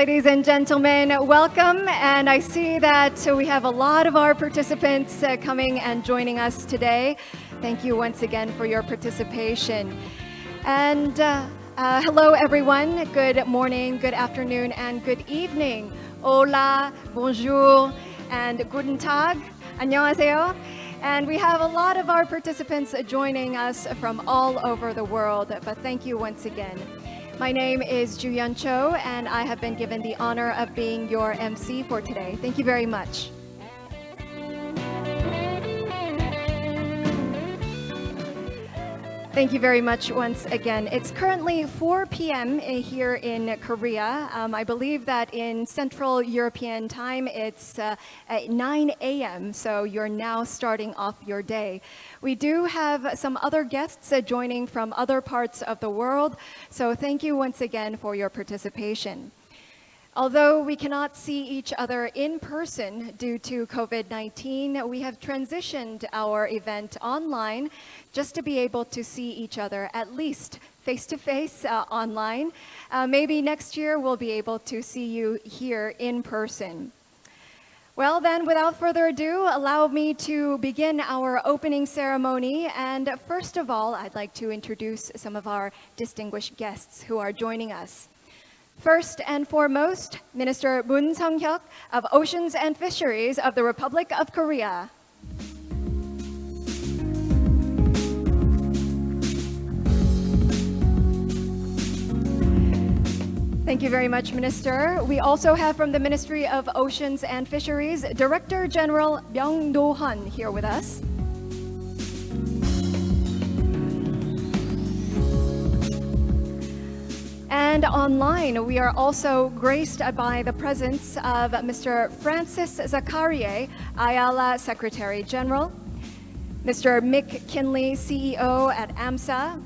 ladies and gentlemen. Welcome. And I see that we have a lot of our participants coming and joining us today. Thank you once again for your participation. And hello, everyone. Good morning, good afternoon, and good evening. Hola, bonjour, and guten tag. 안녕하세요. And we have a lot of our participants joining us from all over the world, but thank you once again. My name is Ju-Yeon Cho, and I have been given the honor of being your MC for today. Thank you very much. Thank you very much once again. It's currently 4 p.m. here in Korea. I believe that in Central European time, it's at 9 a.m., so you're now starting off your day. We do have some other guests joining from other parts of the world, so thank you once again for your participation. Although we cannot see each other in person due to COVID-19, we have transitioned our event online just to be able to see each other at least face-to-face online. Maybe next year we'll be able to see you here in person. Well then, without further ado, allow me to begin our opening ceremony. And first of all, I'd like to introduce some of our distinguished guests who are joining us. First and foremost, Minister Seong-hyeok of Oceans and Fisheries of the Republic of Korea. Thank you very much, Minister. We also have from the Ministry of Oceans and Fisheries, Director General Byung Do-han here with us. And online, we are also graced by the presence of Mr. Francis Zachariae, IALA Secretary General, Mr. Mick Kinley, CEO at AMSA,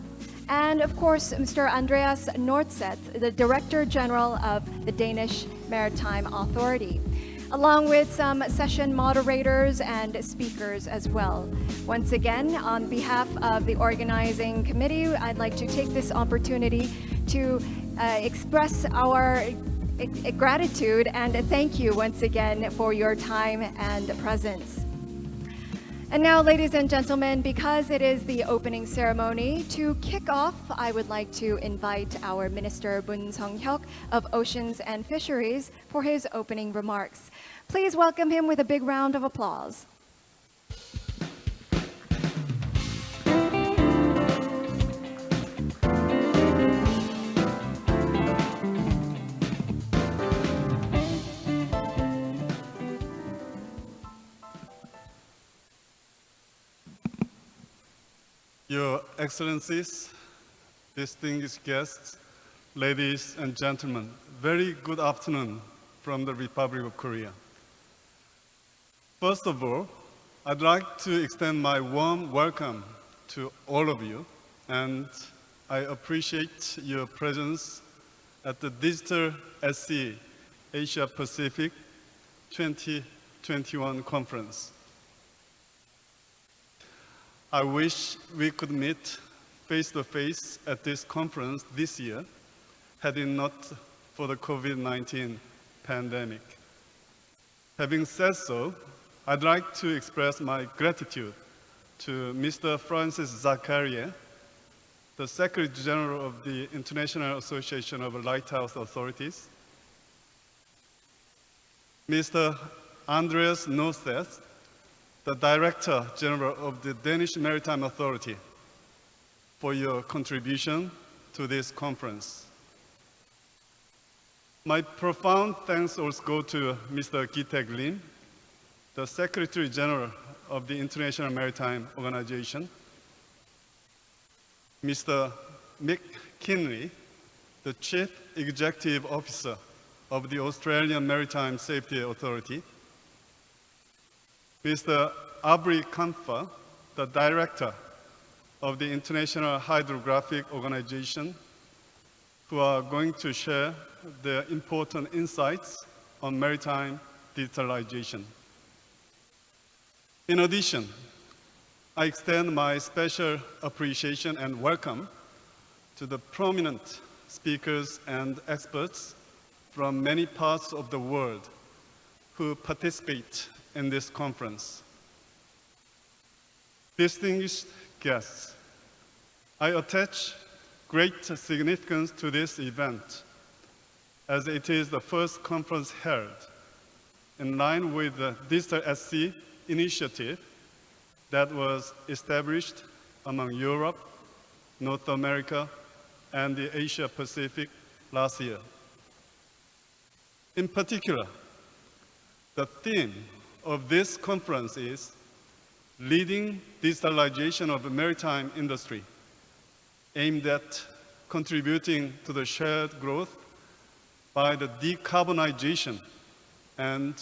and of course, Mr. Andreas Nordseth, the Director General of the Danish Maritime Authority, along with some session moderators and speakers as well. Once again, on behalf of the organizing committee, I'd like to take this opportunity to express our gratitude and thank you once again for your time and presence. And now, ladies and gentlemen, because it is the opening ceremony, to kick off, I would like to invite our Minister Seong-hyeok of Oceans and Fisheries for his opening remarks. Please welcome him with a big round of applause. Your Excellencies, distinguished guests, ladies and gentlemen, very good afternoon from the Republic of Korea. First of all, I'd like to extend my warm welcome to all of you, and I appreciate your presence at the Digital SC Asia Pacific 2021 conference. I wish we could meet face-to-face at this conference this year, had it not for the COVID-19 pandemic. Having said so, I'd like to express my gratitude to Mr. Francis Zachariae, the Secretary General of the International Association of Lighthouse Authorities, Mr. Andreas Nordseth, the Director General of the Danish Maritime Authority, for your contribution to this conference. My profound thanks also go to Mr. Kitack, the Secretary General of the International Maritime Organization, Mr. Mick Kinley, the Chief Executive Officer of the Australian Maritime Safety Authority, Mr. Abri, Akmpfer, the Director of the International Hydrographic Organization, who are going to share their important insights on maritime digitalization. In addition, I extend my special appreciation and welcome to the prominent speakers and experts from many parts of the world who participate in this conference. Distinguished guests, I attach great significance to this event, as it is the first conference held in line with the Digital SC initiative that was established among Europe, North America, and the Asia Pacific last year. In particular, the theme of this conference is Leading Digitalization of the Maritime Industry, aimed at contributing to the shared growth by the decarbonization and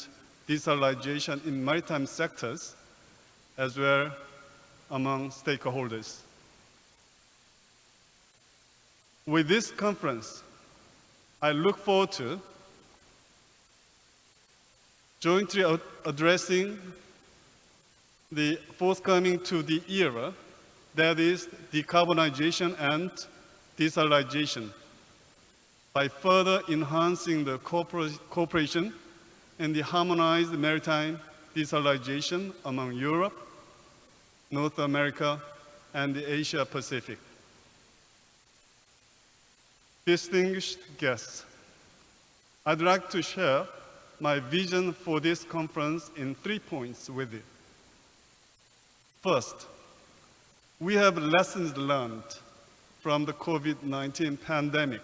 digitalization in maritime sectors, as well among stakeholders. With this conference, I look forward to jointly addressing the forthcoming 2D era, that is decarbonization and digitalization, by further enhancing the cooperation in the harmonized maritime digitalization among Europe, North America, and the Asia Pacific. Distinguished guests, I'd like to share my vision for this conference in 3 points with you. First, we have lessons learned from the COVID-19 pandemic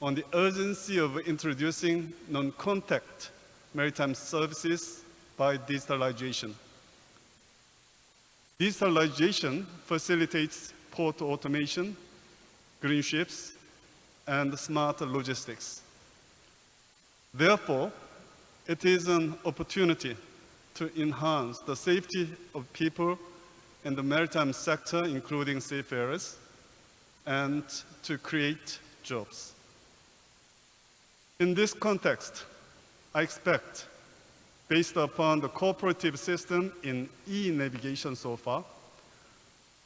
on the urgency of introducing non-contact maritime services by digitalization. Digitalization facilitates port automation, green ships, and smart logistics. Therefore, it is an opportunity to enhance the safety of people in the maritime sector, including seafarers, and to create jobs. In this context, I expect, based upon the cooperative system in e-navigation so far,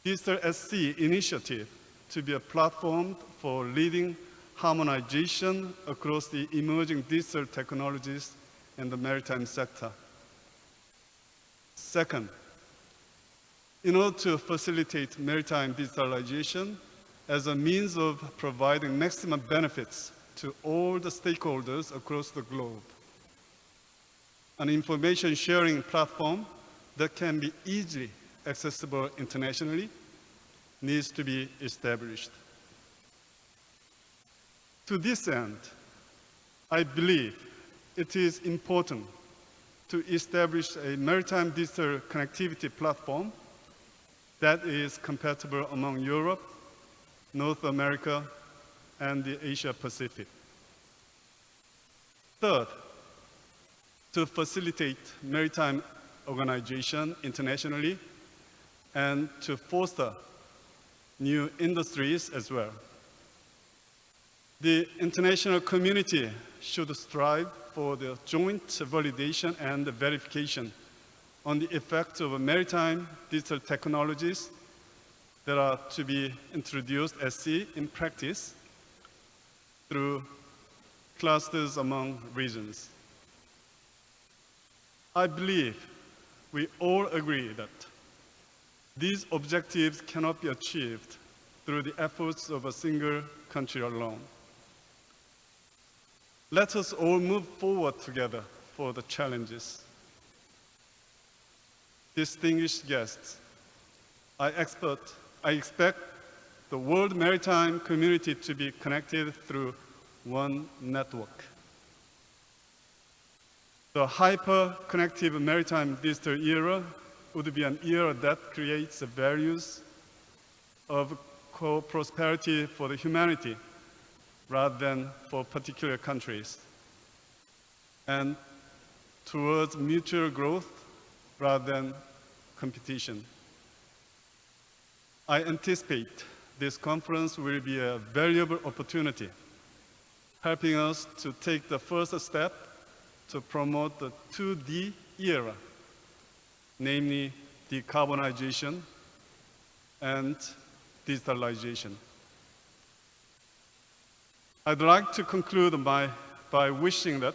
Digital SC initiative to be a platform for leading harmonization across the emerging digital technologies in the maritime sector. Second, in order to facilitate maritime digitalization as a means of providing maximum benefits to all the stakeholders across the globe, an information sharing platform that can be easily accessible internationally needs to be established. To this end, I believe it is important to establish a maritime digital connectivity platform that is compatible among Europe, North America, and the Asia Pacific. Third, to facilitate maritime organization internationally and to foster new industries as well. The international community should strive for the joint validation and verification on the effects of maritime digital technologies that are to be introduced at sea in practice through clusters among regions. I believe we all agree that these objectives cannot be achieved through the efforts of a single country alone. Let us all move forward together for the challenges. Distinguished guests, I expect the world maritime community to be connected through one network. The hyper-connective maritime digital era would be an era that creates the values of co-prosperity for the humanity rather than for particular countries, and towards mutual growth rather than competition. I anticipate this conference will be a valuable opportunity, helping us to take the first step to promote the 2D era, namely decarbonization and digitalization. I'd like to conclude my by wishing that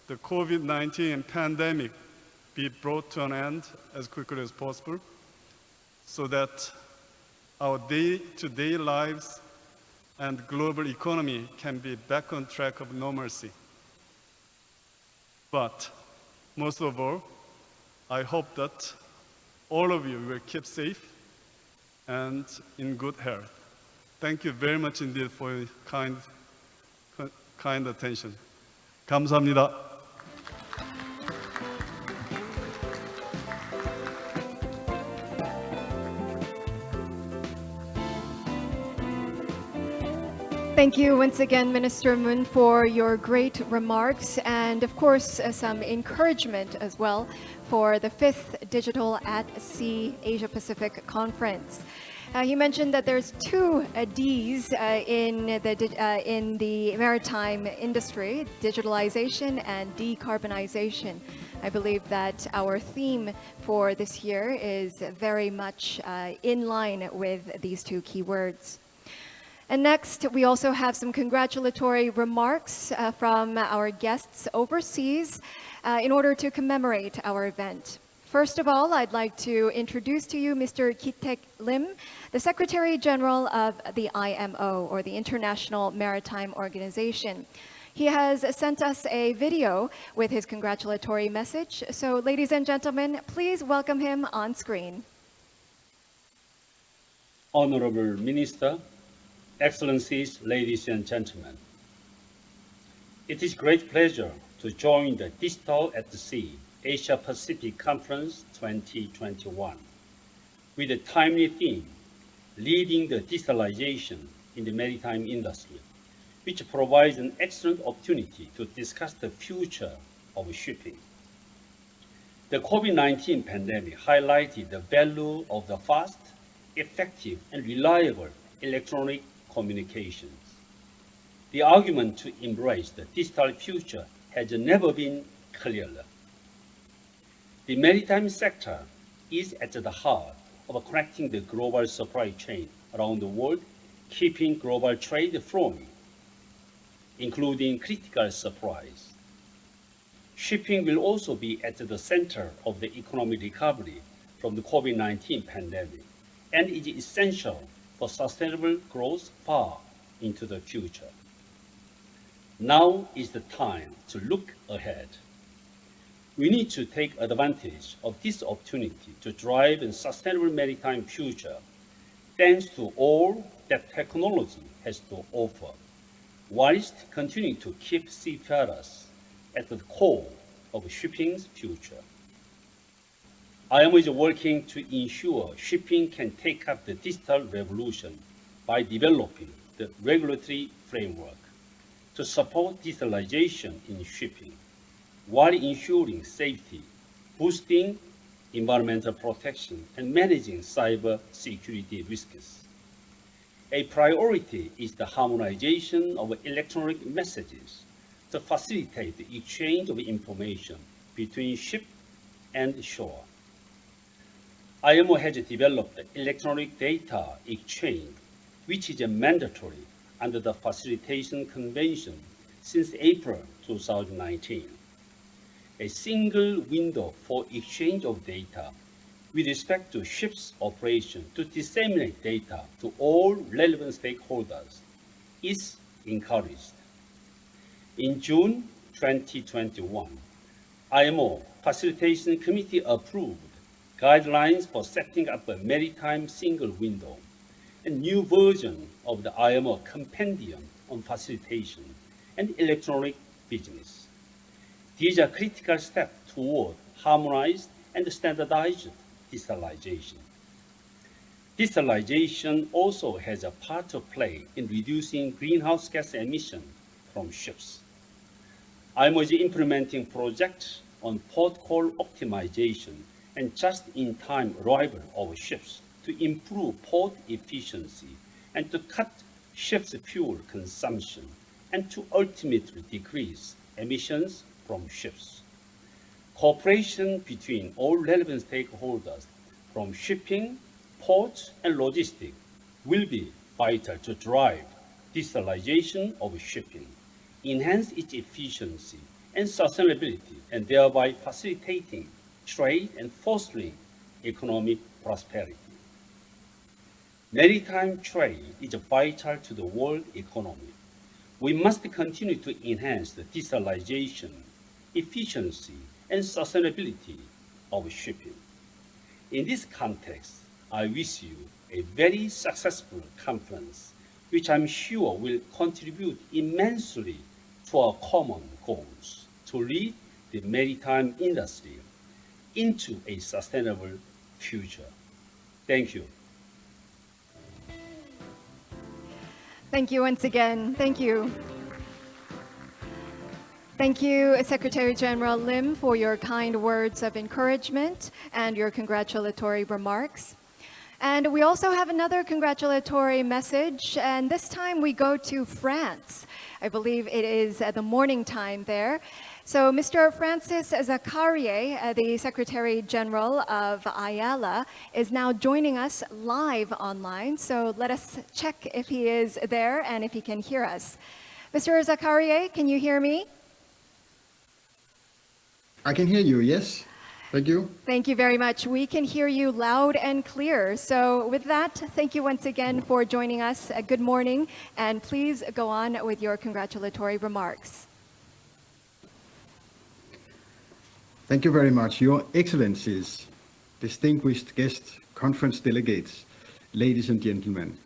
the COVID-19 pandemic be brought to an end as quickly as possible so that our day-to-day lives and global economy can be back on track of normalcy. But most of all, I hope that all of you will keep safe and in good health. Thank you very much indeed for your kind attention. 감사합니다. Thank you once again, Minister Moon, for your great remarks and, of course, some encouragement as well for the 5th Digital at Sea Asia Pacific Conference. You mentioned that there's two Ds in the maritime industry, digitalization and decarbonization. I believe that our theme for this year is very much in line with these two keywords. And next, we also have some congratulatory remarks from our guests overseas in order to commemorate our event. First of all, I'd like to introduce to you Mr. Kitack Lim, the Secretary General of the IMO, or the International Maritime Organization. He has sent us a video with his congratulatory message. So, ladies and gentlemen, please welcome him on screen. Honorable Minister, Excellencies, ladies and gentlemen, it is great pleasure to join the Digital at the Sea Asia Pacific Conference 2021 with a timely theme, Leading the Digitalization in the Maritime Industry, which provides an excellent opportunity to discuss the future of shipping. The COVID-19 pandemic highlighted the value of the fast, effective, and reliable electronic communications. The argument to embrace the digital future has never been clearer. The maritime sector is at the heart of connecting the global supply chain around the world, keeping global trade flowing, including critical supplies. Shipping will also be at the center of the economic recovery from the COVID-19 pandemic and is essential for sustainable growth far into the future. Now is the time to look ahead. We need to take advantage of this opportunity to drive a sustainable maritime future, thanks to all that technology has to offer, whilst continuing to keep seafarers at the core of shipping's future. IMO is working to ensure shipping can take up the digital revolution by developing the regulatory framework to support digitalization in shipping, while ensuring safety, boosting environmental protection, and managing cyber security risks. A priority is the harmonization of electronic messages to facilitate the exchange of information between ship and shore. IMO has developed electronic data exchange, which is mandatory under the Facilitation Convention since April 2019. A single window for exchange of data with respect to ships' operation to disseminate data to all relevant stakeholders is encouraged. In June 2021, IMO Facilitation Committee approved guidelines for setting up a maritime single window, a new version of the IMO Compendium on Facilitation and Electronic Business. These are critical steps toward harmonized and standardized digitalization. Digitalization also has a part to play in reducing greenhouse gas emissions from ships. IMO is implementing projects on port call optimization and just-in-time arrival of ships to improve port efficiency and to cut ships' fuel consumption and to ultimately decrease emissions from ships. Cooperation between all relevant stakeholders from shipping, ports, and logistics will be vital to drive digitalization of shipping, enhance its efficiency and sustainability, and thereby facilitating trade and fostering economic prosperity. Maritime trade is vital to the world economy. We must continue to enhance the digitalization, efficiency, and sustainability of shipping. In this context, I wish you a very successful conference, which I'm sure will contribute immensely to our common goals to lead the maritime industry into a sustainable future. Thank you. Thank you once again. Thank you. Thank you, Secretary General Lim, for your kind words of encouragement and your congratulatory remarks. And we also have another congratulatory message, and this time we go to France. I believe it is the morning time there. So Mr. Francis Zachariae, the Secretary General of IALA, is now joining us live online. So let us check if he is there and if he can hear us. Mr. Zachariae, can you hear me? I can hear you, yes. Thank you. Thank you very much. We can hear you loud and clear. So with that, thank you once again for joining us. Good morning, and please go on with your congratulatory remarks. Thank you very much. Your Excellencies, distinguished guests, conference delegates, ladies and gentlemen.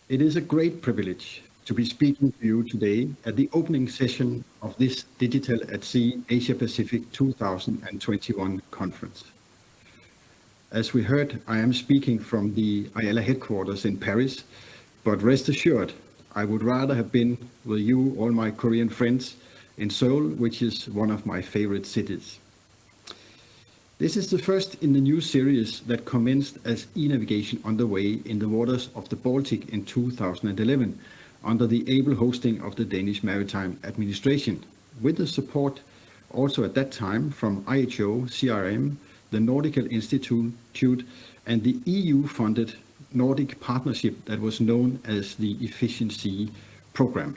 It is a great privilege to be speaking to you today at the opening session of this Digital at Sea Asia Pacific 2021 conference. As we heard, I am speaking from the IALA headquarters in Paris, but rest assured, I would rather have been with you, all my Korean friends, in Seoul, which is one of my favorite cities. This is the first in the new series that commenced as e-navigation underway in the waters of the Baltic in 2011, under the able hosting of the Danish Maritime Administration, with the support also at that time from IHO, CIRM, the Nautical Institute, and the EU-funded Nordic partnership that was known as the Efficiency Program.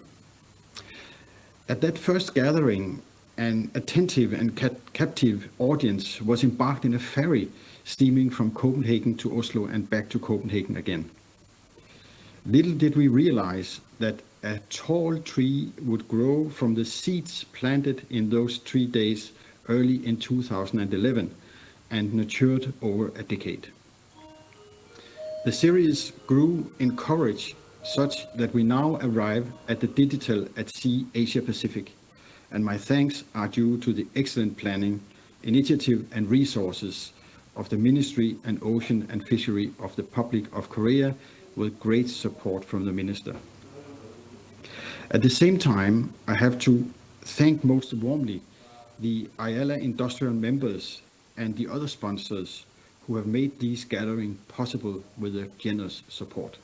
At that first gathering, an attentive and captive audience was embarked in a ferry steaming from Copenhagen to Oslo and back to Copenhagen again. Little did we realize that a tall tree would grow from the seeds planted in those 3 days early in 2011 and nurtured over a decade. The series grew in courage such that we now arrive at the Digital at Sea Asia Pacific, and my thanks are due to the excellent planning, initiative and resources of the Ministry and Ocean and Fishery of the Republic of Korea, with great support from the Minister. At the same time, I have to thank most warmly the IALA industrial members and the other sponsors who have made these gatherings possible with their generous support.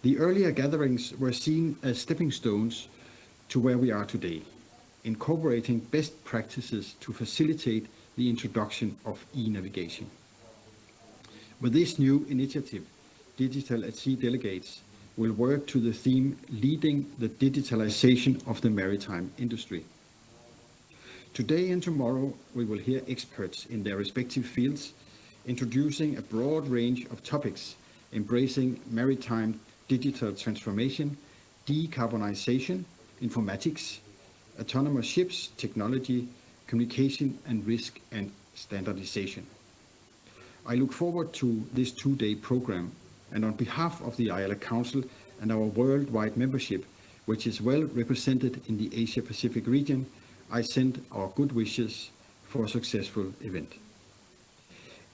The earlier gatherings were seen as stepping stones to where we are today, incorporating best practices to facilitate the introduction of e-navigation. With this new initiative, Digital at Sea delegates will work to the theme leading the digitalization of the maritime industry. Today and tomorrow, we will hear experts in their respective fields introducing a broad range of topics embracing maritime digital transformation, de-carbonization, informatics, autonomous ships, technology, communication and risk and standardization. I look forward to this 2-day program, and on behalf of the IALA Council and our worldwide membership, which is well represented in the Asia Pacific region, I send our good wishes for a successful event.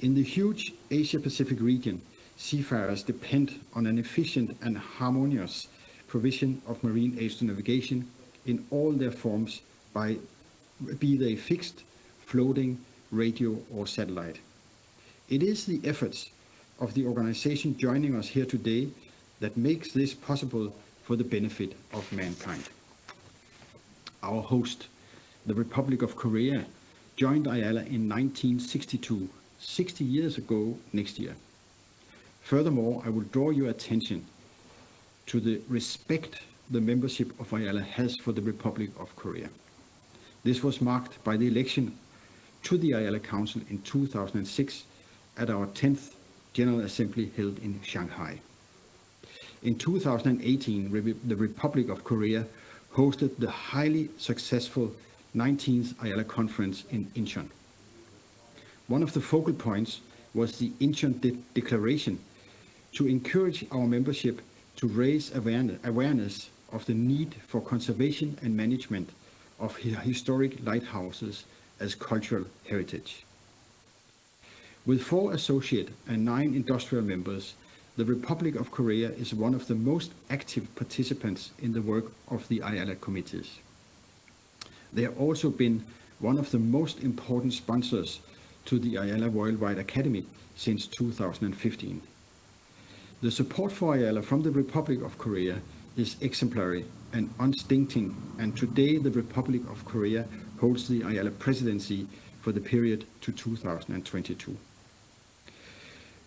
In the huge Asia Pacific region, seafarers depend on an efficient and harmonious provision of marine aid to navigation in all their forms, be they fixed, floating, radio or satellite. It is the efforts of the organization joining us here today that makes this possible for the benefit of mankind. Our host, the Republic of Korea, joined IALA in 1962, 60 years ago next year. Furthermore, I will draw your attention to the respect the membership of IALA has for the Republic of Korea. This was marked by the election to the IALA Council in 2006 at our 10th General Assembly held in Shanghai. In 2018, the Republic of Korea hosted the highly successful 19th IALA conference in Incheon. One of the focal points was the Incheon Declaration to encourage our membership to raise awareness of the need for conservation and management of historic lighthouses as cultural heritage. With 4 associate and 9 industrial members, the Republic of Korea is one of the most active participants in the work of the IALA committees. They have also been one of the most important sponsors to the IALA Worldwide Academy since 2015. The support for IALA from the Republic of Korea is exemplary and unstinting, and today the Republic of Korea holds the IALA presidency for the period to 2022.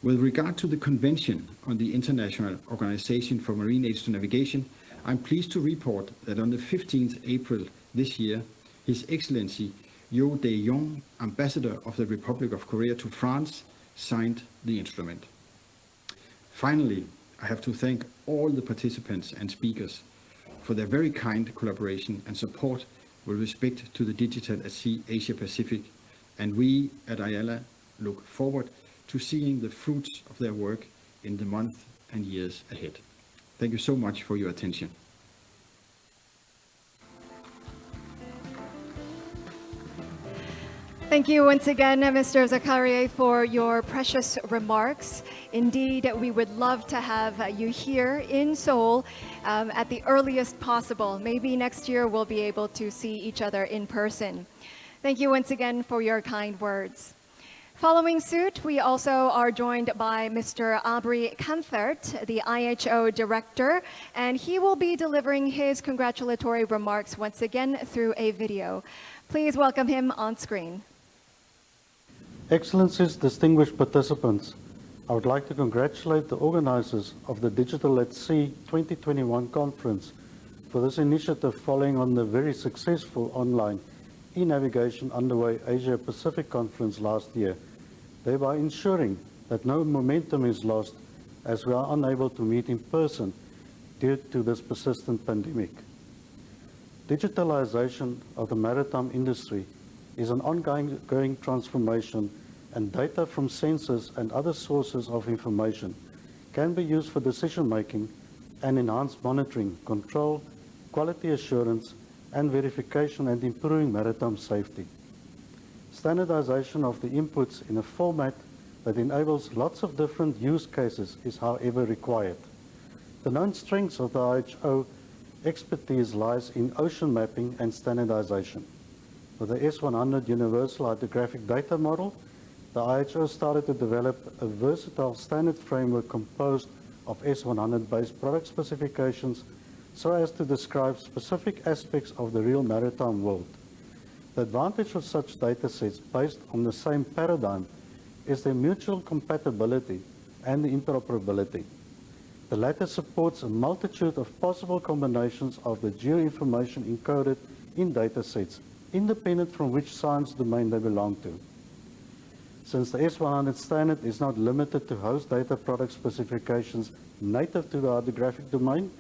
With regard to the Convention on the International Organization for Marine Aids to Navigation, I'm pleased to report that on the 15th April this year, His Excellency Yo Dae-yong, Ambassador of the Republic of Korea to France, signed the instrument. Finally, I have to thank all the participants and speakers for their very kind collaboration and support with respect to the Digital at Sea Asia Pacific, and we at IALA look forward to seeing the fruits of their work in the months and years ahead. Thank you so much for your attention. Thank you once again, Mr. Zachariae, for your precious remarks. Indeed, we would love to have you here in Seoul at the earliest possible. Maybe next year we'll be able to see each other in person. Thank you once again for your kind words. Following suit, we also are joined by Mr. Abri Akmpfer, the IHO Director, and he will be delivering his congratulatory remarks once again through a video. Please welcome him on screen. Excellencies, distinguished participants, I would like to congratulate the organizers of the Digital at Sea 2021 conference for this initiative following on the very successful online e-navigation underway Asia Pacific conference last year, thereby ensuring that no momentum is lost as we are unable to meet in person due to this persistent pandemic. Digitalization of the maritime industry is an ongoing transformation, and data from sensors and other sources of information can be used for decision making and enhanced monitoring, control, quality assurance, and verification, and improving maritime safety. Standardization of the inputs in a format that enables lots of different use cases is, however, required. The known strengths of the IHO expertise lies in ocean mapping and standardization. With the S100 Universal Hydrographic Data Model, the IHO started to develop a versatile standard framework composed of S100-based product specifications so as to describe specific aspects of the real maritime world. The advantage of such datasets based on the same paradigm is their mutual compatibility and the interoperability. The latter supports a multitude of possible combinations of the geoinformation encoded in datasets, independent from which science domain they belong to. Since the S100 standard is not limited to host data product specifications native to the hydrographic domain,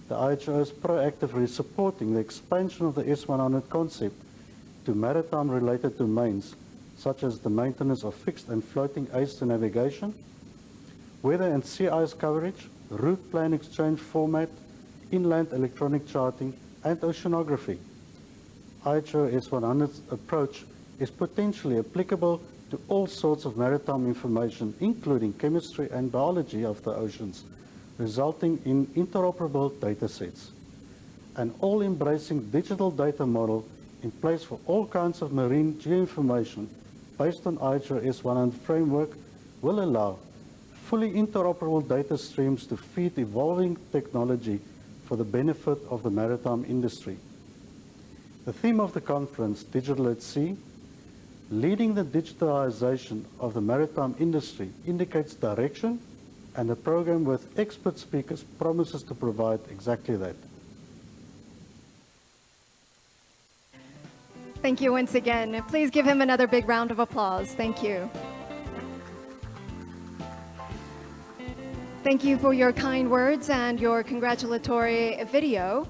the IHO is proactively supporting the expansion of the S100 concept to maritime-related domains, such as the maintenance of fixed and floating aids to navigation, weather and sea ice coverage, route plan exchange format, inland electronic charting, and oceanography. IHO S100's approach is potentially applicable to all sorts of maritime information, including chemistry and biology of the oceans, resulting in interoperable datasets. An all-embracing digital data model in place for all kinds of marine geoinformation based on IHO S100 framework will allow fully interoperable data streams to feed evolving technology for the benefit of the maritime industry. The theme of the conference, Digital at Sea, leading the digitalization of the maritime industry, indicates direction, and the program with expert speakers promises to provide exactly that. Thank you once again. Please give him another big round of applause. Thank you. Thank you for your kind words and your congratulatory video.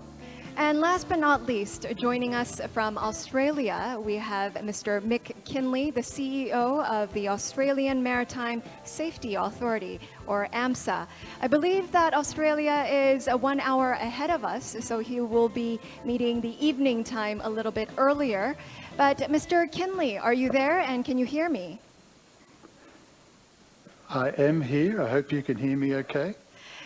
And last but not least, joining us from Australia, we have Mr. Mick Kinley, the CEO of the Australian Maritime Safety Authority, or AMSA. I believe that Australia is 1 hour ahead of us, so he will be meeting the evening time a little bit earlier. But Mr. Kinley, are you there and can you hear me? I am here. I hope you can hear me okay.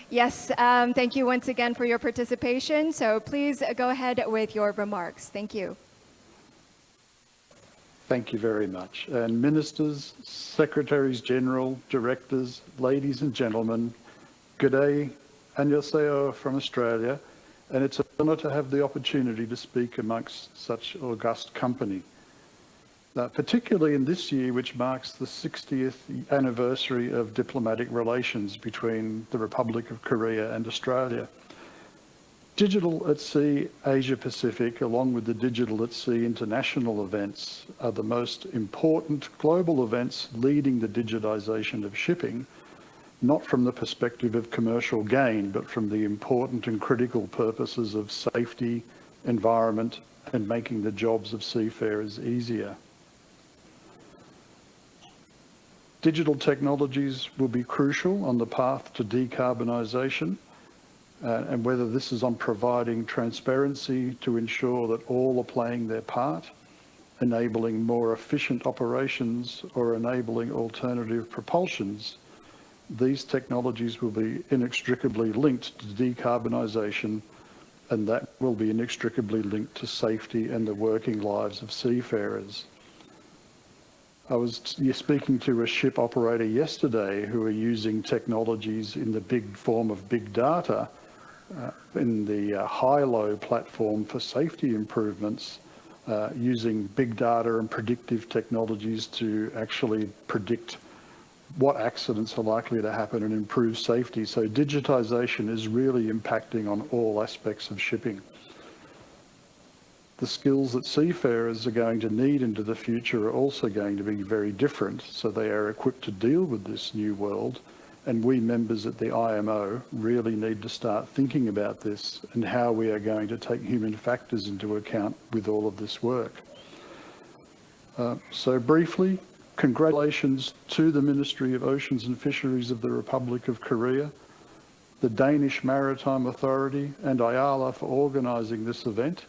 Yes, thank you once again for your participation. So please go ahead with your remarks. Thank you. Thank you very much. And ministers, secretaries general, directors, ladies and gentlemen, good day, annyeonghaseyo from Australia. And it's an honour to have the opportunity to speak amongst such august company. Particularly in this year, which marks the 60th anniversary of diplomatic relations between the Republic of Korea and Australia. Digital at Sea Asia Pacific, along with the Digital at Sea international events, are the most important global events leading the digitization of shipping, not from the perspective of commercial gain, but from the important and critical purposes of safety, environment, and making the jobs of seafarers easier. Digital technologies will be crucial on the path to decarbonisation, and whether this is on providing transparency to ensure that all are playing their part, enabling more efficient operations or enabling alternative propulsions, these technologies will be inextricably linked to decarbonisation, and that will be inextricably linked to safety and the working lives of seafarers. I was speaking to a ship operator yesterday who are using technologies in the big form of big data in the high-low platform for safety improvements, using big data and predictive technologies to actually predict what accidents are likely to happen and improve safety. So digitization is really impacting on all aspects of shipping. The skills that seafarers are going to need into the future are also going to be very different, so they are equipped to deal with this new world, and we members at the IMO really need to start thinking about this and how we are going to take human factors into account with all of this work. So briefly, congratulations to the Ministry of Oceans and Fisheries of the Republic of Korea, the Danish Maritime Authority and IALA for organising this event,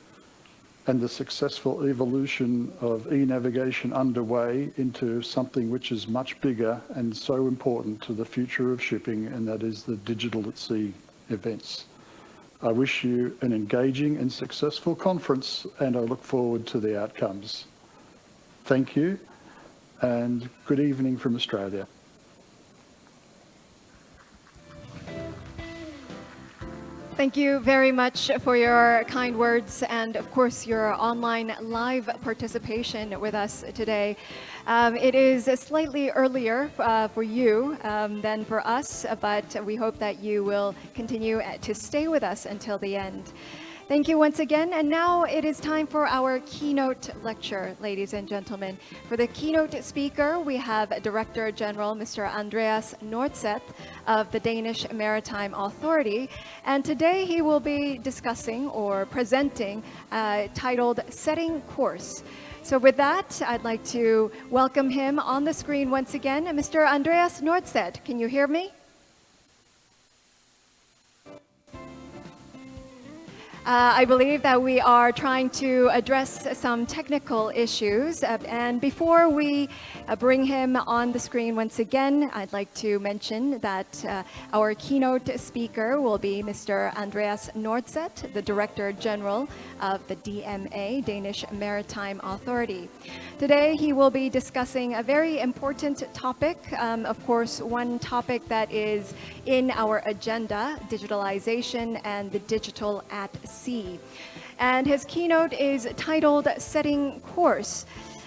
and the successful evolution of e-navigation underway into something which is much bigger and so important to the future of shipping, and that is the Digital at Sea events. I wish you an engaging and successful conference, and I look forward to the outcomes. Thank you, and good evening from Australia. Thank you very much for your kind words and, of course, your online live participation with us today. It is slightly earlier for you than for us, but we hope that you will continue to stay with us until the end. Thank you once again, and now it is time for our keynote lecture, ladies and gentlemen. For the keynote speaker, we have Director General Mr. Andreas Nordseth of the Danish Maritime Authority, and today he will be discussing or presenting titled Setting Course. So with that, I'd like to welcome him on the screen once again, Mr. Andreas Nordseth. Can you hear me? I believe that we are trying to address some technical issues, and before we bring him on the screen once again, I'd like to mention that our keynote speaker will be Mr. Andreas Nordseth, the Director General of the DMA, Danish Maritime Authority. Today he will be discussing a very important topic, of course one topic that is in our agenda, digitalization and the digital at sea. And his keynote is titled Setting Course.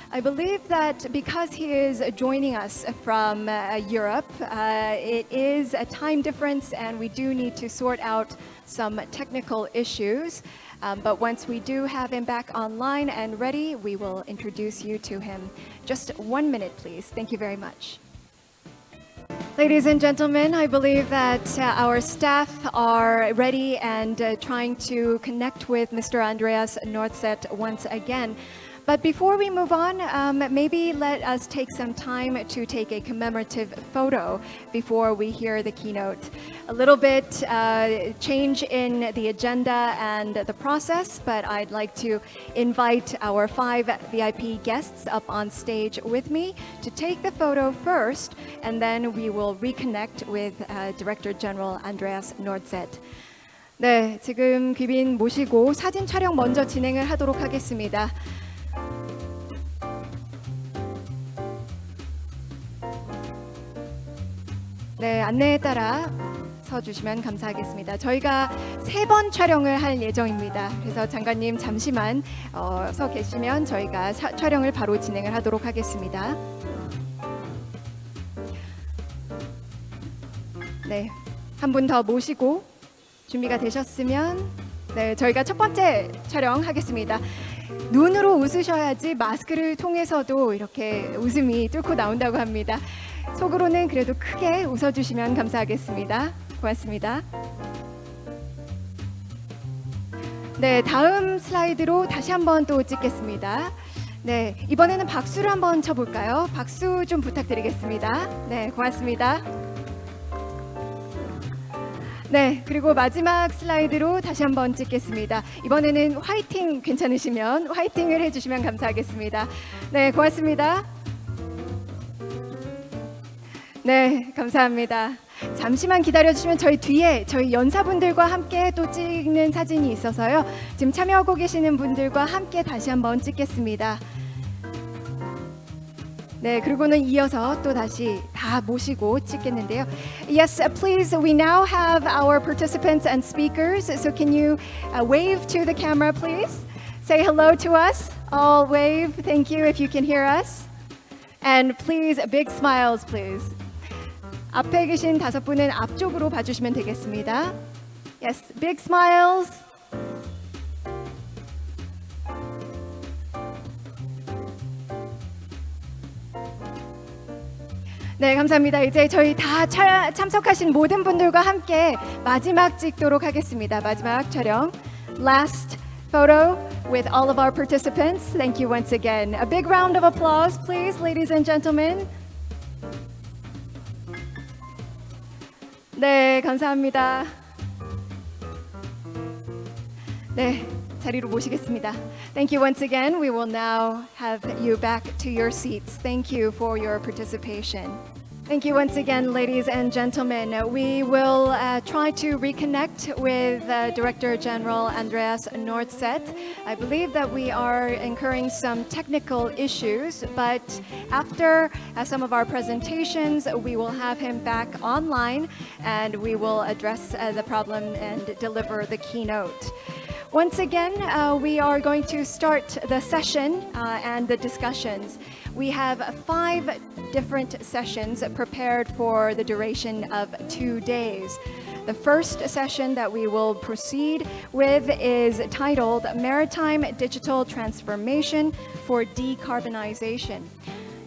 I believe that because he is joining us from Europe, it is a time difference and we do need to sort out some technical issues. But once we do have him back online and ready, we will introduce you to him. Just 1 minute, please. Thank you very much. Ladies and gentlemen, I believe that our staff are ready and trying to connect with Mr. Andreas Nordseth once again. But before we move on, maybe let us take some time to take a commemorative photo before we hear the keynote. A little bit change in the agenda and the process, but I'd like to invite our 5 VIP guests up on stage with me to take the photo first, and then we will reconnect with Director General Andreas Nordseth. 네, 지금 귀빈 모시고 사진 촬영 먼저 진행을 하도록 하겠습니다. 네, 안내에 따라 서주시면 감사하겠습니다. 저희가 3번 촬영을 할 예정입니다. 그래서 장관님 잠시만 서 계시면 저희가 촬영을 바로 진행을 하도록 하겠습니다. 네, 한 분 더 모시고 준비가 되셨으면 네, 저희가 첫 번째 촬영하겠습니다. 눈으로 웃으셔야지 마스크를 통해서도 이렇게 웃음이 뚫고 나온다고 합니다. 속으로는 그래도 크게 웃어주시면 감사하겠습니다. 고맙습니다. 네, 다음 슬라이드로 다시 한번 또 찍겠습니다. 네, 이번에는 박수를 한번 쳐볼까요? 박수 좀 부탁드리겠습니다. 네, 고맙습니다. 네, 그리고 마지막 슬라이드로 다시 한번 찍겠습니다. 이번에는 화이팅 괜찮으시면 화이팅을 해주시면 감사하겠습니다. 네, 고맙습니다. 네, 감사합니다. 잠시만 기다려주시면 저희 뒤에 저희 연사분들과 함께 또 찍는 사진이 있어서요. 지금 참여하고 계시는 분들과 함께 다시 한번 찍겠습니다. 네, 그리고는 이어서 또 다시 다 모시고 찍겠는데요. Yes, please, we now have our participants and speakers. So can you wave to the camera, please? Say hello to us. All wave. Thank you if you can hear us. And please, big smiles, please. 앞에 계신 5분은 앞쪽으로 봐주시면 되겠습니다. Yes, big smiles. 네, 감사합니다. 이제 저희 다 참석하신 모든 분들과 함께 마지막 찍도록 하겠습니다. 마지막 촬영. Last photo with all of our participants. Thank you once again. A big round of applause, please, ladies and gentlemen. 네, 감사합니다. 네, 자리로 모시겠습니다. Thank you once again. We will now have you back to your seats. Thank you for your participation. Thank you once again, ladies and gentlemen. We will try to reconnect with Director General Andreas Nordseth. I believe that we are incurring some technical issues, but after some of our presentations, we will have him back online and we will address the problem and deliver the keynote. Once again, we are going to start the session and the discussions. We have 5 different sessions prepared for the duration of 2 days. The first session that we will proceed with is titled Maritime Digital Transformation for Decarbonization.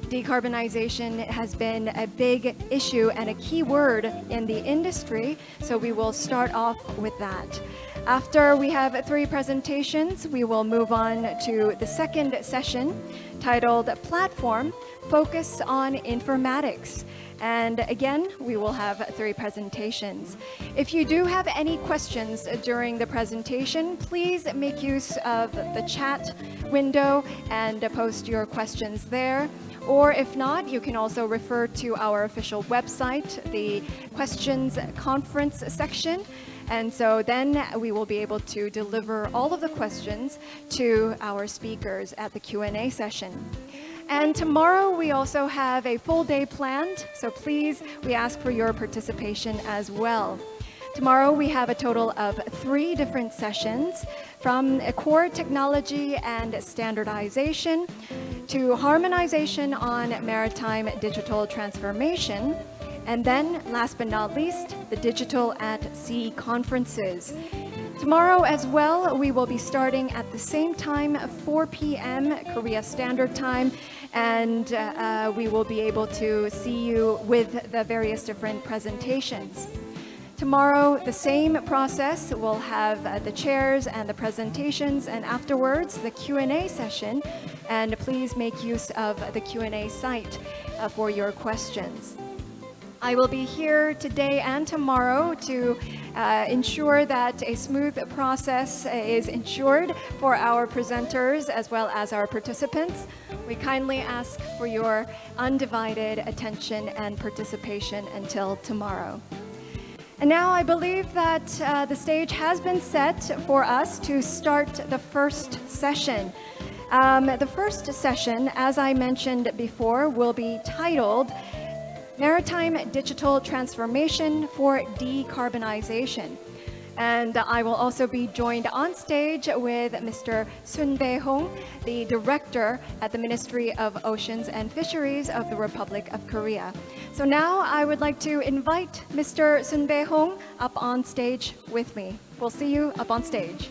Decarbonization has been a big issue and a key word in the industry, so we will start off with that. After we have 3 presentations, we will move on to the second session titled Platform, Focus on Informatics. And again, we will have 3 presentations. If you do have any questions during the presentation, please make use of the chat window and post your questions there. Or if not, you can also refer to our official website, the questions conference section. And so then we will be able to deliver all of the questions to our speakers at the Q&A session. And tomorrow we also have a full day planned, so please, we ask for your participation as well. Tomorrow we have a total of 3 different sessions. from core technology and standardization to harmonization on maritime digital transformation, and then, last but not least, the Digital at Sea conferences. Tomorrow as well, we will be starting at the same time, 4 p.m. Korea Standard Time, and we will be able to see you with the various different presentations. Tomorrow, the same process. We'll have the chairs and the presentations, and afterwards, the Q&A session. And please make use of the Q&A site for your questions. I will be here today and tomorrow to ensure that a smooth process is ensured for our presenters as well as our participants. We kindly ask for your undivided attention and participation until tomorrow. And now I believe that the stage has been set for us to start the first session. The first session, as I mentioned before, will be titled Maritime Digital Transformation for De-Carbonization. And I will also be joined on stage with Mr. Sun Bae-hong, the Director at the Ministry of Oceans and Fisheries of the Republic of Korea. So now I would like to invite Mr. Sun Bae-hong up on stage with me. We'll see you up on stage.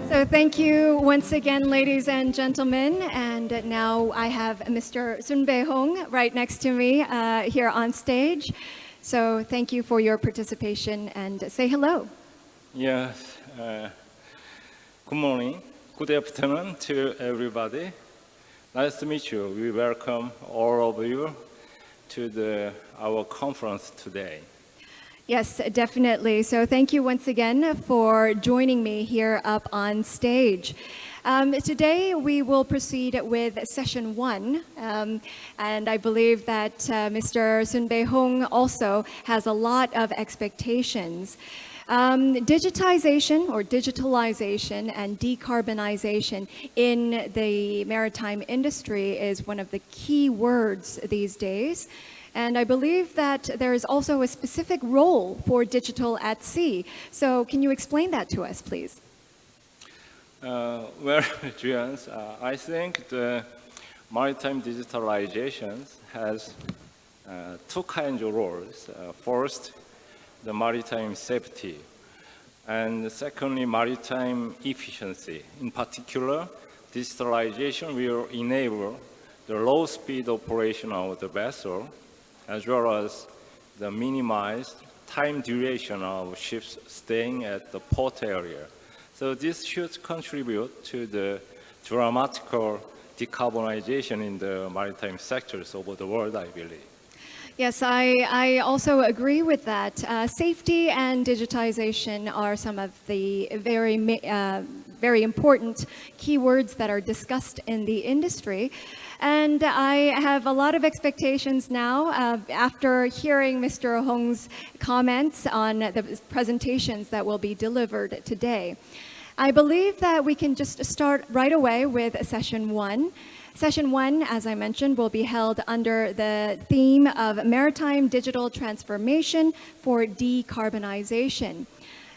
So thank you once again, ladies and gentlemen. And now I have Mr. Sun Bae-hong right next to me here on stage. So thank you for your participation and say hello. Yes, good morning, good afternoon to everybody. Nice to meet you. We welcome all of you to our conference today. Yes, definitely. So thank you once again for joining me here up on stage. Today we will proceed with session 1, and I believe that Mr. Sun Bae-hong also has a lot of expectations. Digitization or digitalization and decarbonization in the maritime industry is one of the key words these days. And I believe that there is also a specific role for digital at sea. So can you explain that to us, please? Well, Julians, I think the maritime digitalization has two kinds of roles. First, the maritime safety, and secondly, maritime efficiency. In particular, digitalization will enable the low-speed operation of the vessel, as well as the minimized time duration of ships staying at the port area. So this should contribute to the dramatical decarbonization in the maritime sectors over the world, I believe. Yes, I also agree with that. Safety and digitization are some of the very important keywords that are discussed in the industry. And I have a lot of expectations now after hearing Mr. Hong's comments on the presentations that will be delivered today. I believe that we can just start right away with session 1. Session 1, as I mentioned, will be held under the theme of Maritime Digital Transformation for Decarbonization.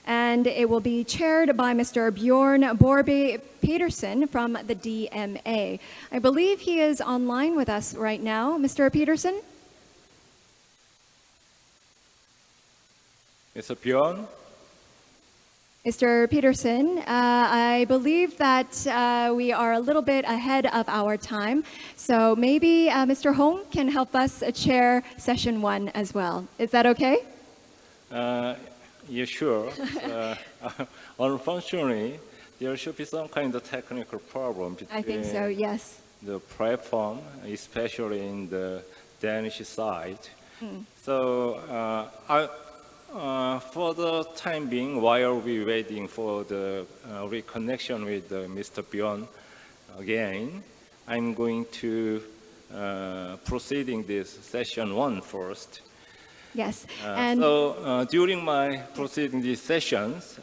And it will be chaired by Mr. Bjorn Borby Peterson from the DMA. I believe he is online with us right now. Mr. Peterson? Mr. Bjorn? Mr. Peterson, I believe that we are a little bit ahead of our time, so maybe Mr. Hong can help us chair session 1 as well. Is that okay? Yeah, sure. Unfortunately, there should be some kind of technical problem between I think so, yes. the platform, especially in the Danish side. So for the time being, while we're waiting for the reconnection with Mr. Bjorn again, I'm going to proceeding this session 1 first. Yes. So during my proceeding these sessions,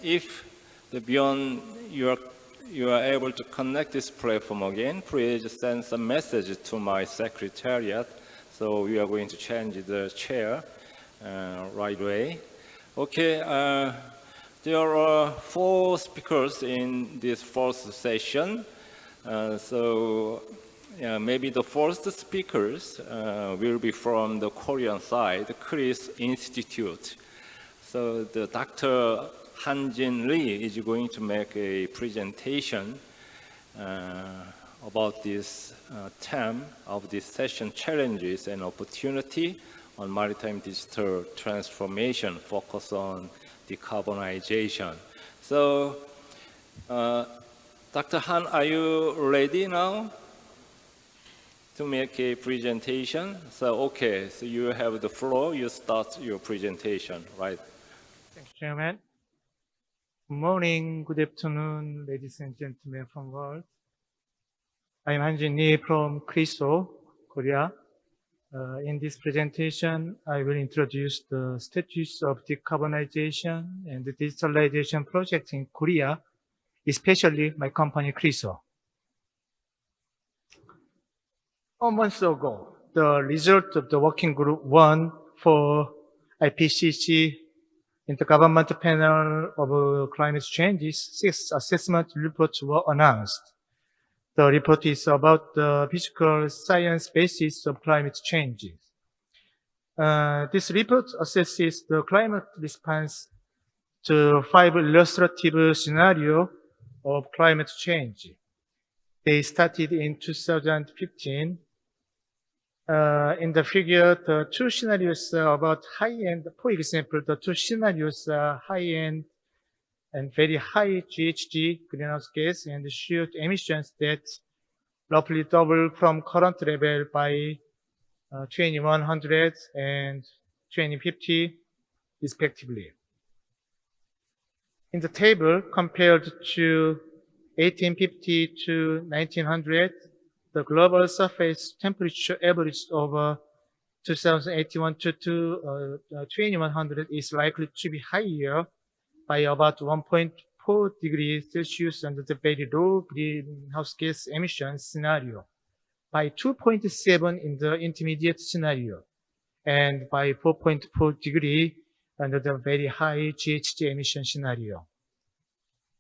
if the Bjorn you are able to connect this platform again, please send some message to my secretariat. So we are going to change the chair right away. Okay. There are 4 speakers in this first session. Maybe the first speakers will be from the Korean side, KRISO Institute. So the Dr. Han-Jin Lee is going to make a presentation about this theme of this session, challenges and opportunity on maritime digital transformation, focus on decarbonization. So, Dr. Han, are you ready now to make a presentation? So, okay, so you have the floor, you start your presentation, right? Thank you, Chairman. Good morning, good afternoon, ladies and gentlemen from the world. I'm Han-Jin Lee from KRISO, Korea. In this presentation, I will introduce the status of decarbonization and the digitalization projects in Korea, especially my company KRISO. A month ago, the result of the working group 1 for IPCC Intergovernmental Panel of Climate Change's 6th assessment reports were announced. The report is about the physical science basis of climate change. This report assesses the climate response to 5 illustrative scenarios of climate change. They started in 2015. In the figure, the 2 scenarios are about high-end. For example, the 2 scenarios are high-end and very high GHG, greenhouse gas, and CO2 emissions that roughly double from current level by 2100 and 2050, respectively. In the table, compared to 1850 to 1900, the global surface temperature averaged over 2081 to 2100 is likely to be higher by about 1.4 degrees Celsius under the very low greenhouse gas emissions scenario, by 2.7 in the intermediate scenario, and by 4.4 degree under the very high GHG emission scenario.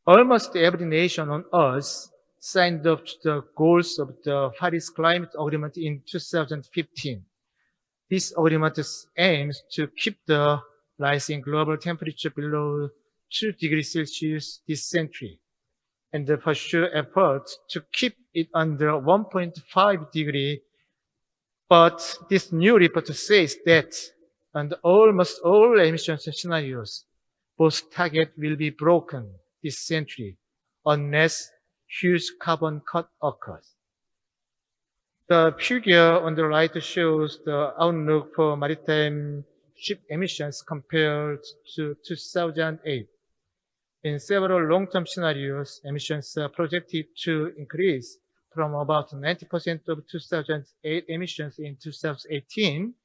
Almost every nation on Earth signed up to the goals of the Paris Climate Agreement in 2015. This agreement aims to keep the rising global temperature below 2 degrees Celsius this century, and pursue efforts to keep it under 1.5 degrees. But this new report says that under almost all emissions scenarios, both targets will be broken this century unless huge carbon cut occurs. The figure on the right shows the outlook for maritime ship emissions compared to 2008. In several long-term scenarios, emissions are projected to increase from about 90% of 2008 emissions in 2018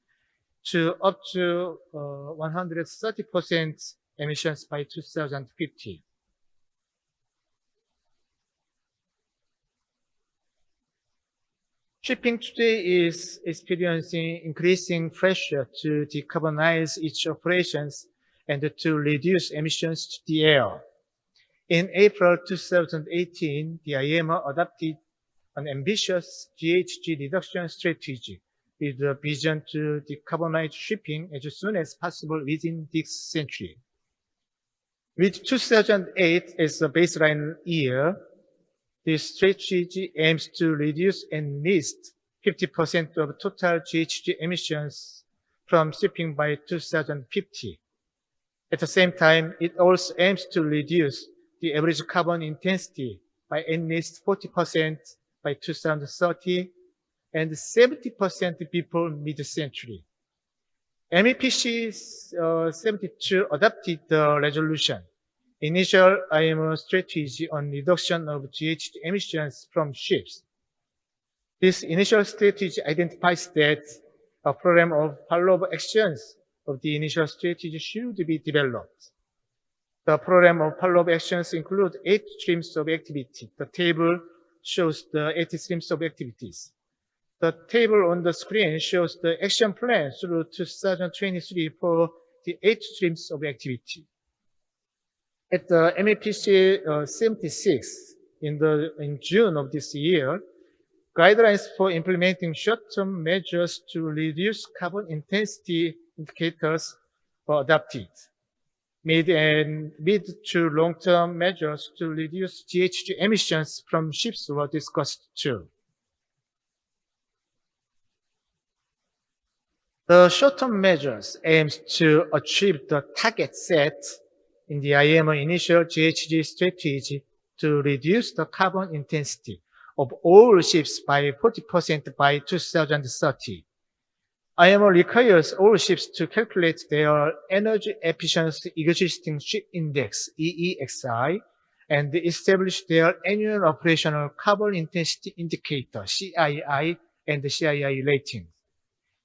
to up to 130% emissions by 2050. Shipping today is experiencing increasing pressure to decarbonize its operations and to reduce emissions to the air. In April 2018, the IALA adopted an ambitious GHG reduction strategy with a vision to decarbonize shipping as soon as possible within this century. With 2008 as a baseline year, this strategy aims to reduce at least 50% of total GHG emissions from shipping by 2050. At the same time, it also aims to reduce the average carbon intensity by at least 40% by 2030 and 70% before mid-century. MEPC 72 adopted the resolution, Initial IMO Strategy on Reduction of GHG Emissions from Ships. This initial strategy identifies that a program of follow-up actions of the initial strategy should be developed. The program of follow-up actions include 8 streams of activity. The table shows the 8 streams of activities. The table on the screen shows the action plan through 2023 for the 8 streams of activity. At the MEPC 76 in June of this year, guidelines for implementing short-term measures to reduce carbon intensity indicators were adopted. Mid to long-term measures to reduce GHG emissions from ships were discussed too. The short-term measures aims to achieve the target set in the IMO initial GHG strategy to reduce the carbon intensity of all ships by 40% by 2030. IMO requires all ships to calculate their energy efficiency existing ship index, EEXI, and establish their annual operational carbon intensity indicator, CII, and the CII rating.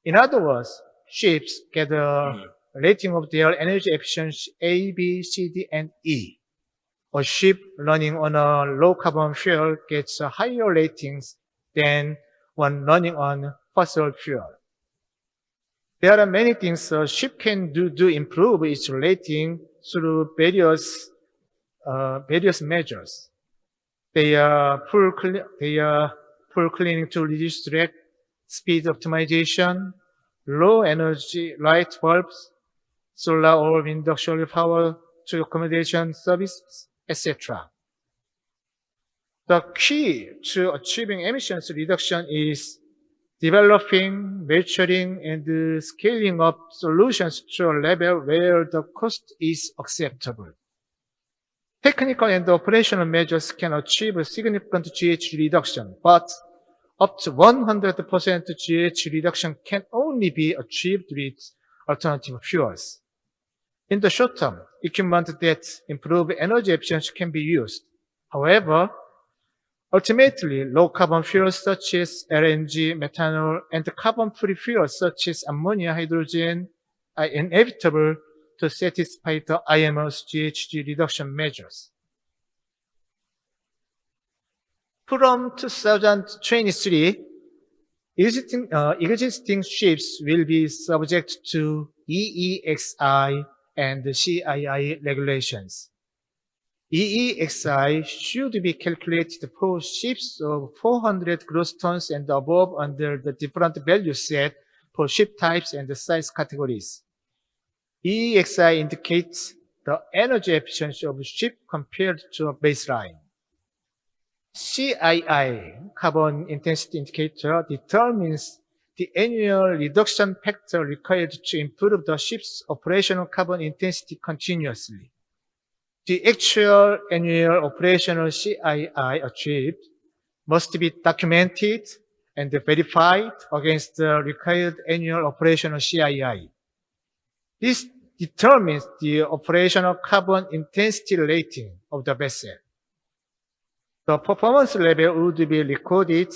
In other words, ships get a rating of their energy efficiency A, B, C, D, and E. A ship running on a low carbon fuel gets a higher ratings than one running on fossil fuel. There are many things a ship can do to improve its rating through various measures. They are full cleaning to reduce drag, speed optimization, low energy light bulbs, solar or wind auxiliary power to accommodation services, etc. The key to achieving emissions reduction is developing, maturing, and scaling up solutions to a level where the cost is acceptable. Technical and operational measures can achieve a significant GHG reduction, but up to 100% GHG reduction can only be achieved with alternative fuels. In the short term, equipment that improve energy efficiency can be used. However, ultimately, low-carbon fuels such as LNG, methanol, and carbon-free fuels such as ammonia, hydrogen are inevitable to satisfy the IMO's GHG reduction measures. From 2023, existing ships will be subject to EEXI and CII regulations. EEXI should be calculated for ships of 400 gross tons and above under the different value set for ship types and size categories. EEXI indicates the energy efficiency of a ship compared to a baseline. CII, carbon intensity indicator, determines the annual reduction factor required to improve the ship's operational carbon intensity continuously. The actual annual operational CII achieved must be documented and verified against the required annual operational CII. This determines the operational carbon intensity rating of the vessel. The performance level would be recorded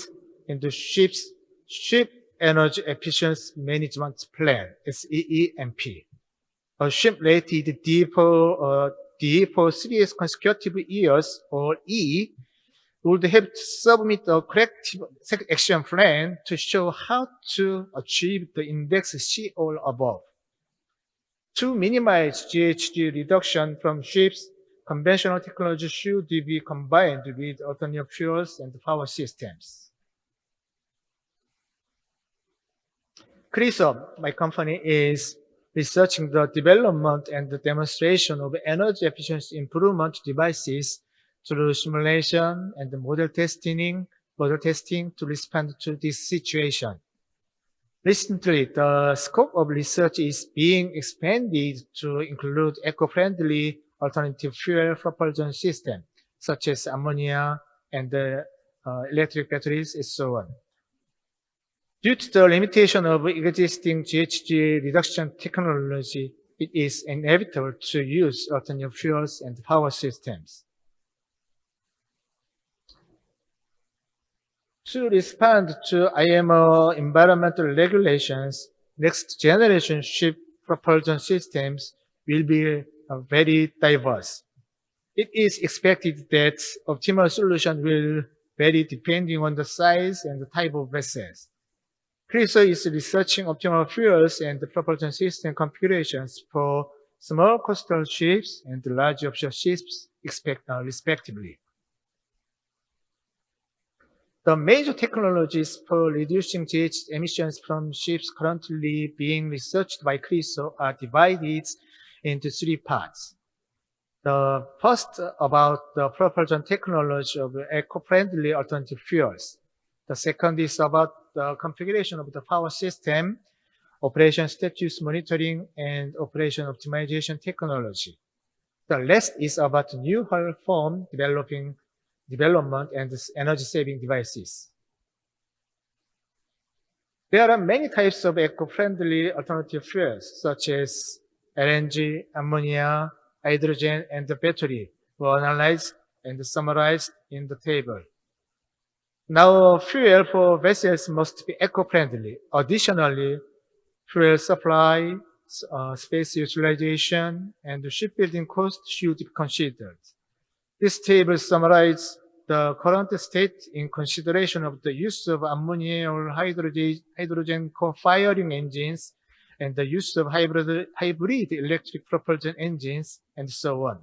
in the ship's Ship Energy Efficiency Management Plan, SEEMP. A ship rated D for 3 consecutive years, or E, would have to submit a corrective action plan to show how to achieve the index C or above. To minimize GHG reduction from ships, conventional technology should be combined with alternative fuels and power systems. KRISO, my company, is researching the development and the demonstration of energy efficiency improvement devices through simulation and model testing to respond to this situation. Recently, the scope of research is being expanded to include eco-friendly alternative fuel propulsion systems, such as ammonia and electric batteries and so on. Due to the limitation of existing GHG reduction technology, it is inevitable to use alternative fuels and power systems. To respond to IMO environmental regulations, next generation ship propulsion systems will be very diverse. It is expected that optimal solution will vary depending on the size and the type of vessels. KRISO is researching optimal fuels and propulsion system configurations for small coastal ships and large offshore ships, respectively. The major technologies for reducing GHG emissions from ships currently being researched by KRISO are divided into three parts. The first about the propulsion technology of eco-friendly alternative fuels. The second is about the configuration of the power system, operation status monitoring, and operation optimization technology. The last is about new hull form development and energy-saving devices. There are many types of eco-friendly alternative fuels, such as LNG, ammonia, hydrogen, and the battery were analyzed and summarized in the table. Now, fuel for vessels must be eco-friendly. Additionally, fuel supply, space utilization, and shipbuilding cost should be considered. This table summarizes the current state in consideration of the use of ammonia or hydrogen co-firing engines and the use of hybrid electric propulsion engines, and so on.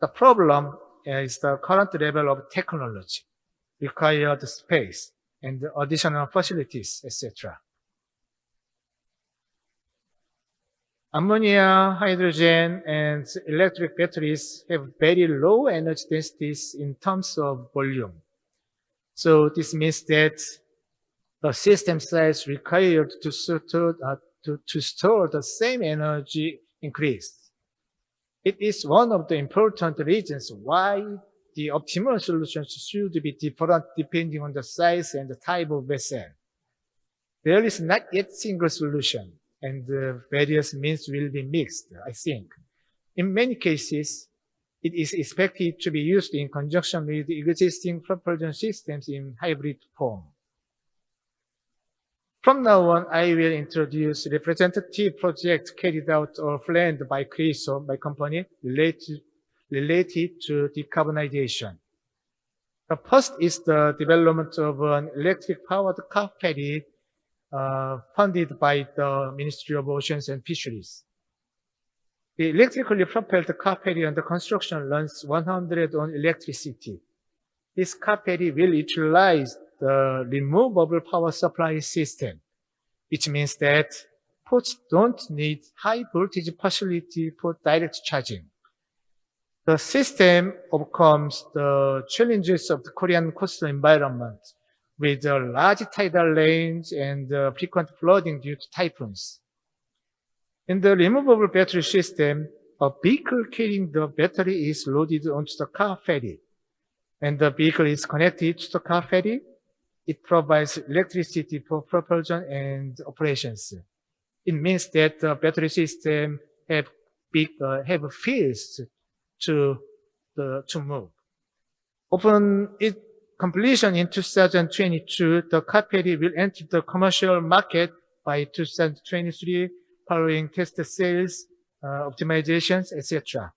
The problem is the current level of technology, required space, and additional facilities, etc. Ammonia, hydrogen, and electric batteries have very low energy densities in terms of volume. So this means that the system size required to store the same energy increased. It is one of the important reasons why the optimal solutions should be different depending on the size and the type of vessel. There is not yet single solution, and various means will be mixed, I think. In many cases, it is expected to be used in conjunction with existing propulsion systems in hybrid form. From now on, I will introduce representative projects carried out or planned by KRISO, my company, related to decarbonization. The first is the development of an electric-powered car ferry funded by the Ministry of Oceans and Fisheries. The electrically propelled car ferry under construction runs 100 on electricity. This car ferry will utilize the removable power supply system, which means that ports don't need high voltage facility for direct charging. The system overcomes the challenges of the Korean coastal environment with a large tidal range and frequent flooding due to typhoons. In the removable battery system, a vehicle carrying the battery is loaded onto the car ferry, and the vehicle is connected to the car ferry. It provides electricity for propulsion and operations. It means that the battery system have fields to move. Upon its completion in 2022, the car ferry will enter the commercial market by 2023, following test sales, optimizations, etc.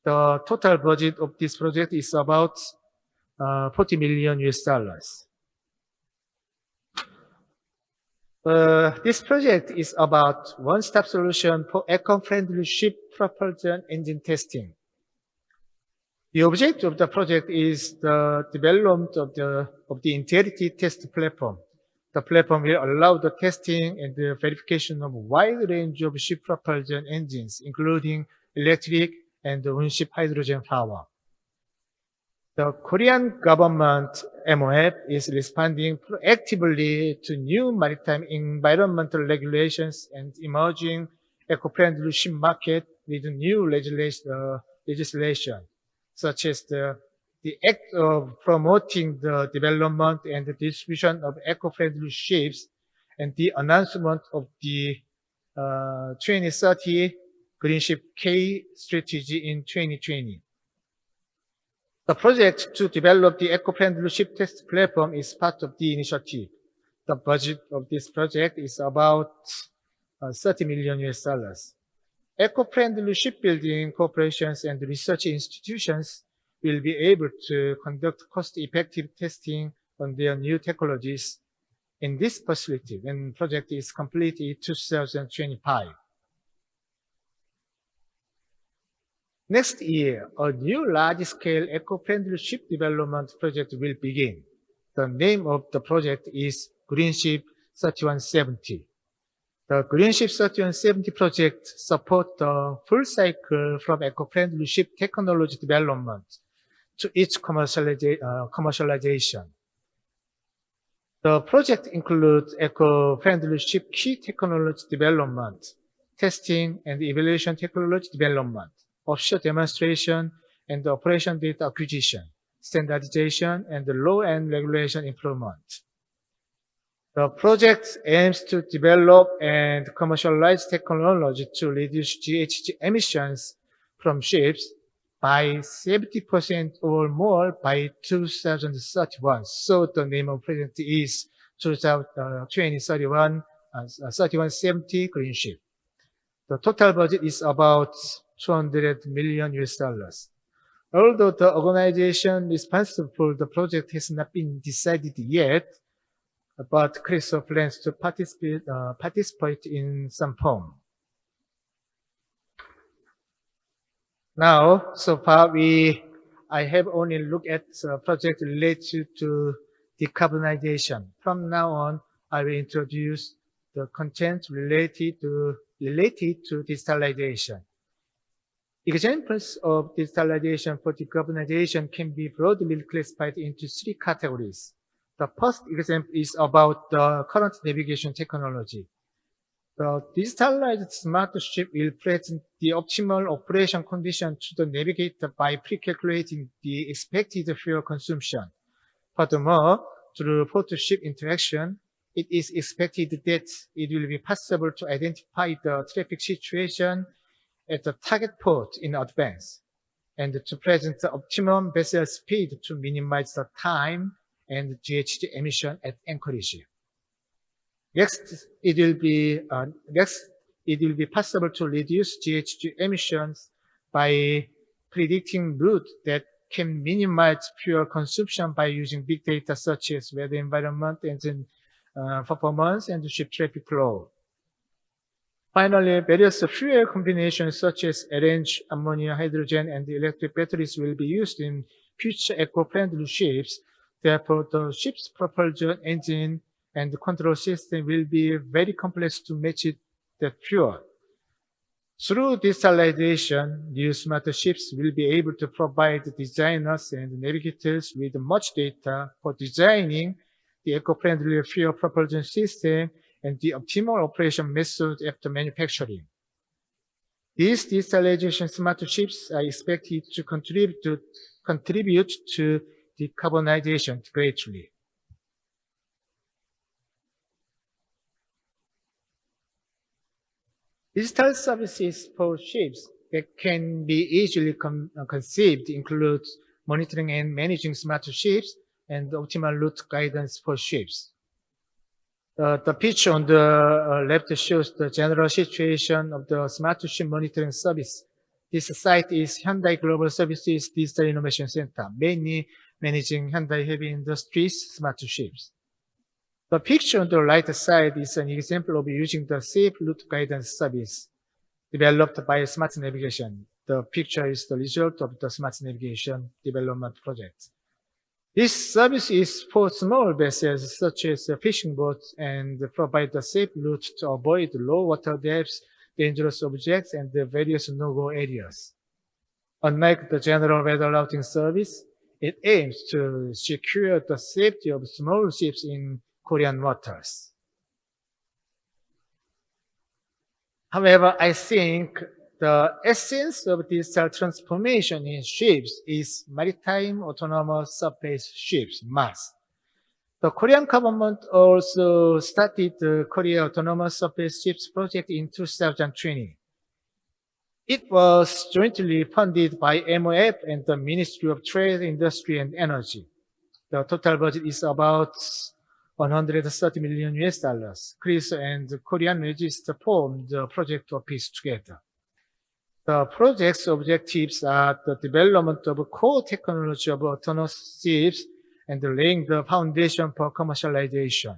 The total budget of this project is about $40 million. This project is about one-stop solution for eco-friendly ship propulsion engine testing. The objective of the project is the development of the integrity test platform. The platform will allow the testing and the verification of a wide range of ship propulsion engines, including electric and on-ship hydrogen power. The Korean government MOF is responding proactively to new maritime environmental regulations and emerging eco-friendly ship market with new legislation, such as the Act of Promoting the Development and the Distribution of Eco-Friendly Ships and the announcement of the 2030 Green Ship K strategy in 2020. The project to develop the eco-friendly ship test platform is part of the initiative. The budget of this project is about $30 million. Eco-friendly shipbuilding corporations and research institutions will be able to conduct cost-effective testing on their new technologies in this facility when the project is complete in 2025. Next year, a new large-scale eco-friendly ship development project will begin. The name of the project is Green Ship 3170. The Green Ship 3170 project supports the full cycle from eco-friendly ship technology development to its commercialization. The project includes eco-friendly ship key technology development, testing and evaluation technology development, offshore demonstration and operation data acquisition, standardization, and law and regulation improvement. The project aims to develop and commercialize technology to reduce GHG emissions from ships by 70% or more by 2031. So the name of the project is 3170 Green Ship. The total budget is about $200 million. Although the organization responsible for the project has not been decided yet, but KRISO plans to participate in some form. Now, so far I have only looked at projects related to decarbonization. From now on, I will introduce the content related to digitalization. Examples of digitalization for decarbonization can be broadly classified into three categories. The first example is about the current navigation technology. The digitalized smart ship will present the optimal operation condition to the navigator by pre-calculating the expected fuel consumption. Furthermore, through port-to-ship interaction, it is expected that it will be possible to identify the traffic situation at the target port in advance and to present the optimum vessel speed to minimize the time and GHG emission at anchorage. Next, it will be possible to reduce GHG emissions by predicting routes that can minimize fuel consumption by using big data such as weather environment, engine performance, and ship traffic flow. Finally, various fuel combinations such as LNG, ammonia, hydrogen, and electric batteries will be used in future eco-friendly ships. Therefore, the ship's propulsion engine and control system will be very complex to match that fuel. Through digitalization, new smart ships will be able to provide designers and navigators with much data for designing the eco-friendly fuel propulsion system and the optimal operation method after manufacturing. These digitalization smart ships are expected to contribute to decarbonization greatly. Digital services for ships that can be easily conceived include monitoring and managing smart ships and optimal route guidance for ships. The picture on the left shows the general situation of the smart ship monitoring service. This site is Hyundai Global Services Digital Innovation Center, mainly managing Hyundai Heavy Industries smart ships. The picture on the right side is an example of using the safe route guidance service developed by Smart Navigation. The picture is the result of the Smart Navigation development project. This service is for small vessels such as fishing boats and provide a safe route to avoid low water depths, dangerous objects, and the various no-go areas. Unlike the general weather routing service, it aims to secure the safety of small ships in Korean waters. However, I think the essence of digital transformation in ships is maritime autonomous surface ships, MAS. The Korean government also started the Korea Autonomous Surface Ships project in 2020. It was jointly funded by MOF and the Ministry of Trade, Industry, and Energy. The total budget is about $130 million. KRISO and Korean Register formed the project office together. The project's objectives are the development of core technology of autonomous ships and laying the foundation for commercialization.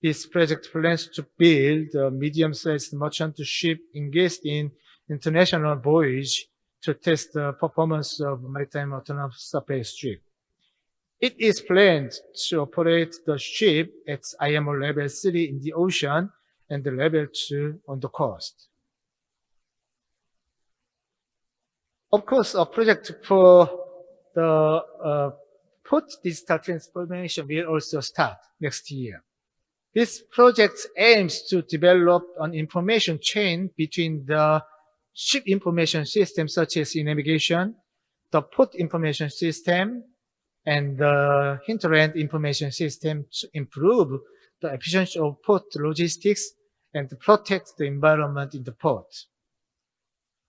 This project plans to build a medium-sized merchant ship engaged in international voyage to test the performance of maritime autonomous surface ship. It is planned to operate the ship at IMO level 3 in the ocean and level 2 on the coast. Of course, a project for the port digital transformation will also start next year. This project aims to develop an information chain between the ship information system, such as navigation, the port information system, and the hinterland information system to improve the efficiency of port logistics and to protect the environment in the port.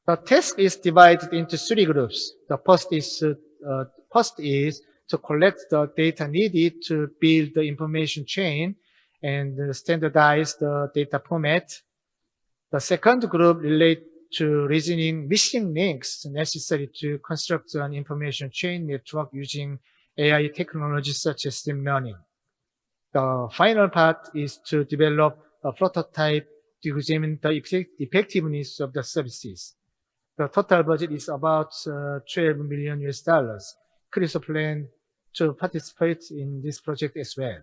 The task is divided into 3 groups. The first is to collect the data needed to build the information chain and standardize the data format. The second group relates to reasoning missing links necessary to construct an information chain network using AI technologies such as deep learning. The final part is to develop a prototype to examine the effectiveness of the services. The total budget is about $12 million. KRISO plan to participate in this project as well.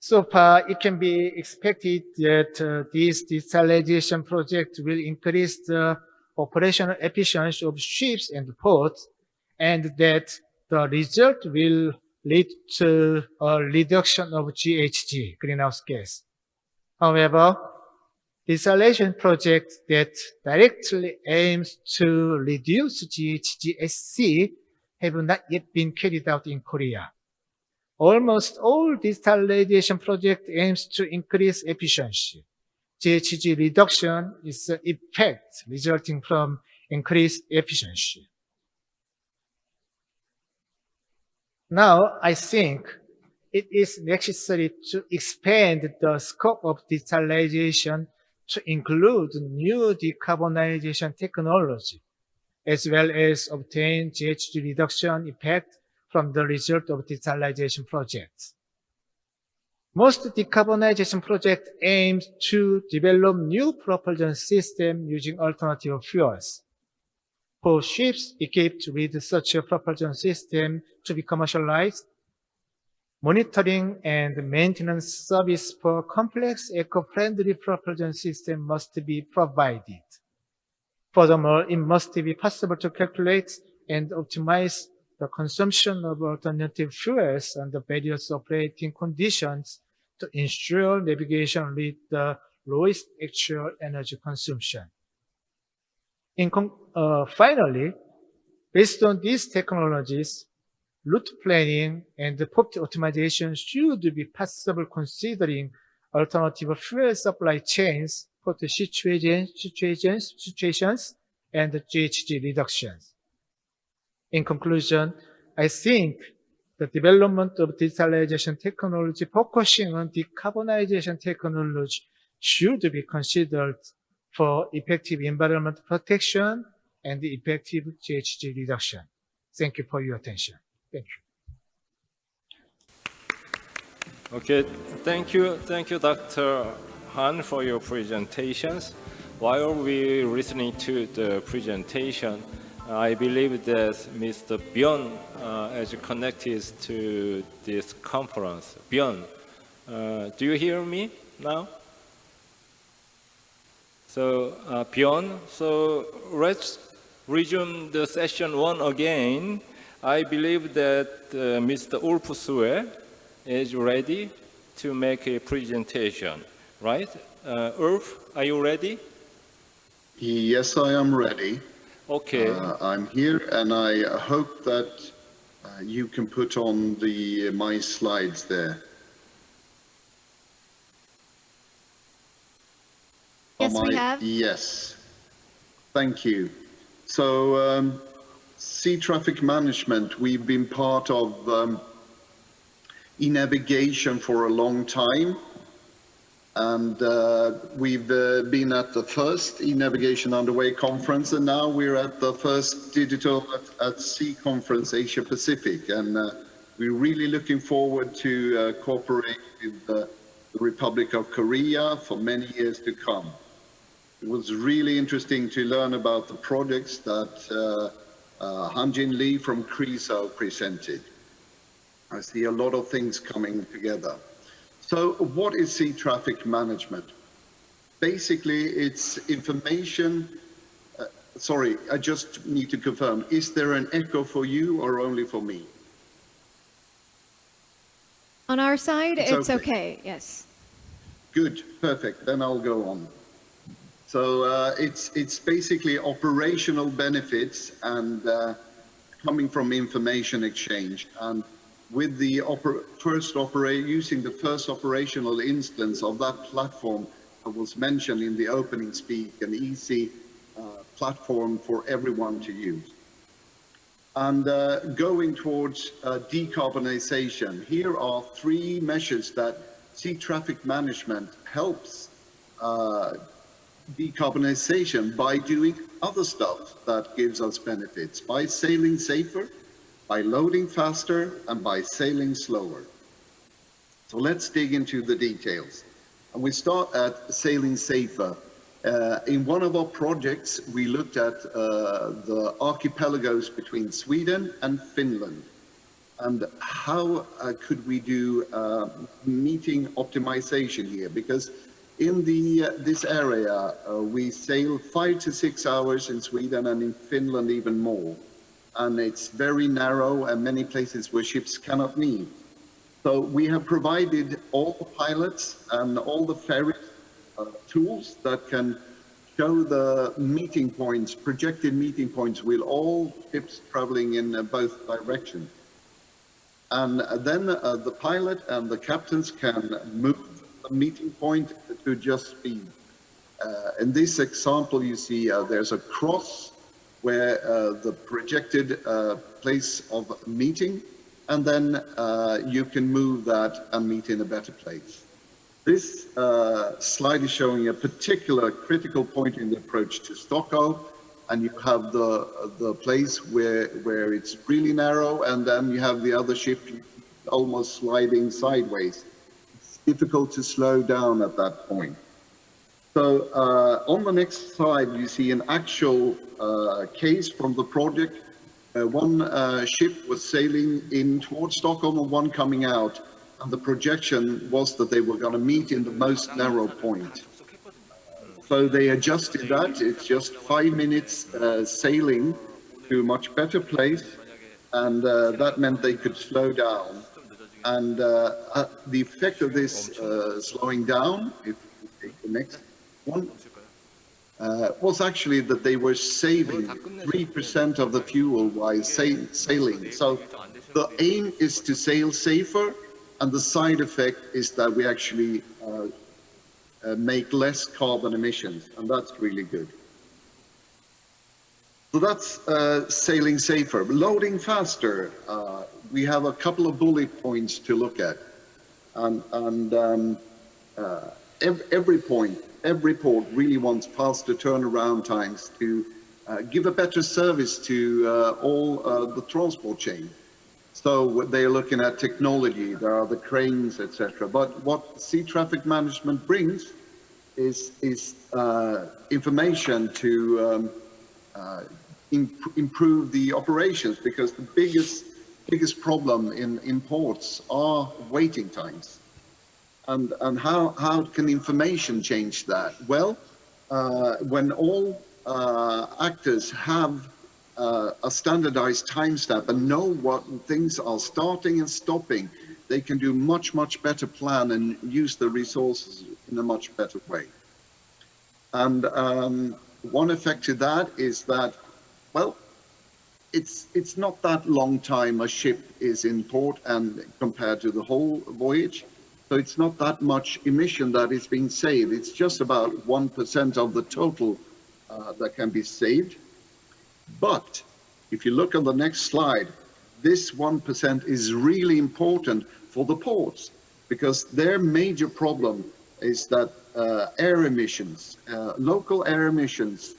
So far, it can be expected that this digitalization project will increase the operational efficiency of ships and ports, and that the result will lead to a reduction of GHG, greenhouse gas. However, digitalization project that directly aims to reduce GHG have not yet been carried out in Korea. Almost all digitalization project aims to increase efficiency. GHG reduction is an effect resulting from increased efficiency. Now, I think it is necessary to expand the scope of digitalization to include new decarbonization technology, as well as obtain GHG reduction effect from the result of digitalization projects. Most decarbonization projects aim to develop new propulsion systems using alternative fuels. For ships equipped with such a propulsion system to be commercialized, monitoring and maintenance service for complex eco-friendly propulsion system must be provided. Furthermore, it must be possible to calculate and optimize the consumption of alternative fuels under various operating conditions to ensure navigation with the lowest actual energy consumption. Finally, based on these technologies, route planning and port optimization should be possible considering alternative fuel supply chains, port situations, and GHG reductions. In conclusion, I think the development of digitalization technology focusing on decarbonization technology should be considered for effective environment protection and effective GHG reduction. Thank you for your attention. Thank you. Okay, thank you, Dr. Han, for your presentations. While we're listening to the presentation, I believe that Mr. Byun is connected to this conference. Byun, do you hear me now? So, Byun, so let's resume the session 1 again. I believe that Mr. Ulf Sue is ready to make a presentation, right? Ulf, are you ready? Yes, I am ready. Okay. I'm here, and I hope that you can put on my slides there. Yes, we have. Yes. Thank you. So, sea traffic management, we've been part of e-navigation for a long time. And we've been at the first e-navigation underway conference, and now we're at the first Digital at Sea conference, Asia Pacific. And we're really looking forward to cooperate with the Republic of Korea for many years to come. It was really interesting to learn about the projects that Han-Jin Lee from KRISO presented. I see a lot of things coming together. So what is sea traffic management? Basically, it's information. Sorry, I just need to confirm. Is there an echo for you or only for me? On our side, it's okay, yes. Good, perfect, then I'll go on. So it's basically operational benefits and coming from information exchange. And with the using the first operational instance of that platform that was mentioned in the opening speech, an easy platform for everyone to use. And going towards decarbonization, here are 3 measures that sea traffic management helps decarbonization by doing other stuff that gives us benefits, by sailing safer, by loading faster, and by sailing slower. So let's dig into the details. And we start at sailing safer. In one of our projects, we looked at the archipelagos between Sweden and Finland. And how could we do meeting optimization here? Because in this area, we sail 5 to 6 hours in Sweden and in Finland even more. And it's very narrow and many places where ships cannot meet. So we have provided all the pilots and all the ferry tools that can show the meeting points, projected meeting points with all ships traveling in both directions. And then the pilot and the captains can move the meeting point to adjust speed. In this example, you see there's a cross where the projected place of meeting, and then you can move that and meet in a better place. This slide is showing a particular critical point in the approach to Stockholm, and you have the place where it's really narrow, and then you have the other ship almost sliding sideways. It's difficult to slow down at that point. So on the next slide, you see an actual case from the project. One ship was sailing in towards Stockholm and one coming out, and the projection was that they were going to meet in the most narrow point. So they adjusted that. It's just 5 minutes sailing to a much better place, and that meant they could slow down. And the effect of this slowing down, if you take the next one, was actually that they were saving 3% of the fuel while sailing. So the aim is to sail safer, and the side effect is that we actually make less carbon emissions, and that's really good. So that's sailing safer. Loading faster, we have a couple of bullet points to look at. Every port really wants faster turnaround times to give a better service to all the transport chain. So they're looking at technology, there are the cranes, etc. But what sea traffic management brings is information to improve the operations, because the biggest problem in ports are waiting times. And how can information change that? Well, when all actors have a standardized timestamp and know what things are starting and stopping, they can do much better plan and use the resources in a much better way. And one effect to that is that, well, it's not that long time a ship is in port and compared to the whole voyage. So it's not that much emission that is being saved. It's just about 1% of the total that can be saved. But if you look on the next slide, this 1% is really important for the ports, because their major problem is that air emissions, local air emissions,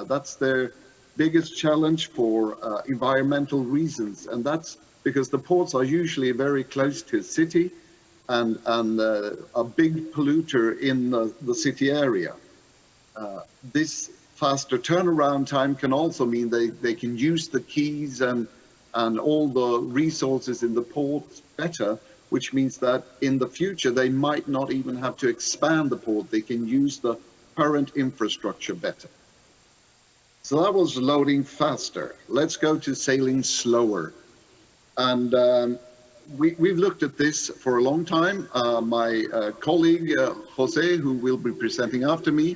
that's their biggest challenge for environmental reasons. And that's because the ports are usually very close to a city and a big polluter in the city area. This faster turnaround time can also mean they can use the quays and all the resources in the ports better, which means that in the future they might not even have to expand the port. They can use the current infrastructure better. So that was loading faster. Let's go to sailing slower. And we've looked at this for a long time. My colleague, Jose, who will be presenting after me,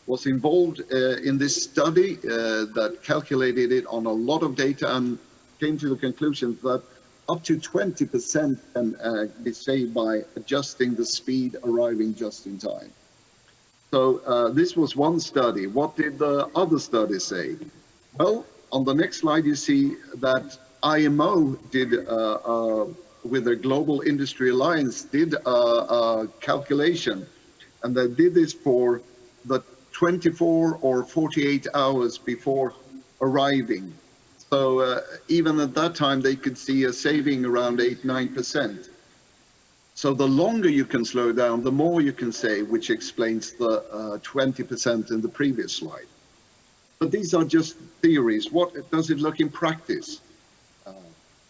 was involved in this study that calculated it on a lot of data and came to the conclusion that up to 20% can be saved by adjusting the speed arriving just in time. So this was one study. What did the other studies say? Well, on the next slide, you see that IMO did, with their Global Industry Alliance, did a calculation. And they did this for the 24 or 48 hours before arriving. So even at that time, they could see a saving around 8–9%. So the longer you can slow down, the more you can save, which explains the 20% in the previous slide. But these are just theories. What does it look in practice?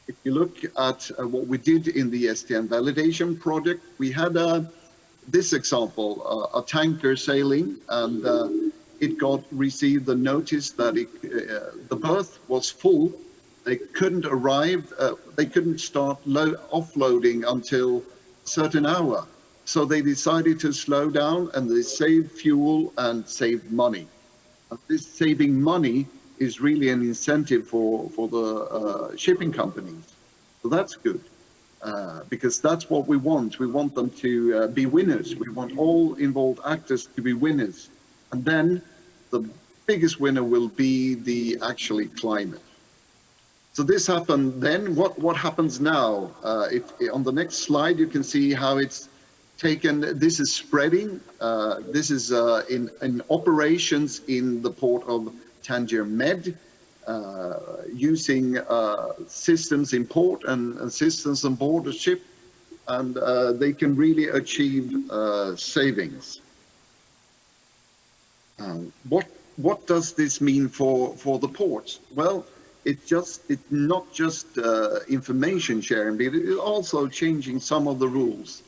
If you look at what we did in the STM validation project, we had this example, a tanker sailing, and it received the notice that the berth was full. They couldn't arrive, they couldn't start offloading until certain hour. So they decided to slow down, and they saved fuel and saved money. This saving money is really an incentive for the shipping companies. So that's good, because that's what we want. We want them to be winners. We want all involved actors to be winners. And then the biggest winner will be the actually climate. So this happened then. What happens now? On the next slide, you can see how it's taken. This is spreading. This is in operations in the port of Tangier Med, using systems in port and systems on board the ship, and they can really achieve savings. What does this mean for the ports? Well, it's not just information sharing, but it's also changing some of the rules.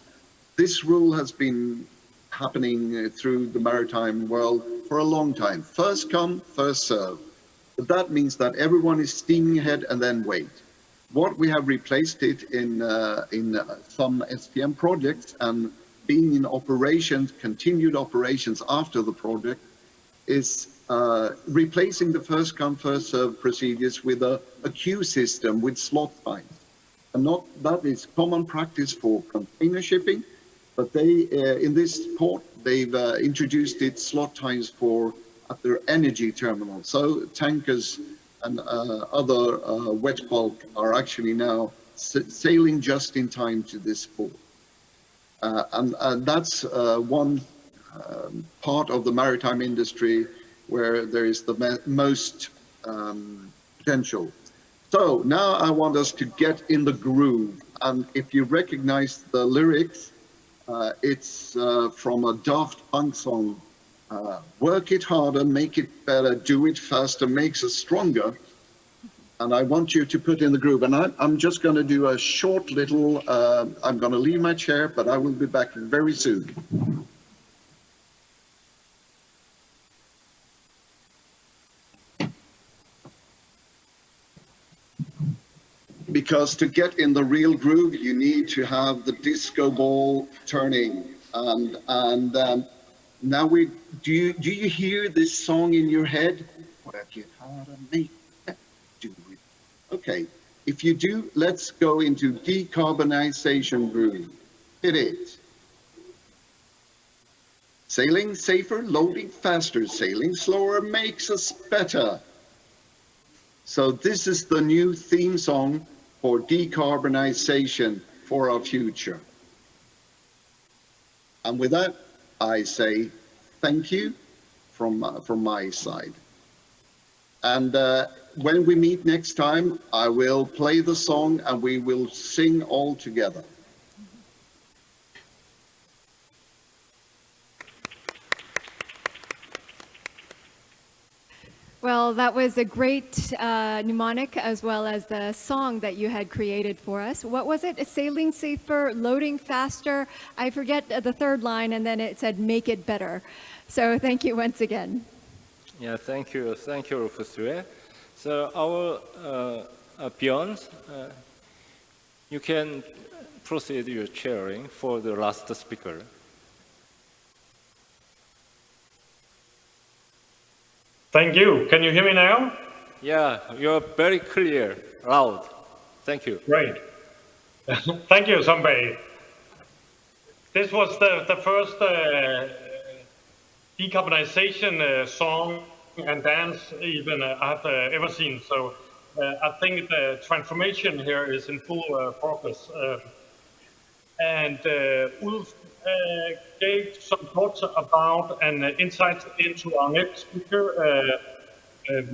This rule has been happening through the maritime world for a long time. First come, first serve. But that means that everyone is steaming ahead and then wait. What we have replaced it in some STM projects and being in operations, continued operations after the project, is replacing the first come, first serve procedures with a queue system with slot times. And that is common practice for container shipping, but they, in this port, they've introduced it slot times at their energy terminal. So tankers and other wet bulk are actually now sailing just in time to this port. And that's one part of the maritime industry where there is the most potential. So now I want us to get in the groove. And if you recognize the lyrics, it's from a Daft Punk song. Work it harder, make it better, do it faster, makes us stronger. And I want you to put in the groove. And I'm just going to do a short little, I'm going to leave my chair, but I will be back very soon. Because to get in the real groove, you need to have the disco ball turning. And now do you hear this song in your head? Work it harder, make it, do it. Okay, if you do, let's go into decarbonization groove. Hit it. Sailing safer, loading faster, sailing slower makes us better. So this is the new theme song for decarbonization for our future. And with that, I say thank you from my side. And when we meet next time, I will play the song and we will sing all together. Well, that was a great mnemonic as well as the song that you had created for us. What was it? Sailing safer, loading faster. I forget the third line, and then it said make it better. So thank you once again. Yeah, thank you, Professor. So our Bjorn, you can proceed your chairing for the last speaker. Thank you. Can you hear me now? Yeah, you're very clear, loud. Thank you. Great. Thank you, Sanbei. This was the first decarbonization song and dance even I've ever seen. So I think the transformation here is in full progress. And Ulf gave some thoughts about and insights into our next speaker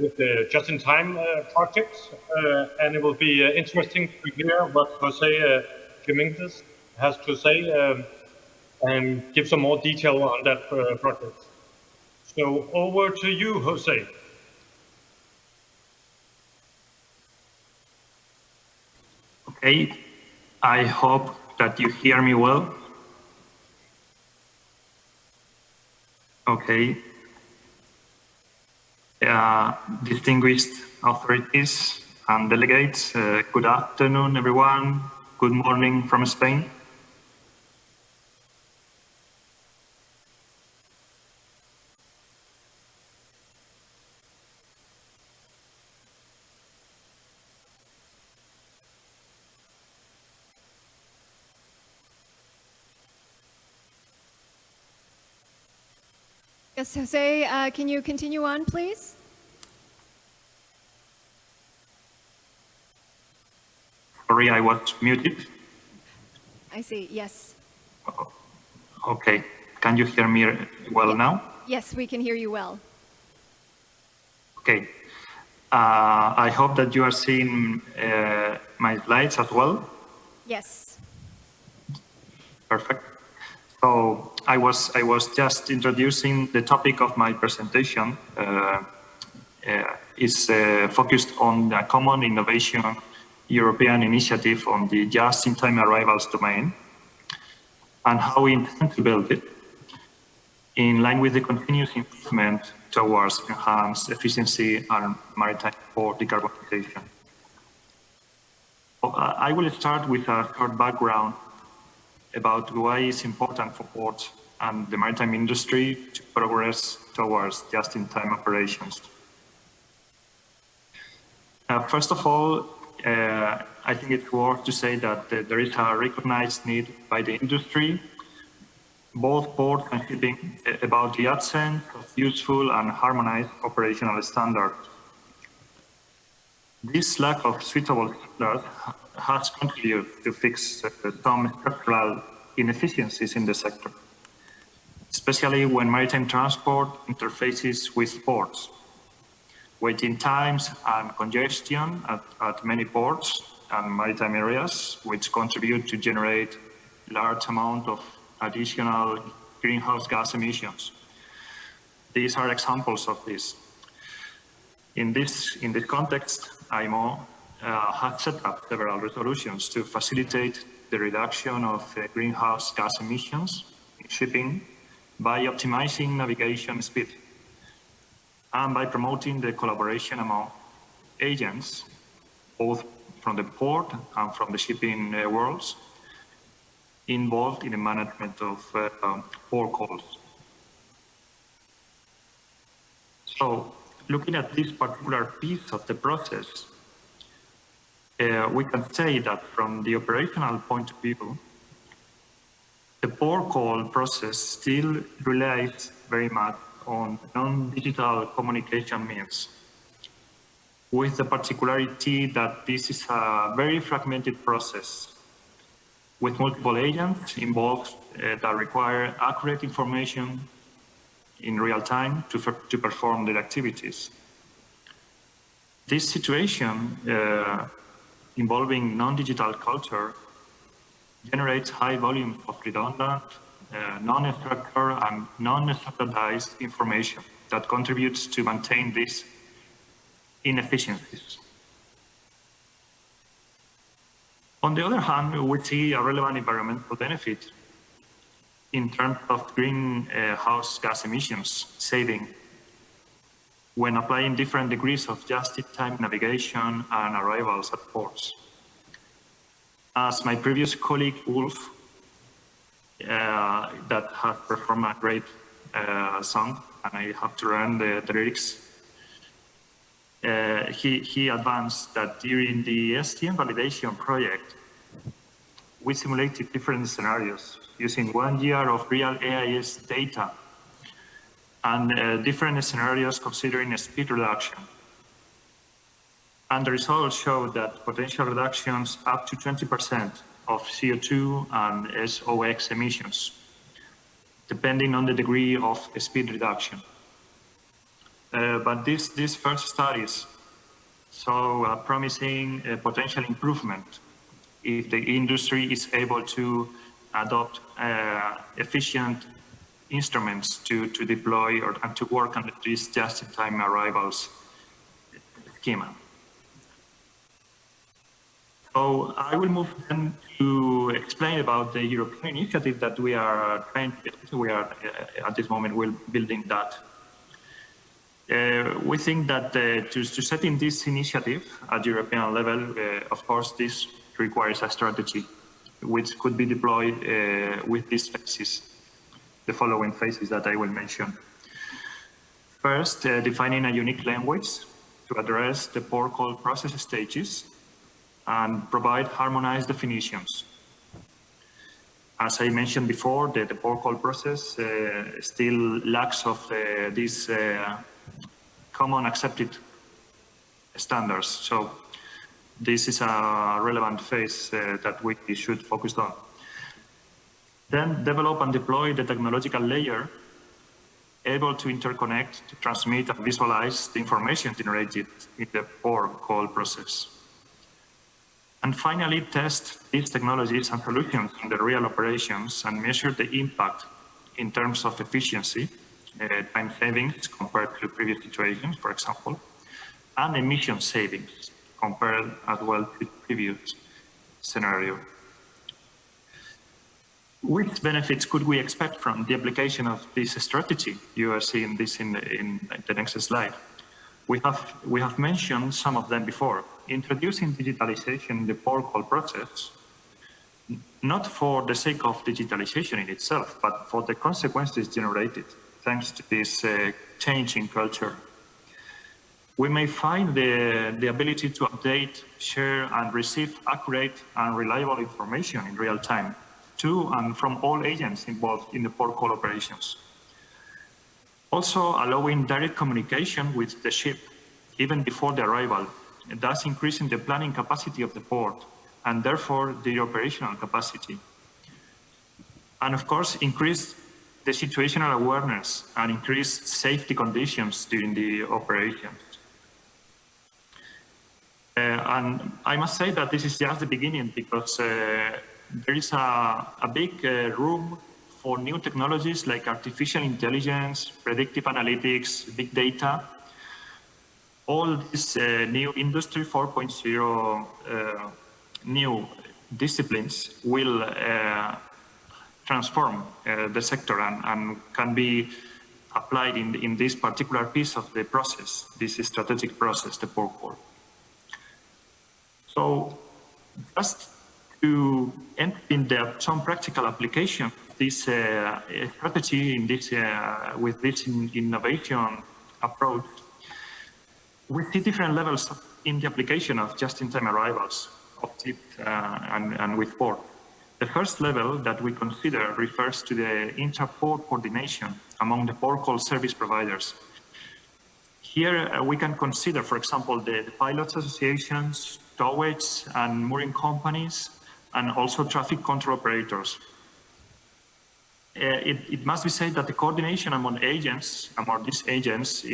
with the just-in-time project. And it will be interesting to hear what Jose Dominguez has to say and give some more detail on that project. So over to you, Jose. Okay, I hope that you hear me well. Okay. Distinguished authorities and delegates, good afternoon, everyone. Good morning from Spain. Yes, Jose, can you continue on, please? Sorry, I was muted. I see, yes. Okay, can you hear me well now? Yes, we can hear you well. Okay, I hope that you are seeing my slides as well. Yes. Perfect. So I was just introducing the topic of my presentation. Is focused on the common innovation European initiative on the just-in-time arrivals domain and how we intend to build it in line with the continuous improvement towards enhanced efficiency and maritime port decarbonization. I will start with a short background about why it's important for ports and the maritime industry to progress towards just-in-time operations. First of all, I think it's worth to say that there is a recognized need by the industry, both ports and shipping, about the absence of useful and harmonized operational standards. This lack of suitable standards has contributed to fix some structural inefficiencies in the sector, especially when maritime transport interfaces with ports. Waiting times and congestion at many ports and maritime areas, which contribute to generate large amount of additional greenhouse gas emissions. These are examples of this. In this context, IMO has set up several resolutions to facilitate the reduction of greenhouse gas emissions in shipping by optimizing navigation speed and by promoting the collaboration among agents, both from the port and from the shipping worlds, involved in the management of port calls. So, looking at this particular piece of the process, we can say that from the operational point of view, the port call process still relies very much on non-digital communication means, with the particularity that this is a very fragmented process with multiple agents involved that require accurate information in real time to perform their activities. This situation involving non-digital culture generates high volumes of redundant, non-structured and non-standardized information that contributes to maintain this inefficiencies. On the other hand, we see a relevant environmental benefit in terms of greenhouse gas emissions saving when applying different degrees of just-in-time navigation and arrivals at ports. As my previous colleague, Ulf, that has performed a great song, and I have to learn the lyrics, he advanced that during the STM validation project, we simulated different scenarios using 1 year of real AIS data and different scenarios considering speed reduction. And the results showed that potential reductions up to 20% of CO2 and SOx emissions, depending on the degree of speed reduction. But these first studies show a promising potential improvement if the industry is able to adopt efficient instruments to deploy and to work on this just-in-time arrivals schema. So I will move then to explain about the European initiative that we are trying to build. We are at this moment we're building that. We think that to set in this initiative at European level, of course, this requires a strategy which could be deployed with these phases, the following phases that I will mention. First, defining a unique language to address the port call process stages and provide harmonized definitions. As I mentioned before, the port call process still lacks of these common accepted standards. So this is a relevant phase that we should focus on. Then develop and deploy the technological layer able to interconnect, to transmit and visualize the information generated in the port call process. And finally, test these technologies and solutions in the real operations and measure the impact in terms of efficiency, time savings compared to previous situations, for example, and emission savings compared as well to the previous scenario. Which benefits could we expect from the application of this strategy? You are seeing this in the next slide. We have mentioned some of them before. Introducing digitalization in the port call process, not for the sake of digitalization in itself, but for the consequences generated thanks to this change in culture. We may find the ability to update, share, and receive accurate and reliable information in real time to and from all agents involved in the port call operations. Also allowing direct communication with the ship even before the arrival, thus increasing the planning capacity of the port and therefore the operational capacity. And of course, increase the situational awareness and increase safety conditions during the operations. And I must say that this is just the beginning because there is a big room for new technologies like artificial intelligence, predictive analytics, big data. All these new Industry 4.0 new disciplines will transform the sector and can be applied in this particular piece of the process, this strategic process, the port call. So just to enter in some practical application, this strategy in this, with this innovation approach, we see different levels in the application of just-in-time arrivals of ships and with ports. The first level that we consider refers to the inter-port coordination among the port call service providers. Here we can consider, for example, the pilots associations, towage and mooring companies, and also traffic control operators. It must be said that the coordination among these agents,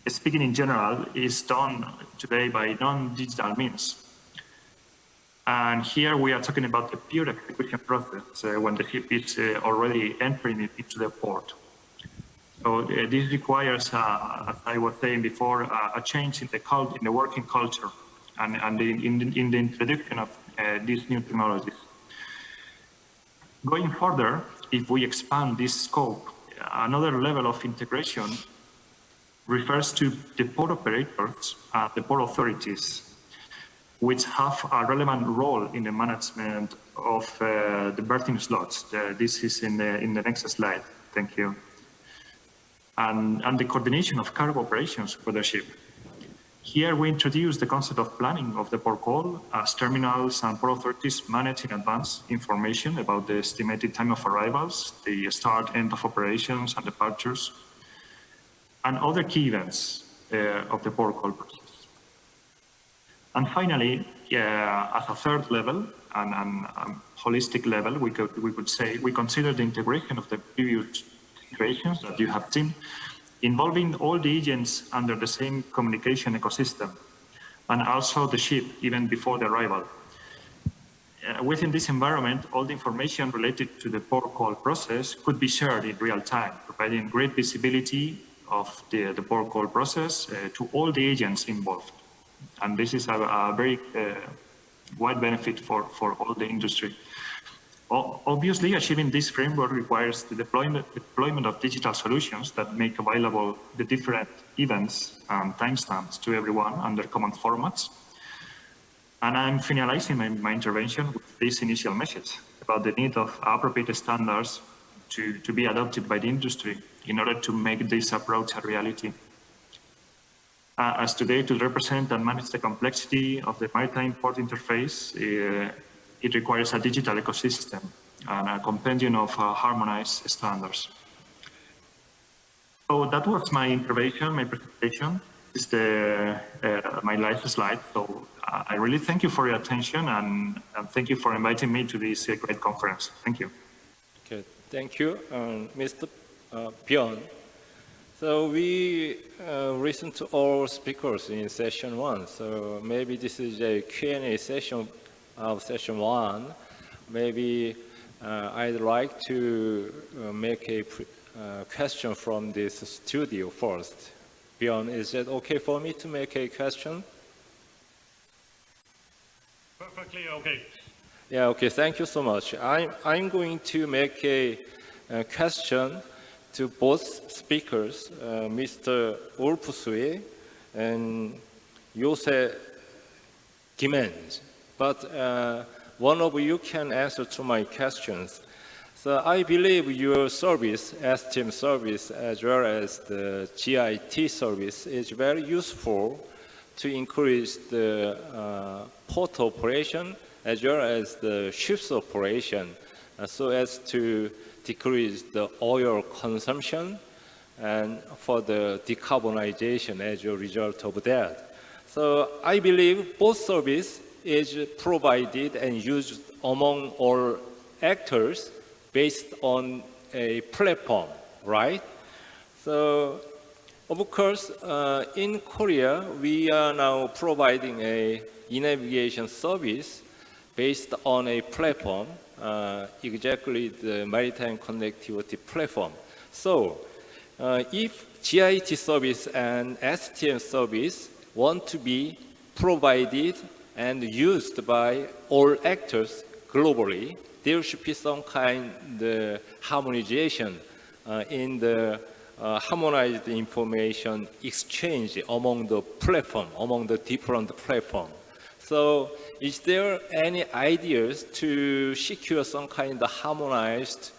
speaking in general, is done today by non-digital means. And here we are talking about the pure execution process when the ship is already entering into the port. So this requires, as I was saying before, a change in the working culture and in the introduction of these new technologies. Going further, if we expand this scope, another level of integration refers to the port operators, the port authorities, which have a relevant role in the management of the berthing slots. This is in the next slide. Thank you. And the coordination of cargo operations for the ship. Here we introduce the concept of planning of the port call, as terminals and port authorities manage in advance information about the estimated time of arrivals, the start, end of operations and departures, and other key events of the port call process. And finally, as a third level and holistic level, we could say we consider the integration of the previous situations that you have seen, involving all the agents under the same communication ecosystem, and also the ship even before the arrival. Within this environment, all the information related to the port call process could be shared in real time, providing great visibility of the port call process to all the agents involved. And this is a very wide benefit for all the industry. Obviously, achieving this framework requires the deployment of digital solutions that make available the different events and timestamps to everyone under common formats. And I'm finalizing my intervention with this initial message about the need of appropriate standards to be adopted by the industry in order to make this approach a reality. As today, to represent and manage the complexity of the maritime port interface, it requires a digital ecosystem and a compendium of harmonized standards. So that was my intervention, my presentation. This is my last slide. So I really thank you for your attention and thank you for inviting me to this great conference. Thank you. Okay, thank you, Mr. Byun. So we listened to all speakers in session 1. So maybe this is a Q&A session of session 1. Maybe I'd like to make a question from this studio first. Byun, is it okay for me to make a question? Perfectly okay. Yeah, okay, thank you so much. I'm going to make a question to both speakers, Mr. Ulfsue and Jose Gimenez. But one of you can answer to my questions. So I believe your service, STM service, as well as the GIT service, is very useful to increase the port operation as well as the ship's operation, so as to decrease the oil consumption and for the decarbonization as a result of that. So I believe both service is provided and used among all actors based on a platform, right? So, of course, in Korea, we are now providing a e-navigation service based on a platform, exactly the maritime connectivity platform. So, if GIT service and STM service want to be provided and used by all actors globally, there should be some kind of harmonization in the harmonized information exchange among the platform, among the different platforms. So is there any ideas to secure some kind of harmonized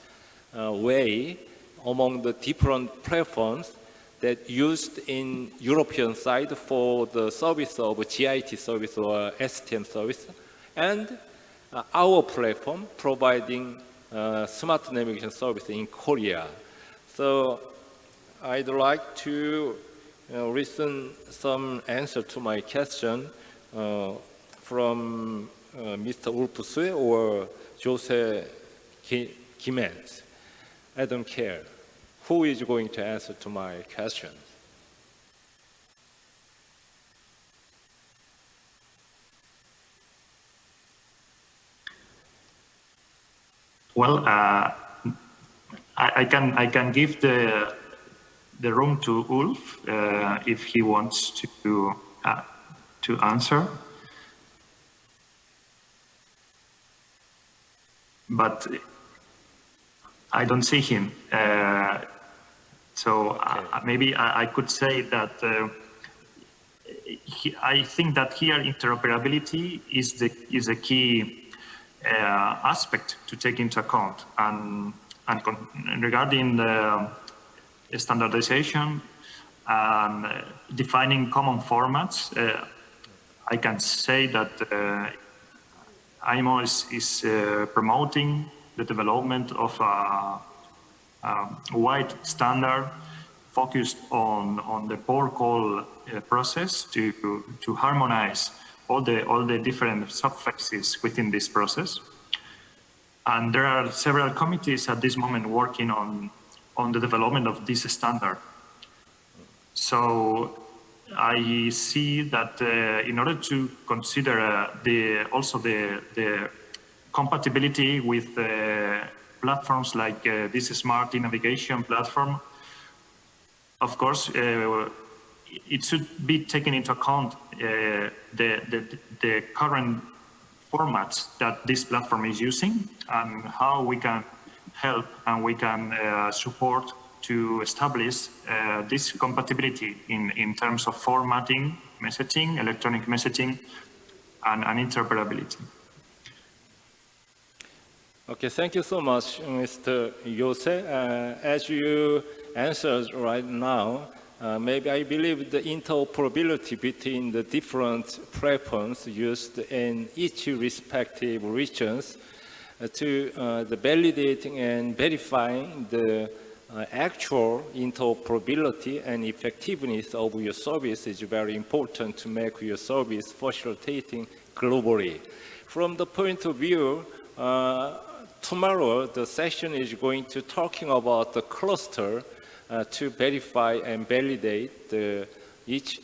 way among the different platforms that used in European side for the service of GIT service or STM service, and our platform providing smart navigation service in Korea? So I'd like to listen some answer to my question from Mr. Ulfsue or Jose Gimenez. I don't care. Who is going to answer to my question? Well, I can give the the room to Ulf if he wants to answer. But I don't see him. So maybe I could say that I think that here interoperability is a key aspect to take into account. And regarding the standardization and defining common formats, I can say that IMO is promoting the development of a wide standard focused on the port call process to harmonize all the different subphases within this process. And there are several committees at this moment working on the development of this standard. So I see that in order to consider also the compatibility with platforms like this smart navigation platform, of course, it should be taken into account the current formats that this platform is using and how we can help and we can support to establish this compatibility in terms of formatting, messaging, electronic messaging, and interoperability. Okay, thank you so much, Mr. Yose. As you answered right now, maybe I believe the interoperability between the different platforms used in each respective regions to the validating and verifying the actual interoperability and effectiveness of your service is very important to make your service facilitating globally. From the point of view, tomorrow the session is going to talking about the cluster to verify and validate each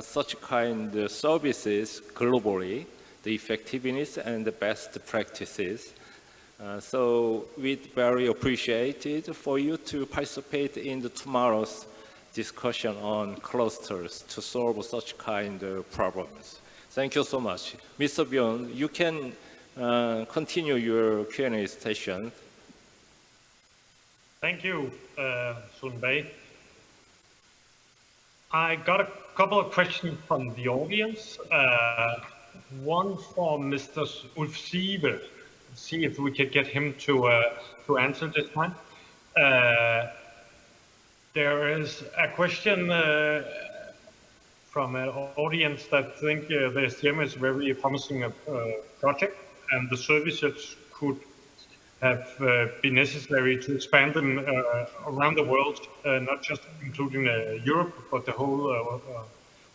such kind of services globally, the effectiveness and the best practices. So we'd very appreciate it for you to participate in tomorrow's discussion on clusters to solve such kind of problems. Thank you so much. Mr. Byun, you can continue your Q&A session. Thank you, Sun Bei. I got a couple of questions from the audience. One for Mr. Ulf Siebe. See if we could get him to answer this one. There is a question from an audience that think the STM is a very promising project, and the services could have been necessary to expand them around the world, not just including Europe, but the whole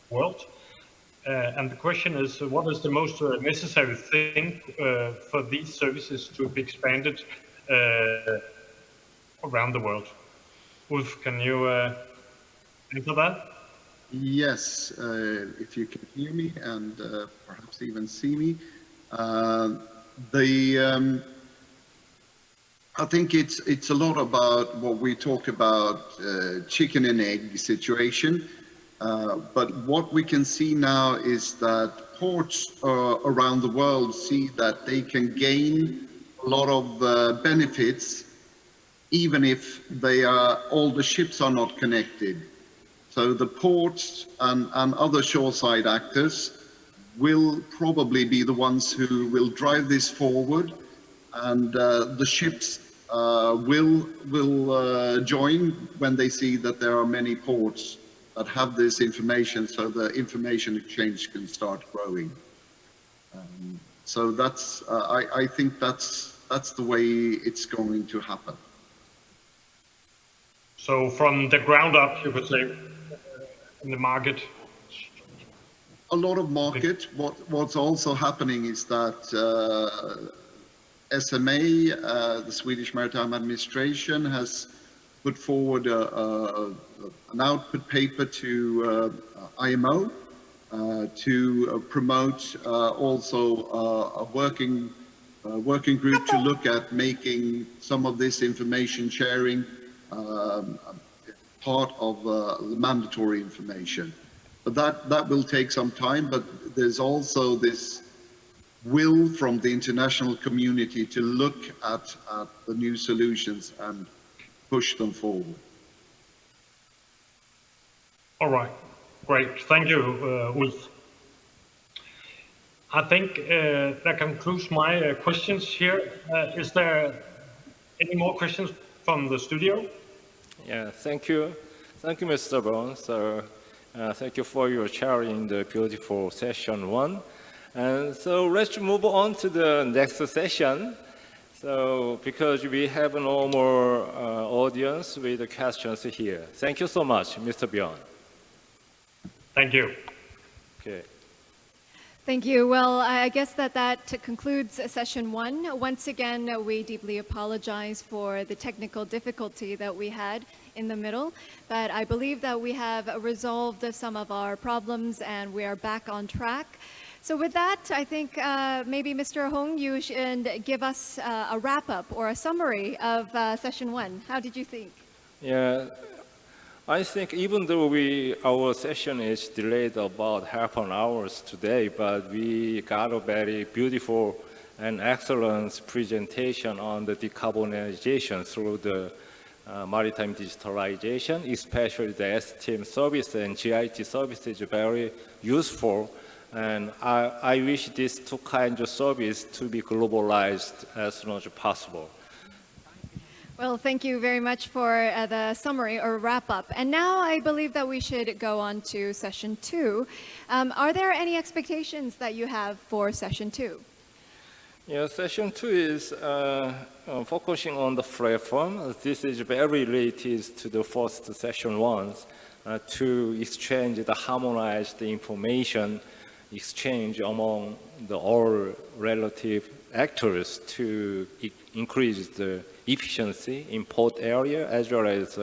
world. And the question is, what is the most necessary thing for these services to be expanded around the world? Ulf, can you answer that? Yes, if you can hear me and perhaps even see me. I think it's a lot about what we talk about, chicken and egg situation. But what we can see now is that ports around the world see that they can gain a lot of benefits, even if all the ships are not connected. So the ports and other shoreside actors will probably be the ones who will drive this forward, and the ships will join when they see that there are many ports that have this information, so the information exchange can start growing. So that's I think that's the way it's going to happen. So from the ground up, you could say, in the market. A lot of market. What's also happening is that SMA, the Swedish Maritime Administration, has put forward an output paper to IMO to promote also a working group to look at making some of this information sharing part of the mandatory information. But that will take some time, but there's also this will from the international community to look at the new solutions and push them forward. All right, great. Thank you, Ulf. I think that concludes my questions here. Is there any more questions from the studio? Yeah, thank you. Thank you, Mr. Brown. So, thank you for your chairing the beautiful session 1. And so let's move on to the next session. So, because we have no more audience with the questions here. Thank you so much, Mr. Bjorn. Thank you. Okay. Thank you. Well, I guess that concludes session 1. Once again, we deeply apologize for the technical difficulty that we had in the middle, but I believe that we have resolved some of our problems and we are back on track. So with that, I think maybe Mr. Hong, you should give us a wrap-up or a summary of session 1. How did you think? Yeah. I think even though our session is delayed about half an hour today, but we got a very beautiful and excellent presentation on the decarbonization through the maritime digitalization, especially the STM service and GIT service is very useful. And I wish these two kinds of service to be globalized as soon as possible. Well, thank you very much for the summary or wrap-up. And now I believe that we should go on to session 2. Are there any expectations that you have for session 2? Yeah, session 2 is focusing on the platform. This is very related to the first session 1 to exchange the harmonized information exchange among all relative actors to increase the efficiency in port area as well as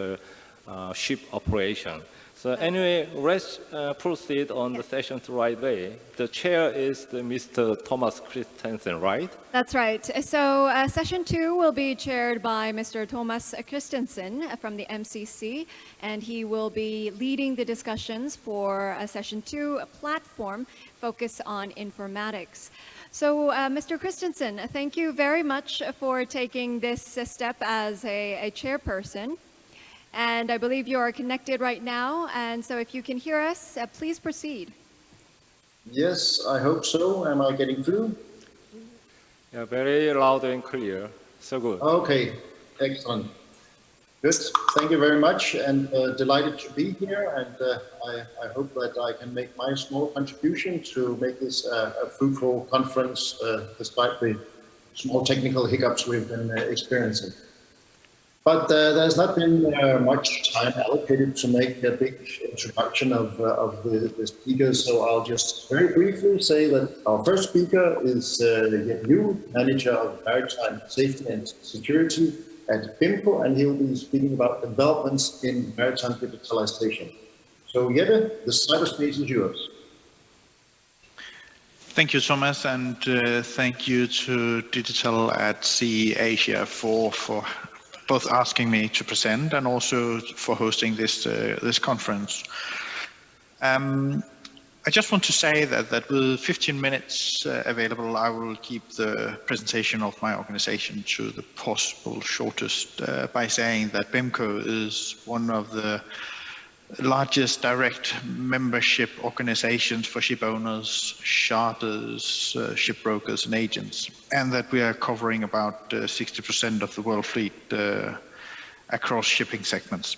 ship operation. So anyway, let's proceed on the session right way. The chair is Mr. Thomas Christensen, right? That's right. So session 2 will be chaired by Mr. Thomas Christensen from the MCC, and he will be leading the discussions for session 2, a platform focus on informatics. So, Mr. Christensen, thank you very much for taking this step as a chairperson. And I believe you are connected right now. And so if you can hear us, please proceed. Yes, I hope so. Am I getting through? Yeah, very loud and clear. So good. Okay, excellent. Good. Thank you very much, and delighted to be here. And I hope that I can make my small contribution to make this a fruitful conference, despite the small technical hiccups we've been experiencing. But there's not been much time allocated to make a big introduction of the speakers, so I'll just very briefly say that our first speaker is Yen Yu, Manager of Maritime Safety and Security at BIMCO, and he'll be speaking about developments in maritime digitalization. So Jette, the cyberspace is yours. Thank you, Thomas, and thank you to Digital at CE Asia for both asking me to present and also for hosting this conference. I just want to say that with 15 minutes available, I will keep the presentation of my organization to the possible shortest by saying that BIMCO is one of the largest direct membership organizations for ship owners, charters, ship brokers and agents, and that we are covering about 60% of the world fleet across shipping segments.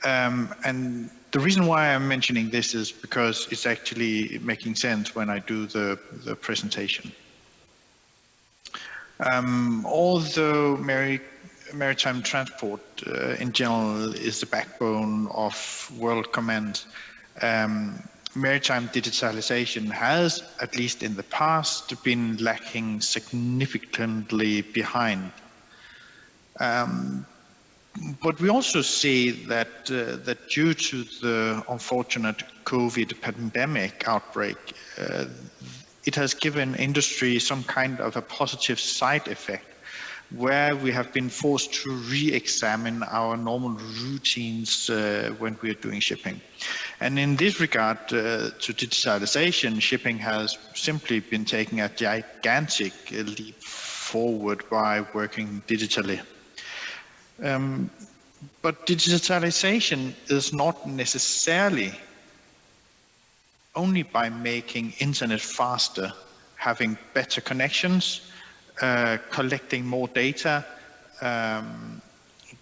And the reason why I'm mentioning this is because it's actually making sense when I do the presentation. Although maritime transport in general is the backbone of world commerce, maritime digitalization has, at least in the past, been lacking significantly behind. But we also see that due to the unfortunate COVID pandemic outbreak, it has given industry some kind of a positive side effect where we have been forced to re-examine our normal routines when we are doing shipping. And in this regard to digitalization, shipping has simply been taking a gigantic leap forward by working digitally. But digitalization is not necessarily only by making internet faster, having better connections, collecting more data,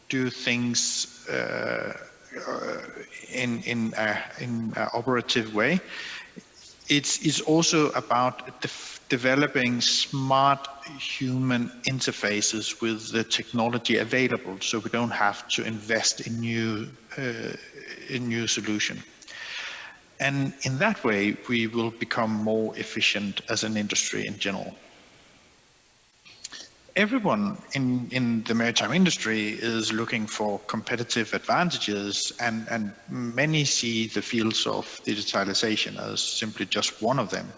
do things in an operative way. It's also about developing smart human interfaces with the technology available, so we don't have to invest in new solution. And in that way, we will become more efficient as an industry in general. Everyone in the maritime industry is looking for competitive advantages, and many see the fields of digitalization as simply just one of them.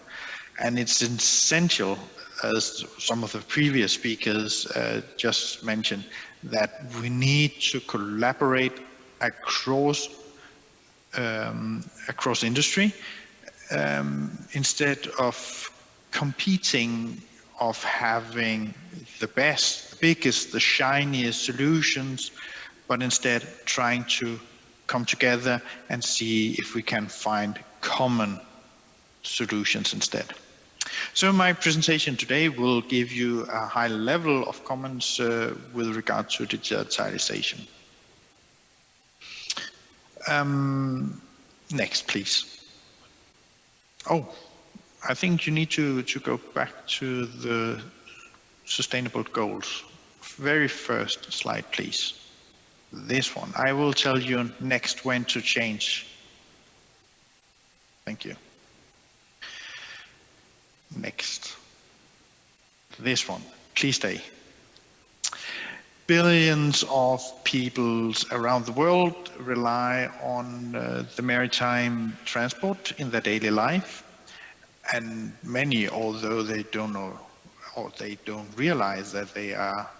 And it's essential, as some of the previous speakers just mentioned, that we need to collaborate across industry instead of competing, of having the best, the biggest, the shiniest solutions, but instead trying to come together and see if we can find common solutions instead. So my presentation today will give you a high level of comments with regard to digitalization. Next, please. Oh, I think you need to go back to the sustainable goals. Very first slide, please. This one. I will tell you next when to change. Thank you. Next. This one. Please stay. Billions of people around the world rely on the maritime transport in their daily life, and many, although they don't know or they don't realize that they are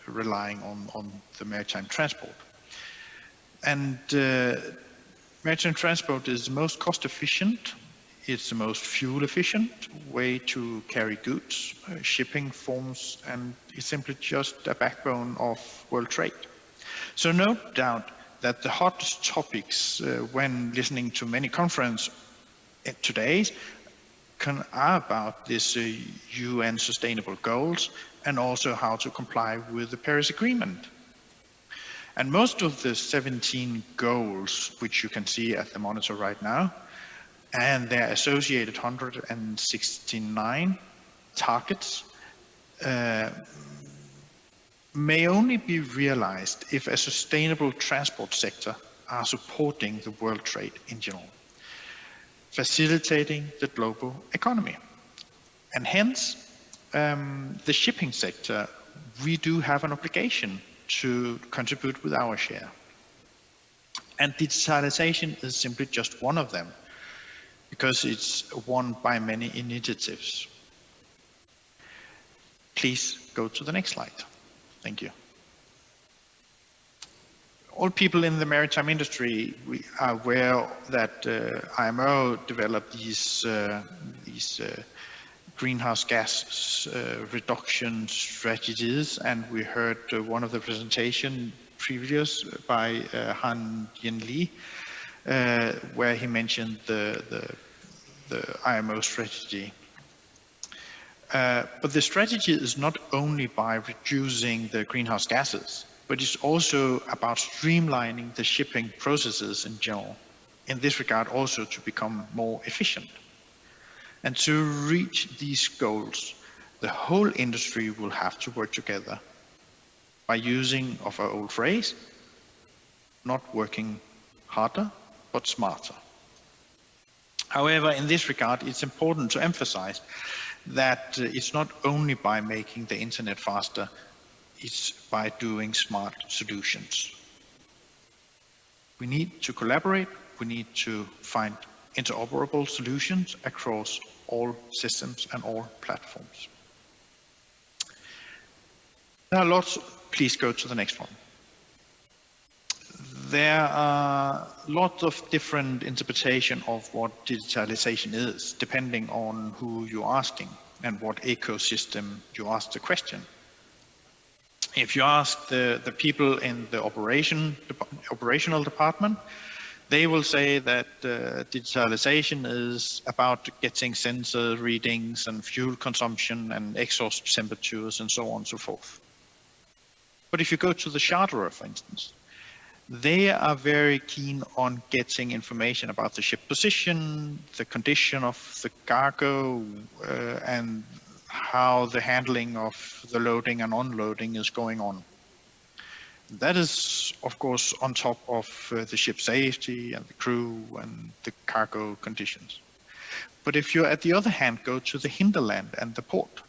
relying on the maritime transport. And maritime transport is the most cost efficient, it's the most fuel efficient way to carry goods, shipping forms, and it's simply just a backbone of world trade. So no doubt that the hottest topics when listening to many conferences today are about this UN sustainable goals and also how to comply with the Paris Agreement. And most of the 17 goals, which you can see at the monitor right now, and their associated 169 targets may only be realized if a sustainable transport sector are supporting the world trade in general, facilitating the global economy. And hence, the shipping sector, we do have an obligation to contribute with our share. And digitalization is simply just one of them, because it's one by many initiatives. Please go to the next slide. Thank you. All people in the maritime industry, we are aware that IMO developed these greenhouse gas reduction strategies, and we heard one of the presentation previous by Han-Jin Lee, where he mentioned the IMO strategy. But the strategy is not only by reducing the greenhouse gases, but it's also about streamlining the shipping processes in general. In this regard, also to become more efficient. And to reach these goals, the whole industry will have to work together by using of our old phrase, not working harder, but smarter. However, in this regard, it's important to emphasize that it's not only by making the internet faster, it's by doing smart solutions. We need to collaborate, we need to find interoperable solutions across all systems and all platforms. There are lots, please go to the next one. There are lots of different interpretation of what digitalization is, depending on who you're asking and what ecosystem you ask the question. If you ask the people in the operational department, they will say that digitalization is about getting sensor readings and fuel consumption and exhaust temperatures and so on and so forth. But if you go to the charterer, for instance, they are very keen on getting information about the ship position, the condition of the cargo, and how the handling of the loading and unloading is going on. That is, of course, on top of the ship safety and the crew and the cargo conditions. But if you, at the other hand, go to the hinterland and the port,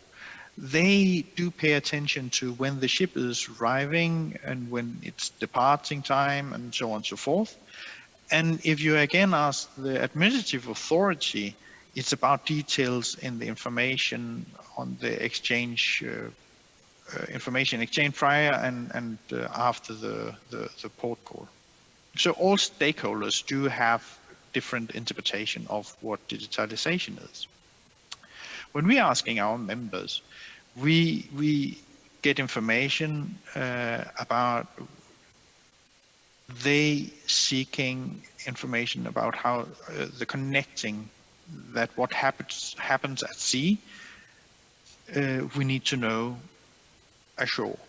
they do pay attention to when the ship is arriving and when it's departing time and so on and so forth. And if you again ask the administrative authority, it's about details in the information on the exchange, information exchange prior and after the port call. So all stakeholders do have different interpretation of what digitalization is. When we're asking our members, we get information about they seeking information about how the connecting that what happens at sea, we need to know ashore.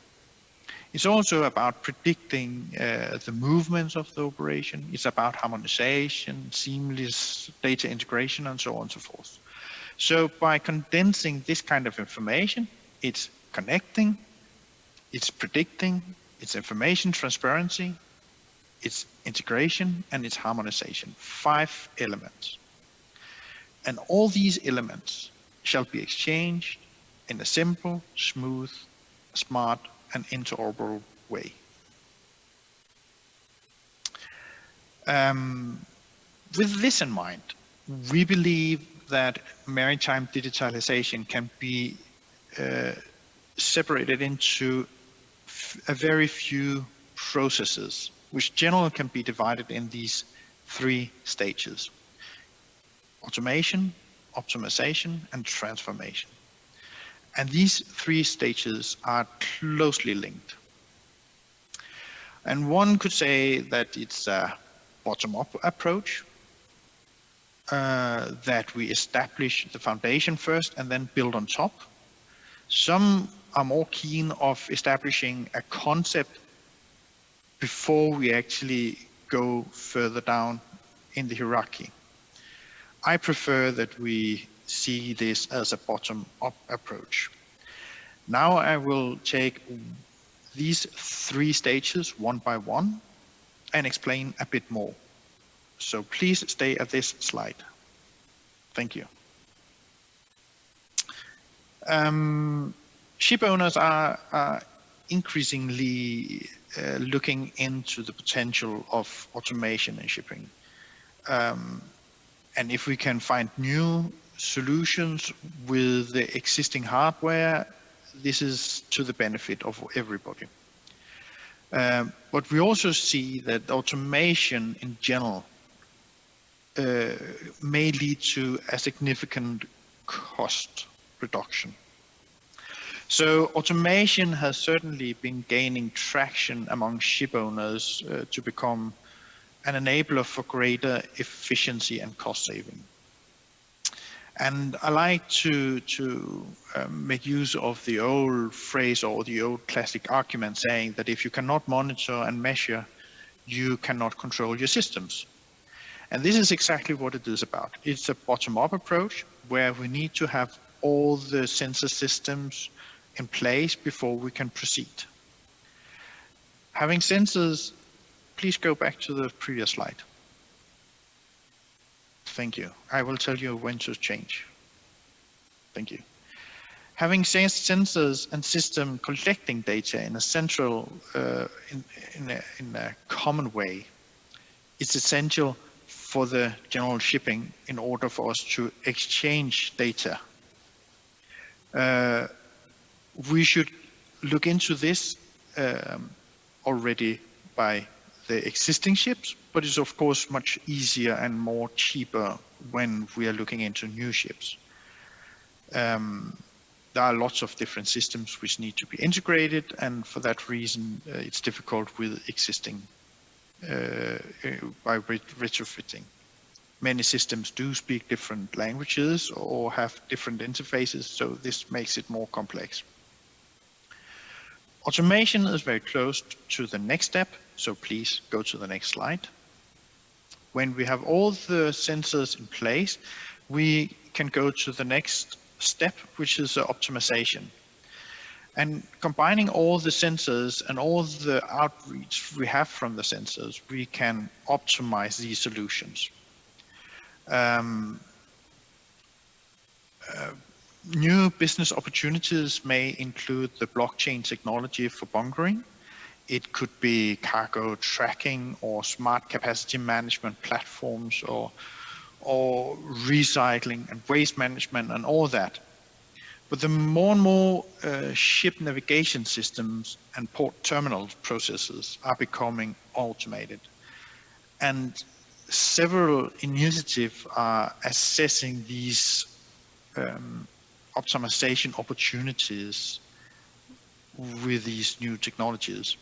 It's also about predicting the movements of the operation. It's about harmonization, seamless data integration, and so on and so forth. So by condensing this kind of information, it's connecting, it's predicting, it's information transparency, it's integration, and it's harmonization. 5 elements. And all these elements shall be exchanged in a simple, smooth, smart, and interoperable way. With this in mind, we believe that maritime digitalization can be separated into a very few processes, which generally can be divided in these 3 stages: automation, optimization, and transformation. And these 3 stages are closely linked. And one could say that it's a bottom-up approach, that we establish the foundation first and then build on top. Some are more keen of establishing a concept before we actually go further down in the hierarchy. I prefer that we see this as a bottom-up approach. Now I will take these 3 stages one by one and explain a bit more. So please stay at this slide. Thank you. Ship owners are increasingly looking into the potential of automation in shipping. And if we can find new solutions with the existing hardware, this is to the benefit of everybody. But we also see that automation in general may lead to a significant cost reduction. So automation has certainly been gaining traction among ship owners to become an enabler for greater efficiency and cost saving. And I like to make use of the old phrase or the old classic argument saying that if you cannot monitor and measure, you cannot control your systems. And this is exactly what it is about. It's a bottom-up approach where we need to have all the sensor systems in place before we can proceed. Having sensors, please go back to the previous slide. Thank you. I will tell you when to change. Thank you. Having sensors and system collecting data in a central, in a common way, it's essential for the general shipping in order for us to exchange data. We should look into this already by the existing ships, but it's of course much easier and more cheaper when we are looking into new ships. There are lots of different systems which need to be integrated, and for that reason it's difficult with existing by retrofitting. Many systems do speak different languages or have different interfaces, so this makes it more complex. Automation is very close to the next step, so please go to the next slide. When we have all the sensors in place, we can go to the next step, which is optimization. And combining all the sensors and all the outreach we have from the sensors, we can optimize these solutions. New business opportunities may include the blockchain technology for bunkering. It could be cargo tracking or smart capacity management platforms or recycling and waste management and all that. But the more and more ship navigation systems and port terminal processes are becoming automated. And several initiatives are assessing these optimization opportunities with these new technologies.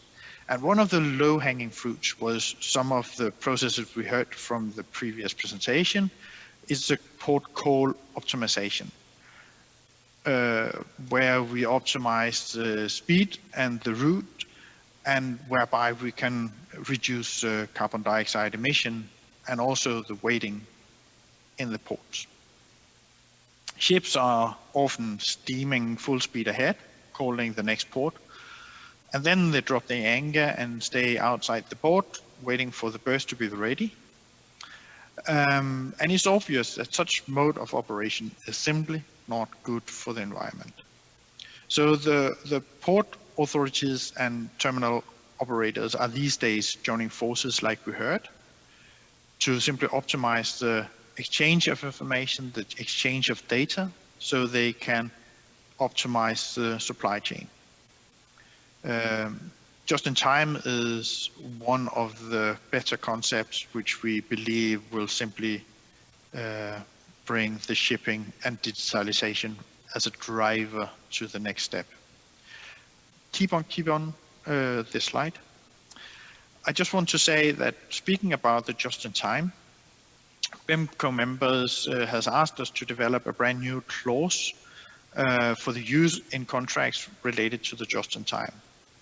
And one of the low-hanging fruits was some of the processes we heard from the previous presentation is the port call optimization, where we optimize the speed and the route, and whereby we can reduce carbon dioxide emission and also the waiting in the ports. Ships are often steaming full speed ahead, calling the next port, and then they drop their anchor and stay outside the port, waiting for the berth to be ready. And it's obvious that such mode of operation is simply not good for the environment. So the port authorities and terminal operators are these days joining forces, like we heard, to simply optimize the exchange of information, the exchange of data, so they can optimize the supply chain. Just-in-time is one of the better concepts which we believe will simply bring the shipping and digitalization as a driver to the next step. Keep on this slide. I just want to say that speaking about the just-in-time, BIMCO members has asked us to develop a brand new clause for the use in contracts related to the just-in-time.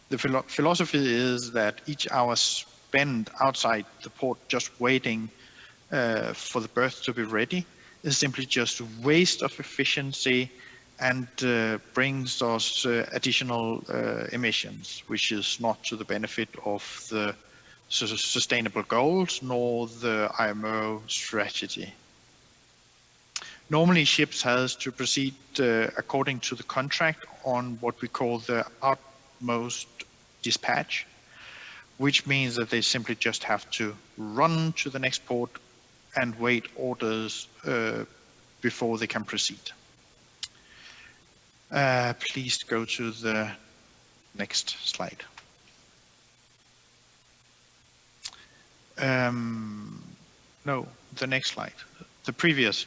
The philosophy is that each hour spent outside the port just waiting for the berth to be ready is simply just a waste of efficiency and brings us additional emissions, which is not to the benefit of the sustainable goals nor the IMO strategy. Normally ships has to proceed according to the contract on what we call the utmost dispatch, which means that they simply just have to run to the next port and wait orders before they can proceed. Please go to the next slide. No, the next slide. The previous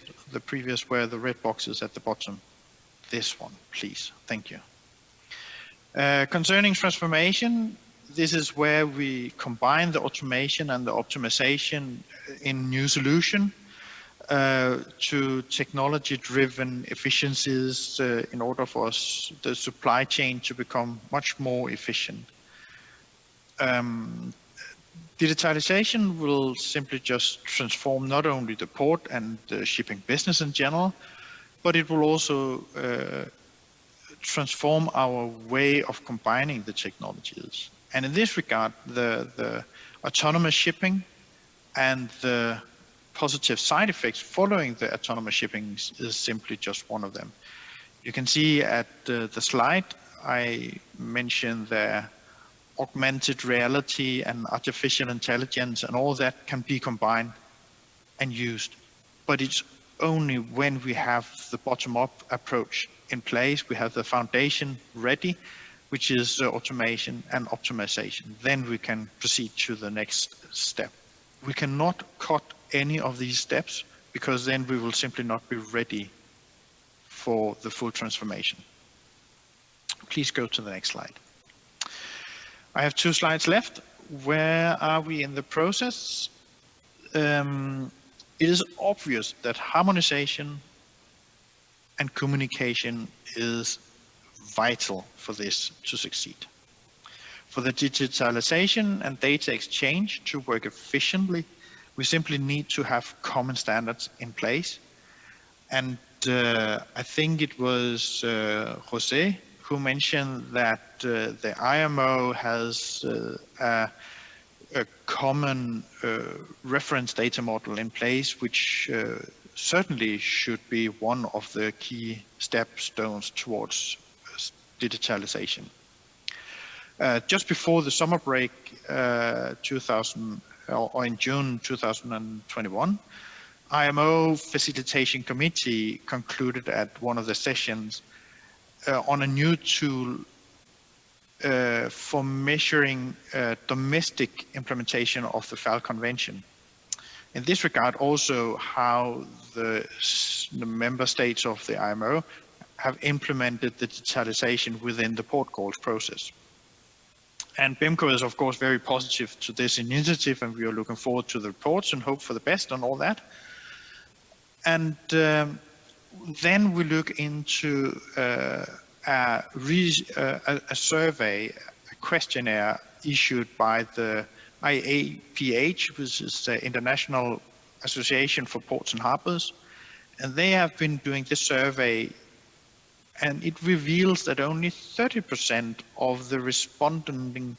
where the red box is at the bottom. This one, please. Thank you. Concerning transformation, this is where we combine the automation and the optimization in new solution to technology-driven efficiencies in order for us, the supply chain, to become much more efficient. Digitalization will simply just transform not only the port and the shipping business in general, but it will also transform our way of combining the technologies. And in this regard, the autonomous shipping and the positive side effects following the autonomous shipping is simply just one of them. You can see at the slide, I mentioned the augmented reality and artificial intelligence, and all that can be combined and used. But it's only when we have the bottom-up approach in place, we have the foundation ready, which is automation and optimization. Then we can proceed to the next step. We cannot cut any of these steps because then we will simply not be ready for the full transformation. Please go to the next slide. I have 2 slides left. Where are we in the process? It is obvious that harmonization and communication is vital for this to succeed. For the digitalization and data exchange to work efficiently, we simply need to have common standards in place. And I think it was Jose who mentioned that the IMO has a common reference data model in place, which certainly should be one of the key stepstones towards digitalization. Just before the summer break, in June 2021, IMO Facilitation Committee concluded at one of the sessions on a new tool for measuring domestic implementation of the FAL Convention. In this regard, also how the member states of the IMO have implemented the digitalization within the port calls process. And BIMCO is, of course, very positive to this initiative, and we are looking forward to the reports and hope for the best on all that. And then we look into a survey, a questionnaire issued by the IAPH, which is the International Association for Ports and Harbors. And they have been doing this survey, and it reveals that only 30% of the responding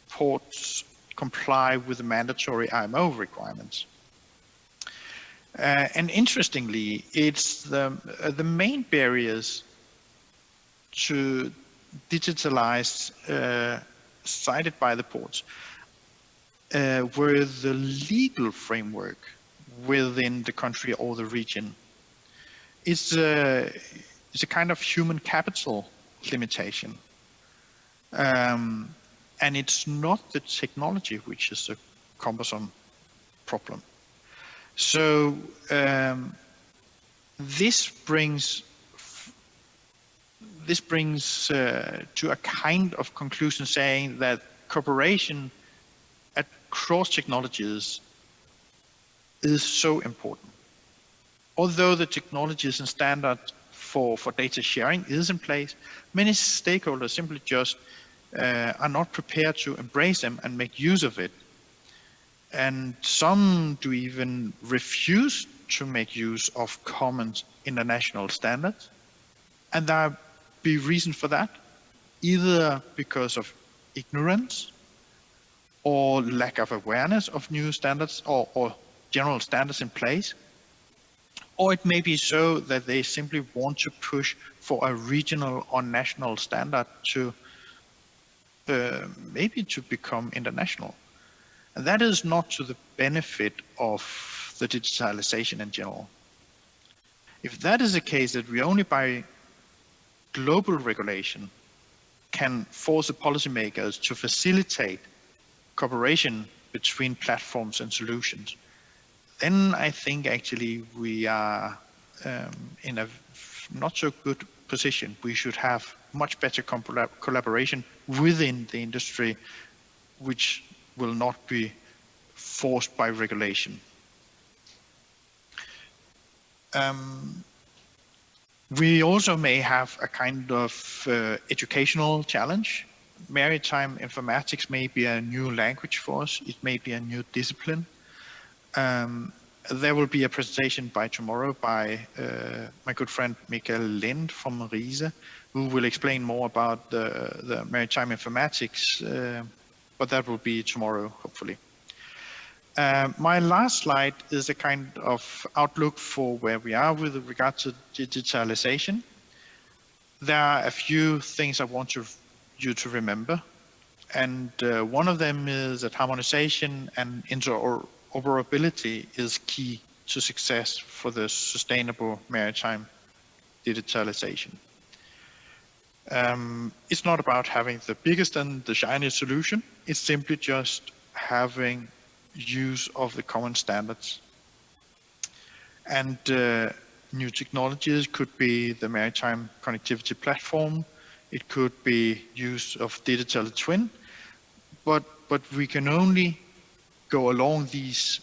ports comply with the mandatory IMO requirements. And interestingly, it's the main barriers to digitalize cited by the ports were the legal framework within the country or the region. It's a kind of human capital limitation. And it's not the technology which is a cumbersome problem. So this brings to a kind of conclusion saying that cooperation across technologies is so important. Although the technologies and standards for data sharing is in place, many stakeholders simply just are not prepared to embrace them and make use of it. And some do even refuse to make use of common international standards. And there be reason for that, either because of ignorance or lack of awareness of new standards or general standards in place. Or it may be so that they simply want to push for a regional or national standard to maybe to become international. And that is not to the benefit of the digitalization in general. If that is the case, that we only by global regulation can force the policymakers to facilitate cooperation between platforms and solutions, then I think actually we are in a not so good position. We should have much better collaboration within the industry, which will not be forced by regulation. We also may have a kind of educational challenge. Maritime informatics may be a new language for us. It may be a new discipline. There will be a presentation by tomorrow by my good friend Mick Lind from RISE, who will explain more about the maritime informatics, but that will be tomorrow, hopefully. My last slide is a kind of outlook for where we are with regard to digitalization. There are a few things I want you to remember. And one of them is that harmonization and interoperability is key to success for the sustainable maritime digitalization. It's not about having the biggest and the shiniest solution. It's simply just having use of the common standards. And new technologies could be the maritime connectivity platform. It could be use of digital twin, but we can only go along these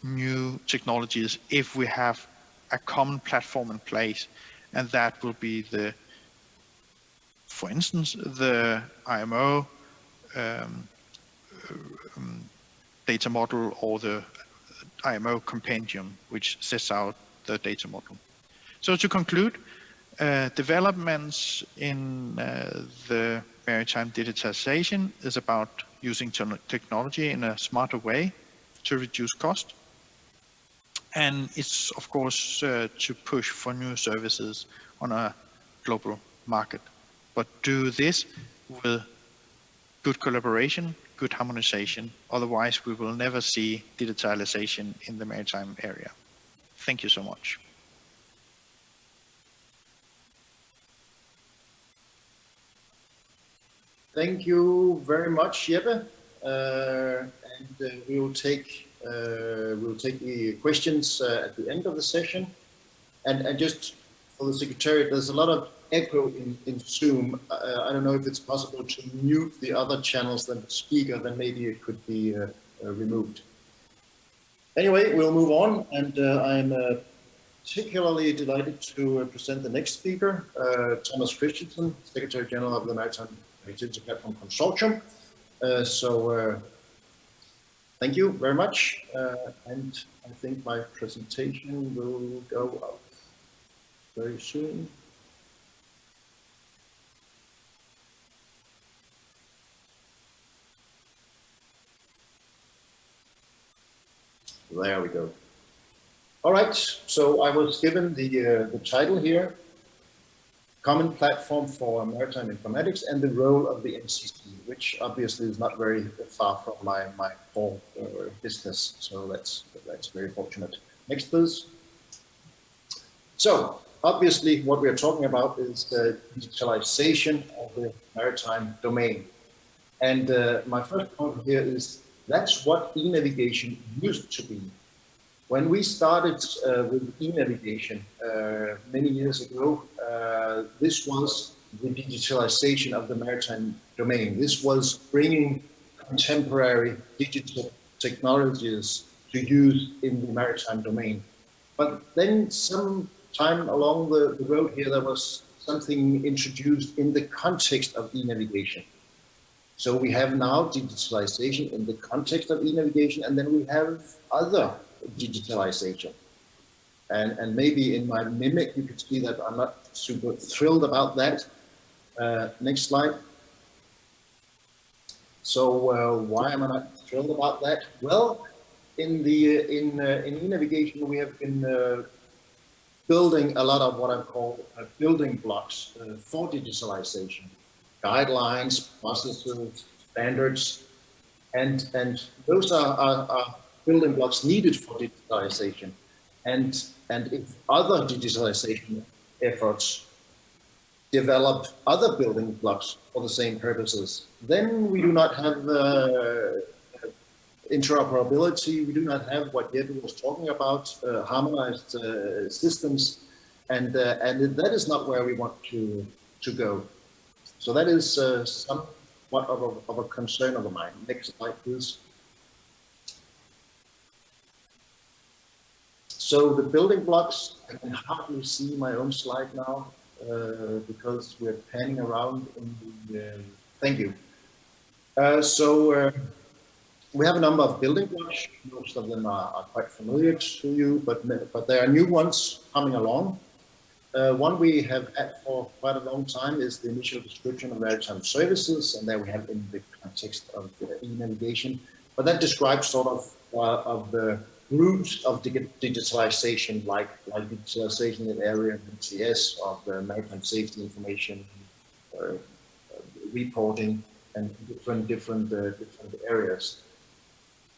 new technologies if we have a common platform in place, and that will be the, for instance, the IMO data model or the IMO compendium, which sets out the data model. So to conclude, developments in the maritime digitalization is about using technology in a smarter way to reduce cost. And it's, of course, to push for new services on a global market. But do this with good collaboration, good harmonization. Otherwise, we will never see digitalization in the maritime area. Thank you so much. Thank you very much, Jeppe. And we'll take the questions at the end of the session. And just for the Secretariat, there's a lot of echo in Zoom. I don't know if it's possible to mute the other channels than the speaker, then maybe it could be removed. Anyway, we'll move on, and I'm particularly delighted to present the next speaker, Thomas Christensen, Secretary General of the Maritime Connectivity Platform Consortium. Thank you very much, and I think my presentation will go up very soon. There we go. All right, so I was given the title here, Common Platform for Maritime Informatics and the Role of the MCC, which obviously is not very far from my core business, so that's very fortunate. Next, please. So, obviously, what we're talking about is the digitalization of the maritime domain. And my first point here is that's what e-navigation used to be. When we started with e-navigation many years ago, this was the digitalization of the maritime domain. This was bringing contemporary digital technologies to use in the maritime domain. But then some time along the road here, there was something introduced in the context of e-navigation. So we have now digitalization in the context of e-navigation, and then we have other digitalization. And maybe in my mimic, you could see that I'm not super thrilled about that. Next slide. So why am I not thrilled about that? Well, in e-navigation, we have been building a lot of what I call building blocks for digitalization. Guidelines, processes, standards, and those are building blocks needed for digitalization. And if other digitalization efforts develop other building blocks for the same purposes, then we do not have interoperability, we do not have what Jeppe was talking about, harmonized systems, and that is not where we want to go. So that is somewhat of a concern of mine. Next slide, please. So the building blocks, I can hardly see my own slide now because we're panning around in the, thank you. We have a number of building blocks. Most of them are quite familiar to you, but there are new ones coming along. One we have had for quite a long time is the initial description of maritime services, and there we have in the context of e-navigation. But that describes sort of the groups of digitalization, like digitalization in area of MCS, of the maritime safety information, reporting, and different areas.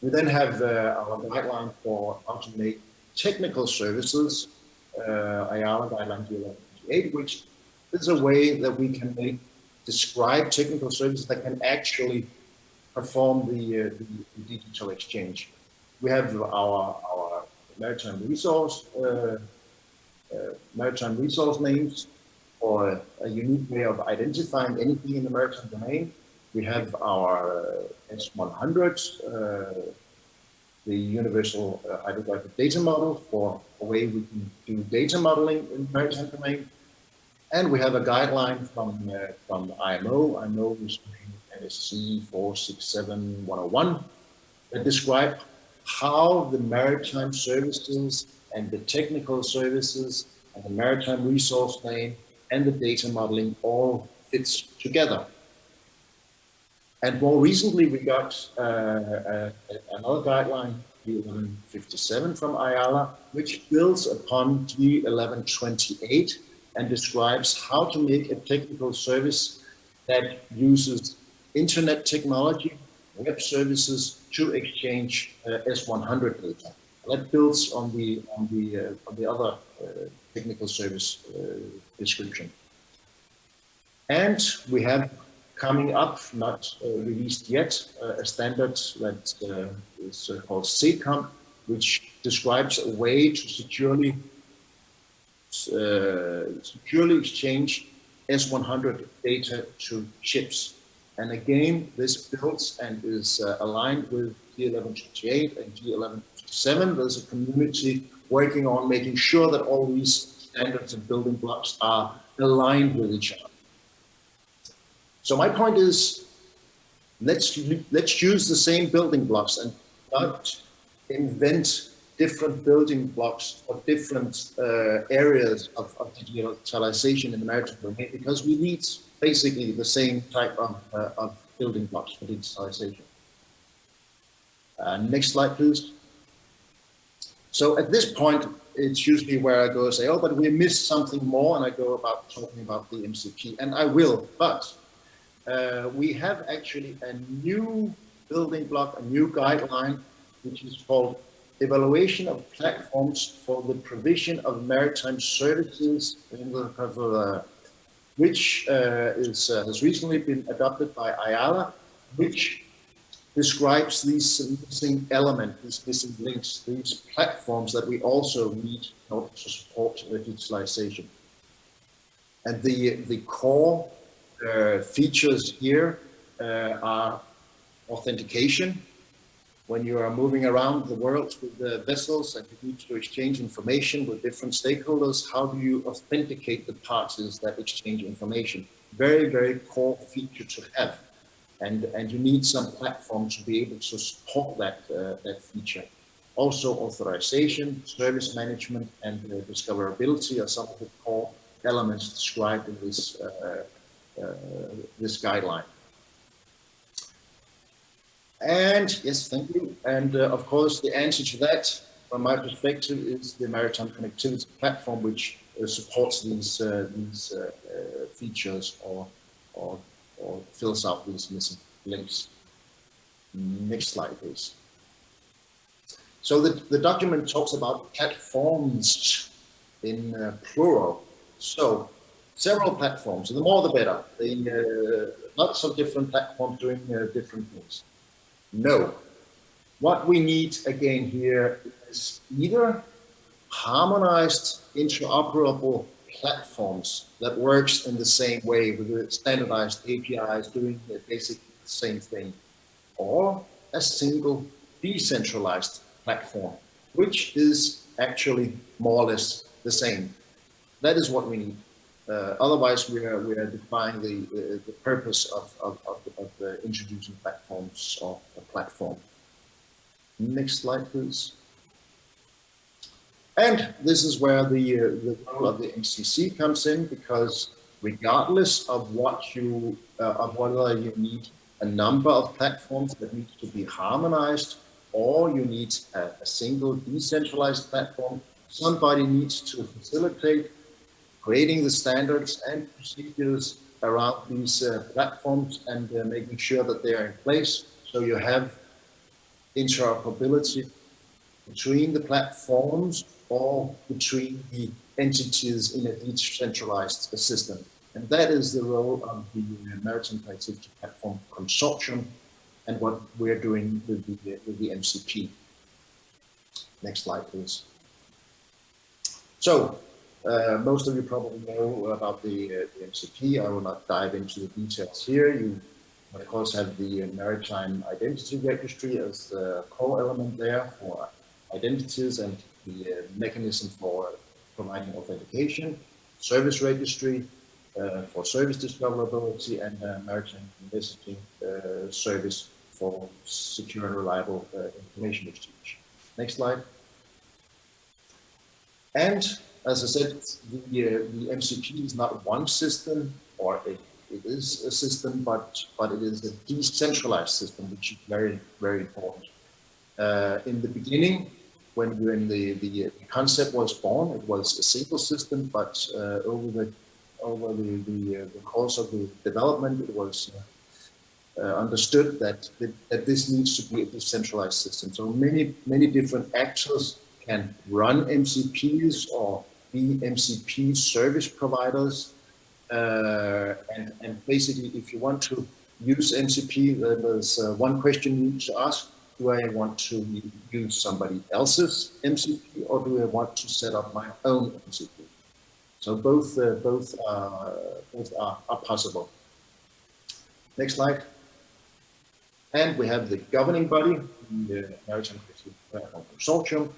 We then have our guideline for how to make technical services, IALA guideline 2028, which is a way that we can make describe technical services that can actually perform the digital exchange. We have our maritime resource names for a unique way of identifying anything in the maritime domain. We have our S100, the universal hydrographic data model for a way we can do data modeling in the maritime domain. And we have a guideline from IMO. IMO is NSC 467101 that describe how the maritime services and the technical services and the maritime resource name and the data modeling all fits together. And more recently, we got another guideline, G1157 from IALA, which builds upon G1128 and describes how to make a technical service that uses internet technology, web services to exchange S100 data. That builds on the other technical service description. And we have coming up, not released yet, a standard that is called CIRM, which describes a way to securely exchange S100 data to ships. And again, this builds and is aligned with G1128 and G1157. There's a community working on making sure that all these standards and building blocks are aligned with each other. So my point is, let's use the same building blocks and not invent different building blocks for different areas of digitalization in the maritime domain, because we need basically the same type of building blocks for digitalization. Next slide, please. So at this point, it's usually where I go and say, oh, but we missed something more, and I go about talking about the MCP, and I will, but we have actually a new building block, a new guideline, which is called Evaluation of Platforms for the Provision of Maritime Services, which has recently been adopted by IALA, which describes these missing elements, these missing links, these platforms that we also need in order to support the digitalization. And the core features here are authentication. When you are moving around the world with the vessels and you need to exchange information with different stakeholders, how do you authenticate the parties that exchange information? Very, very core feature to have. And you need some platform to be able to support that, that feature. Also authorization, service management, and discoverability are some of the core elements described in this this guideline. And yes, thank you. And of course, the answer to that, from my perspective, is the Maritime Connectivity Platform, which supports these features or fills out these missing links. Next slide, please. So the document talks about platforms in plural. So several platforms, the more the better. Lots of different platforms doing different things. No. What we need again here is either harmonized, interoperable platforms that works in the same way with the standardized APIs doing basically the same thing, or a single decentralized platform, which is actually more or less the same. That is what we need. Otherwise, we are defying the purpose of introducing platforms or a platform. Next slide, please. And this is where the role of the MCC comes in, because regardless of what you of whether you need a number of platforms that need to be harmonized, or you need a single decentralized platform, somebody needs to facilitate creating the standards and procedures around these platforms and making sure that they are in place, so you have interoperability between the platforms or between the entities in a decentralized system. And that is the role of the Maritime Connectivity Platform Consortium and what we're doing with the MCP. Next slide, please. So, most of you probably know about the MCP. I will not dive into the details here. You, of course, have the Maritime Identity Registry as the core element there for identities and the mechanism for providing authentication, service registry for service discoverability, and maritime messaging service for secure and reliable information exchange. Next slide. And as I said, the MCP is not one system, or it is a system, but it is a decentralized system, which is very, very important. In the beginning, when the concept was born, it was a single system, but over the course of the development, it was understood that this needs to be a decentralized system. So many different actors can run MCPs or be MCP service providers. And basically, if you want to use MCP, there's one question you need to ask. Do I want to use somebody else's MCP, or do I want to set up my own MCP? So both are possible. Next slide. And we have the governing body, the Maritime Connectivity Consortium,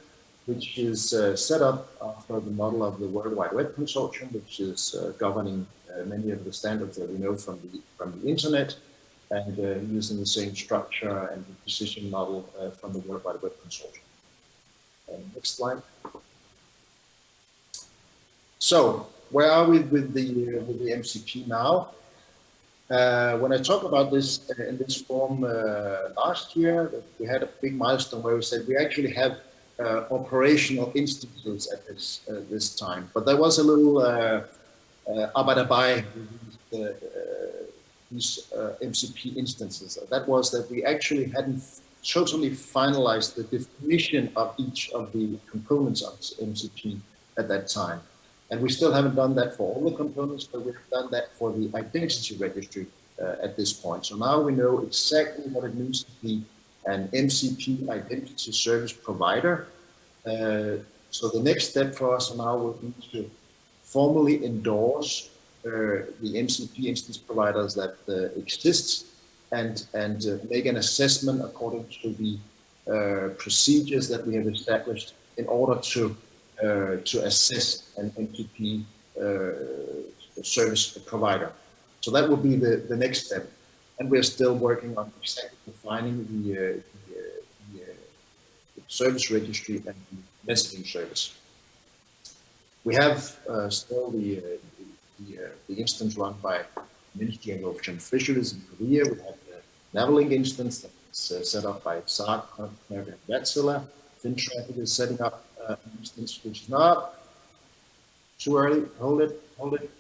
which is set up after the model of the World Wide Web Consortium, which is governing many of the standards that we know from the internet, and using the same structure and the decision model from the World Wide Web Consortium. Next slide. So where are we with the MCP now? When I talk about this in this form last year, we had a big milestone where we said we actually have operational instances at this time, but there was a little abadabai with these MCP instances. That was that we actually hadn't totally finalized the definition of each of the components of MCP at that time. And we still haven't done that for all the components, but we've done that for the identity registry at this point. So now we know exactly what it means to be an MCP identity service provider. So the next step for us now will be to formally endorse the MCP instance providers that exist and make an assessment according to the procedures that we have established in order to assess an MCP service provider. So that will be the next step. And we're still working on exactly defining the service registry and the messaging service. We have still the instance run by Ministry of Ocean Fisheries in Korea. We have the Navalink instance that's set up by SARC, Akmpfer, and Wärtsilä. FinTraffic is setting up an instance which is not too early. Hold it.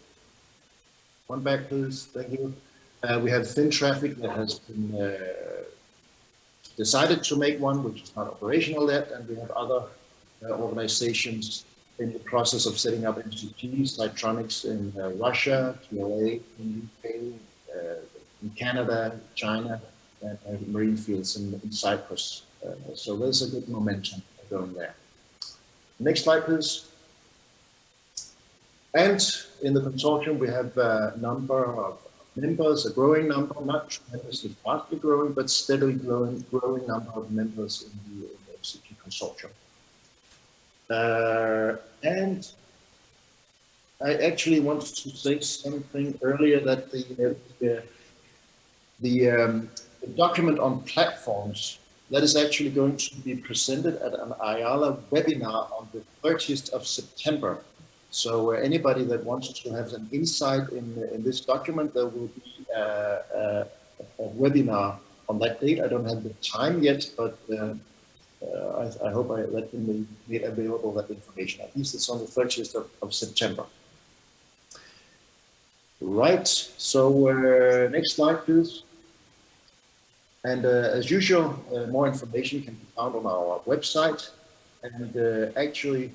One back, please. Thank you. We have FinTraffic that has been decided to make one, which is not operational yet, and we have other organizations in the process of setting up MCPs, Cytronics in Russia, KLA in UK, in Canada, China, and marine fields in Cyprus. So there's a good momentum going there. Next slide, please. And in the consortium, we have a number of members, a growing number, not tremendously fastly growing, but steadily growing number of members in the MCP consortium. And I actually wanted to say something earlier that the document on platforms that is actually going to be presented at an IALA webinar on the 30th of September. So anybody that wants to have an insight in this document, there will be a webinar on that date. I don't have the time yet, but I hope I let them make available that information. At least it's on the 30th of September. Right, so next slide, please. And as usual, more information can be found on our website. And actually,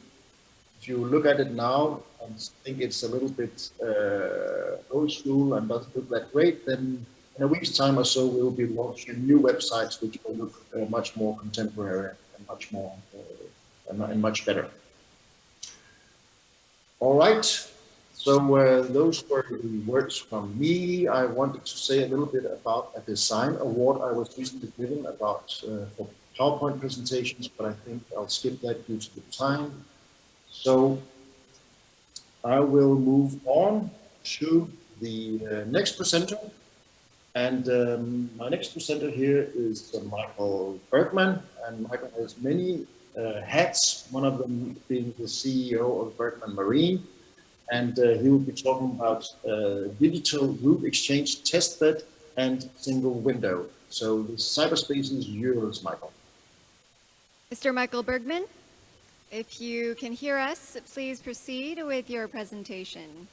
if you look at it now, and think it's a little bit old school and doesn't look that great, then in a week's time or so, we'll be launching new websites which will look much more contemporary and much more and much better. All right. So those were the words from me. I wanted to say a little bit about a design award I was recently given about for PowerPoint presentations, but I think I'll skip that due to the time. So I will move on to the next presenter. And my next presenter here is Michael Bergman, and Michael has many hats, one of them being the CEO of Bergman Marine. And he will be talking about digital route exchange testbed and single window. So the cyberspace is yours, Michael. Mr. Michael Bergman, if you can hear us, please proceed with your presentation.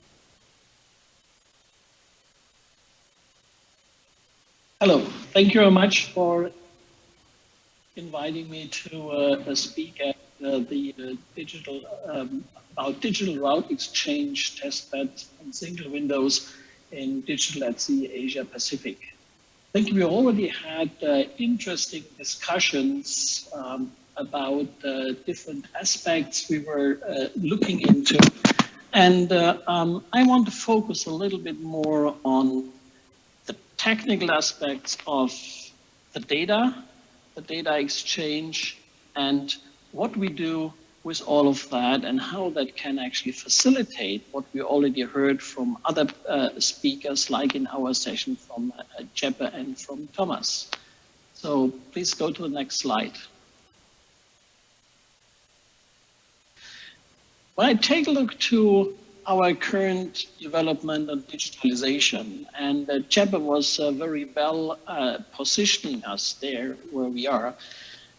Hello, thank you very much for inviting me to speak at the digital digital route exchange testbeds and single windows in Digital at Sea Asia Pacific. I think we already had interesting discussions about different aspects we were looking into, and I want to focus a little bit more on the technical aspects of the data exchange, and what we do with all of that and how that can actually facilitate what we already heard from other speakers, like in our session from Jeppe and from Thomas. So please go to the next slide. When I take a look to our current development on digitalization, and Jeppe was very well positioning us there where we are,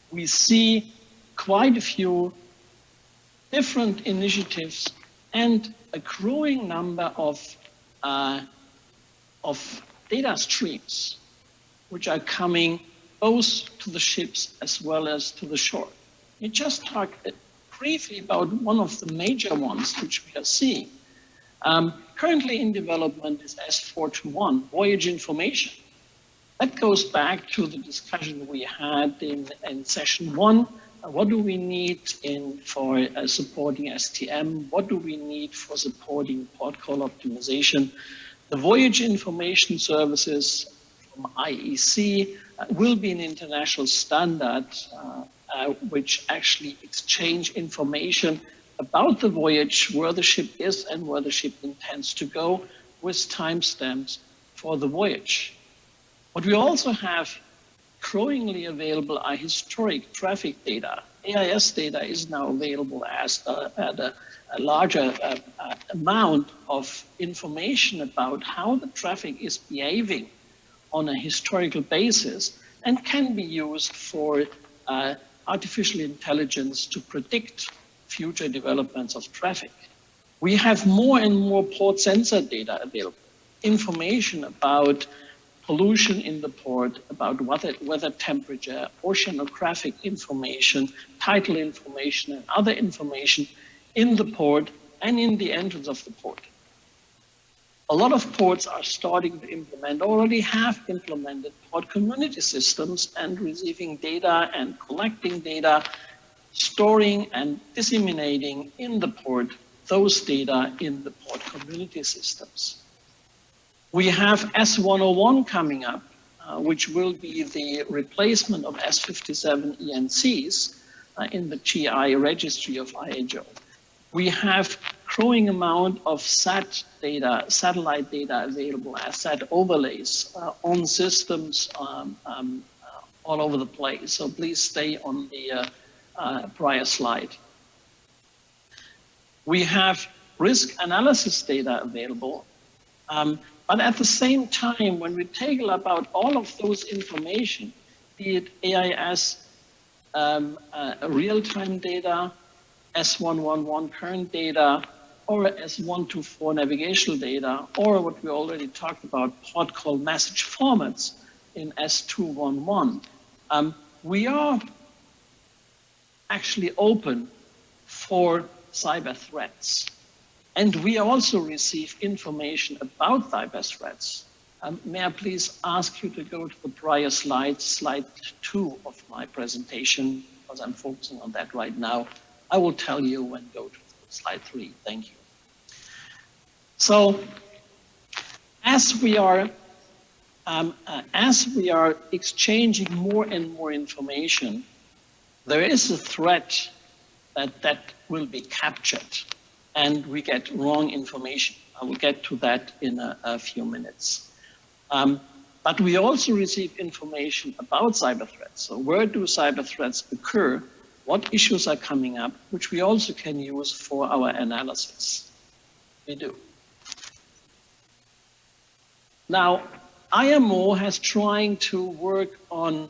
we see quite a few different initiatives and a growing number of data streams which are coming both to the ships as well as to the shore. We just talked briefly about one of the major ones which we are seeing. Currently in development is S421, voyage information. That goes back to the discussion we had in session 1. What do we need for supporting STM? What do we need for supporting port call optimization? The voyage information services from IEC will be an international standard which actually exchange information about the voyage, where the ship is and where the ship intends to go, with timestamps for the voyage. What we also have growingly available are historic traffic data. AIS data is now available as at a larger amount of information about how the traffic is behaving on a historical basis, and can be used for artificial intelligence to predict future developments of traffic. We have more and more port sensor data available, information about pollution in the port, about weather temperature, oceanographic information, tidal information, and other information in the port and in the entrance of the port. A lot of ports are starting to implement, already have implemented port community systems and receiving data and collecting data, storing and disseminating in the port those data in the port community systems. We have S101 coming up, which will be the replacement of S57 ENCs in the GI registry of IHO. We have growing amount of satellite data available as sat overlays on systems all over the place. So please stay on the prior slide. We have risk analysis data available. But at the same time, when we take about all of those information, be it AIS real-time data, S111 current data, or S124 navigational data, or what we already talked about, port call message formats in S211, we are actually open for cyber threats. And we also receive information about cyber threats. May I please ask you to go to the prior slide, slide 2 of my presentation, because I'm focusing on that right now. I will tell you when go to slide 3. Thank you. So, as we are exchanging more and more information, there is a threat that will be captured and we get wrong information. I will get to that in a few minutes. But we also receive information about cyber threats. So where do cyber threats occur? What issues are coming up, which we also can use for our analysis? We do. Now, IMO has trying to work on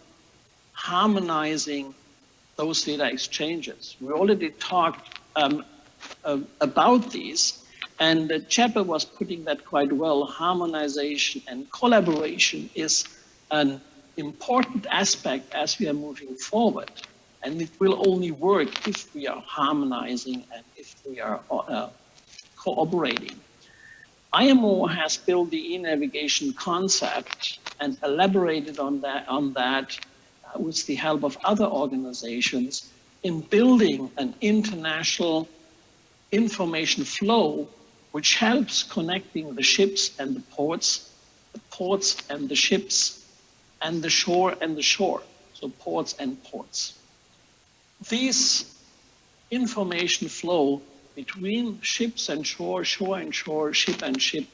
harmonizing those data exchanges. We already talked about these, and Chepe was putting that quite well. Harmonization and collaboration is an important aspect as we are moving forward, and it will only work if we are harmonizing and if we are cooperating. IMO has built the e-navigation concept and elaborated on that with the help of other organizations in building an international information flow which helps connecting the ships and the ports and the ships, and the shore and the shore, so ports and ports. This information flow between ships and shore, shore and shore, ship and ship,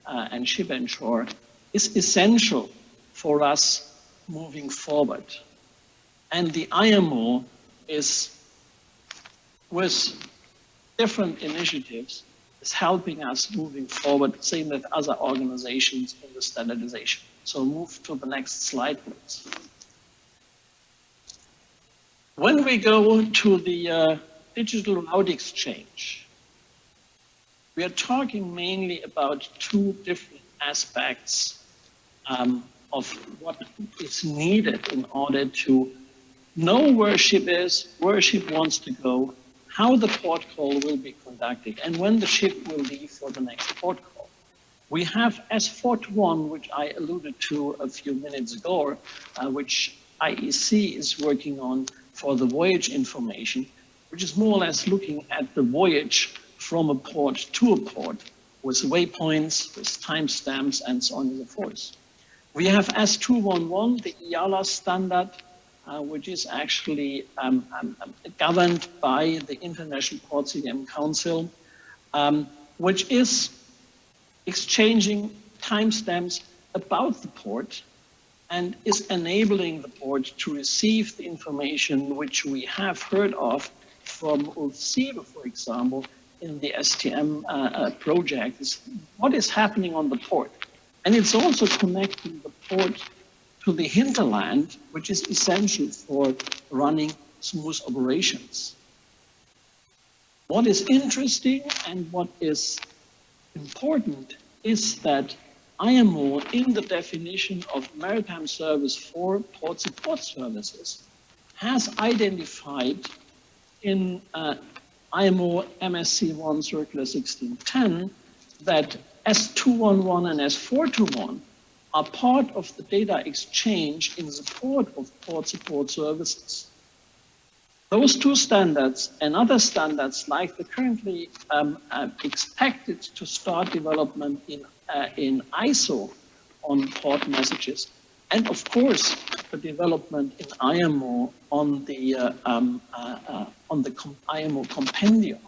and ship and shore is essential for us moving forward. And the IMO is, with different initiatives, is helping us moving forward, same with other organizations in the standardization. So move to the next slide, please. When we go to the digital route exchange, we are talking mainly about two different aspects of what is needed in order to know where a ship is, where a ship wants to go, how the port call will be conducted, and when the ship will leave for the next port call. We have S-Fort 1, which I alluded to a few minutes ago, which IEC is working on for the voyage information, which is more or less looking at the voyage from a port to a port with waypoints, with timestamps, and so on and so forth. We have S211, the IALA standard, which is actually governed by the International Port CDM Council, which is exchanging timestamps about the port and is enabling the port to receive the information which we have heard of from ULCIVE, for example, in the STM project, is what is happening on the port. And it's also connecting the port to the hinterland, which is essential for running smooth operations. What is interesting and what is important is that IMO, in the definition of maritime service for port support services, has identified in IMO MSC 1 Circular 1610 that S211 and S421 are part of the data exchange in support of port support services. Those two standards and other standards, like the currently expected to start development in ISO on port messages, and of course the development in IMO on the IMO compendium,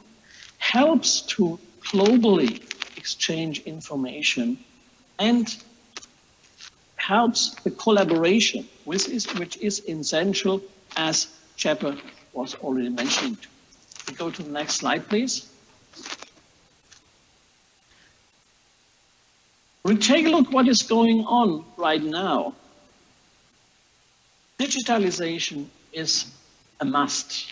helps to globally exchange information and helps the collaboration, which is essential, as Chepe was already mentioning. We go to the next slide, please. We take a look what is going on right now. Digitalization is a must.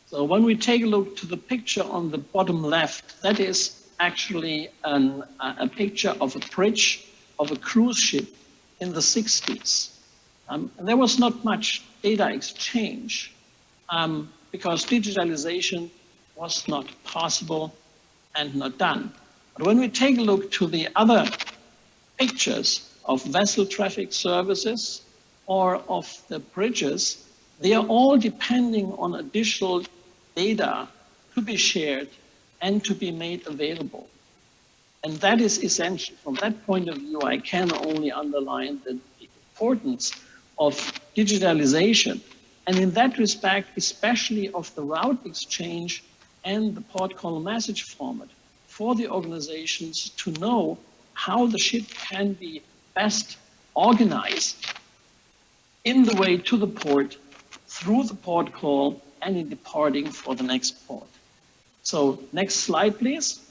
So when we take a look to the picture on the bottom left, that is actually a picture of a bridge of a cruise ship in the 60s. There was not much data exchange because digitalization was not possible and not done. But when we take a look to the other pictures of vessel traffic services or of the bridges, they are all depending on additional data to be shared and to be made available. And that is essential. From that point of view, I can only underline the importance of digitalization. And in that respect, especially of the route exchange and the port call message format for the organizations to know how the ship can be best organized in the way to the port, through the port call, and in departing for the next port. So next slide, please.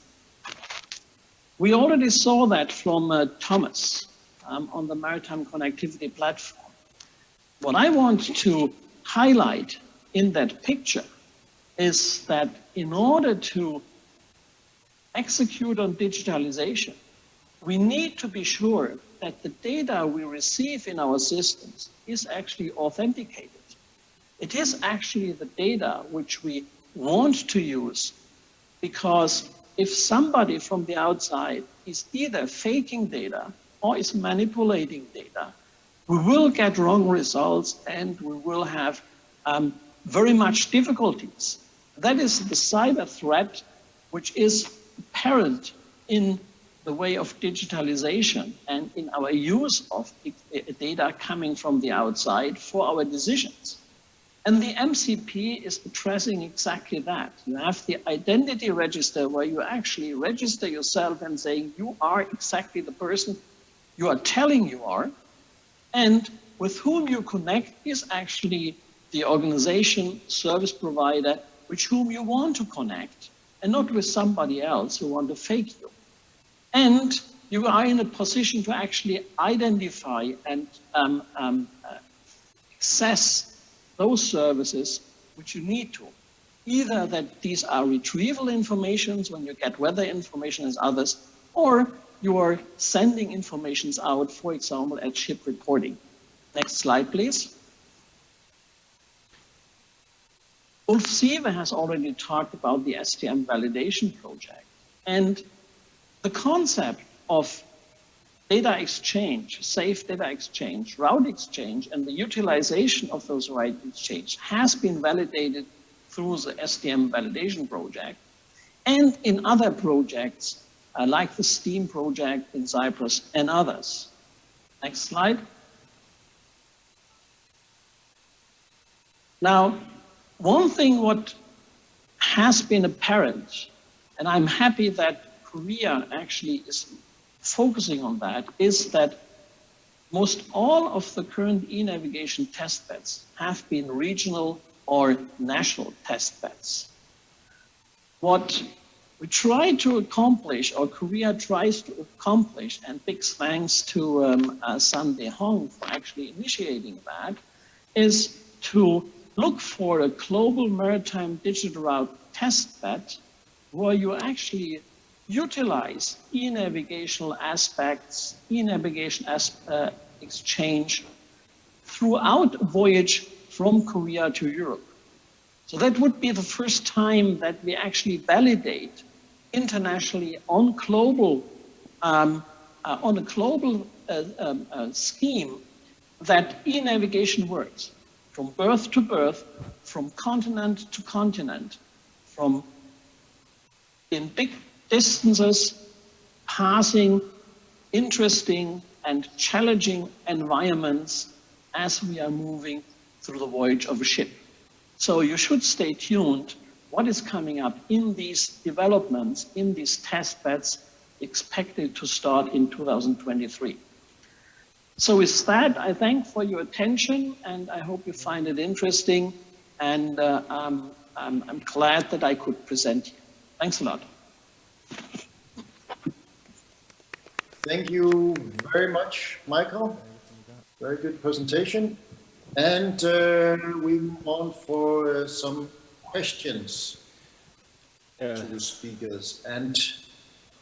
We already saw that from Thomas on the Maritime Connectivity Platform. What I want to highlight in that picture is that in order to execute on digitalization, we need to be sure that the data we receive in our systems is actually authenticated. It is actually the data which we want to use, because if somebody from the outside is either faking data or is manipulating data, we will get wrong results and we will have very much difficulties. That is the cyber threat, which is apparent in the way of digitalization and in our use of data coming from the outside for our decisions. And the MCP is addressing exactly that. You have the identity register where you actually register yourself and saying you are exactly the person you are telling you are, and with whom you connect is actually the organization, service provider, with whom you want to connect, and not with somebody else who want to fake you. And you are in a position to actually identify and access those services which you need to. Either that these are retrieval informations when you get weather information as others, or you are sending informations out, for example, at ship reporting. Next slide, please. Ulf Sieve has already talked about the STM validation project. And the concept of data exchange, safe data exchange, route exchange, and the utilization of those route exchange has been validated through the STM validation project and in other projects like the STEAM project in Cyprus and others. Next slide. Now, one thing what has been apparent, and I'm happy that Korea actually is focusing on that, is that most all of the current e-navigation test beds have been regional or national test beds. What we try to accomplish, or Korea tries to accomplish, and big thanks to Sun De-hong for actually initiating that, is to look for a global maritime digital route test bed where you actually utilize e-navigational aspects, e-navigation exchange throughout a voyage from Korea to Europe. So that would be the first time that we actually validate internationally on a global scheme that e-navigation works from berth to berth, from continent to continent, from in big distances, passing interesting and challenging environments as we are moving through the voyage of a ship. So you should stay tuned. What is coming up in these developments, in these test beds, expected to start in 2023. So with that, I thank for your attention, and I hope you find it interesting, and I'm glad that I could present you. Thanks a lot. Thank you very much, Michael. Very good presentation. And we move on for some questions to the speakers. And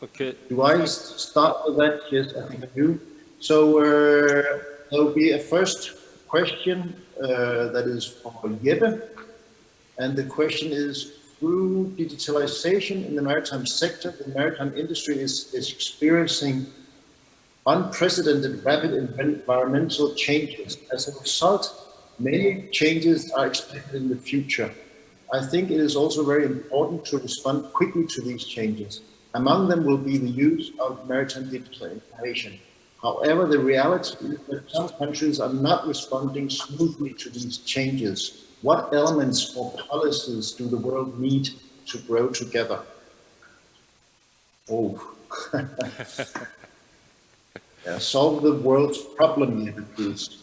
okay. Do I start with that? Yes, I think I do. So there will be a first question that is from Jeppe. And the question is, through digitalization in the maritime sector, the maritime industry is experiencing unprecedented rapid environmental changes. As a result, many changes are expected in the future. I think it is also very important to respond quickly to these changes. Among them will be the use of maritime digital information. However, the reality is that some countries are not responding smoothly to these changes. What elements or policies do the world need to grow together? Oh, yeah, solve the world's problem here, please.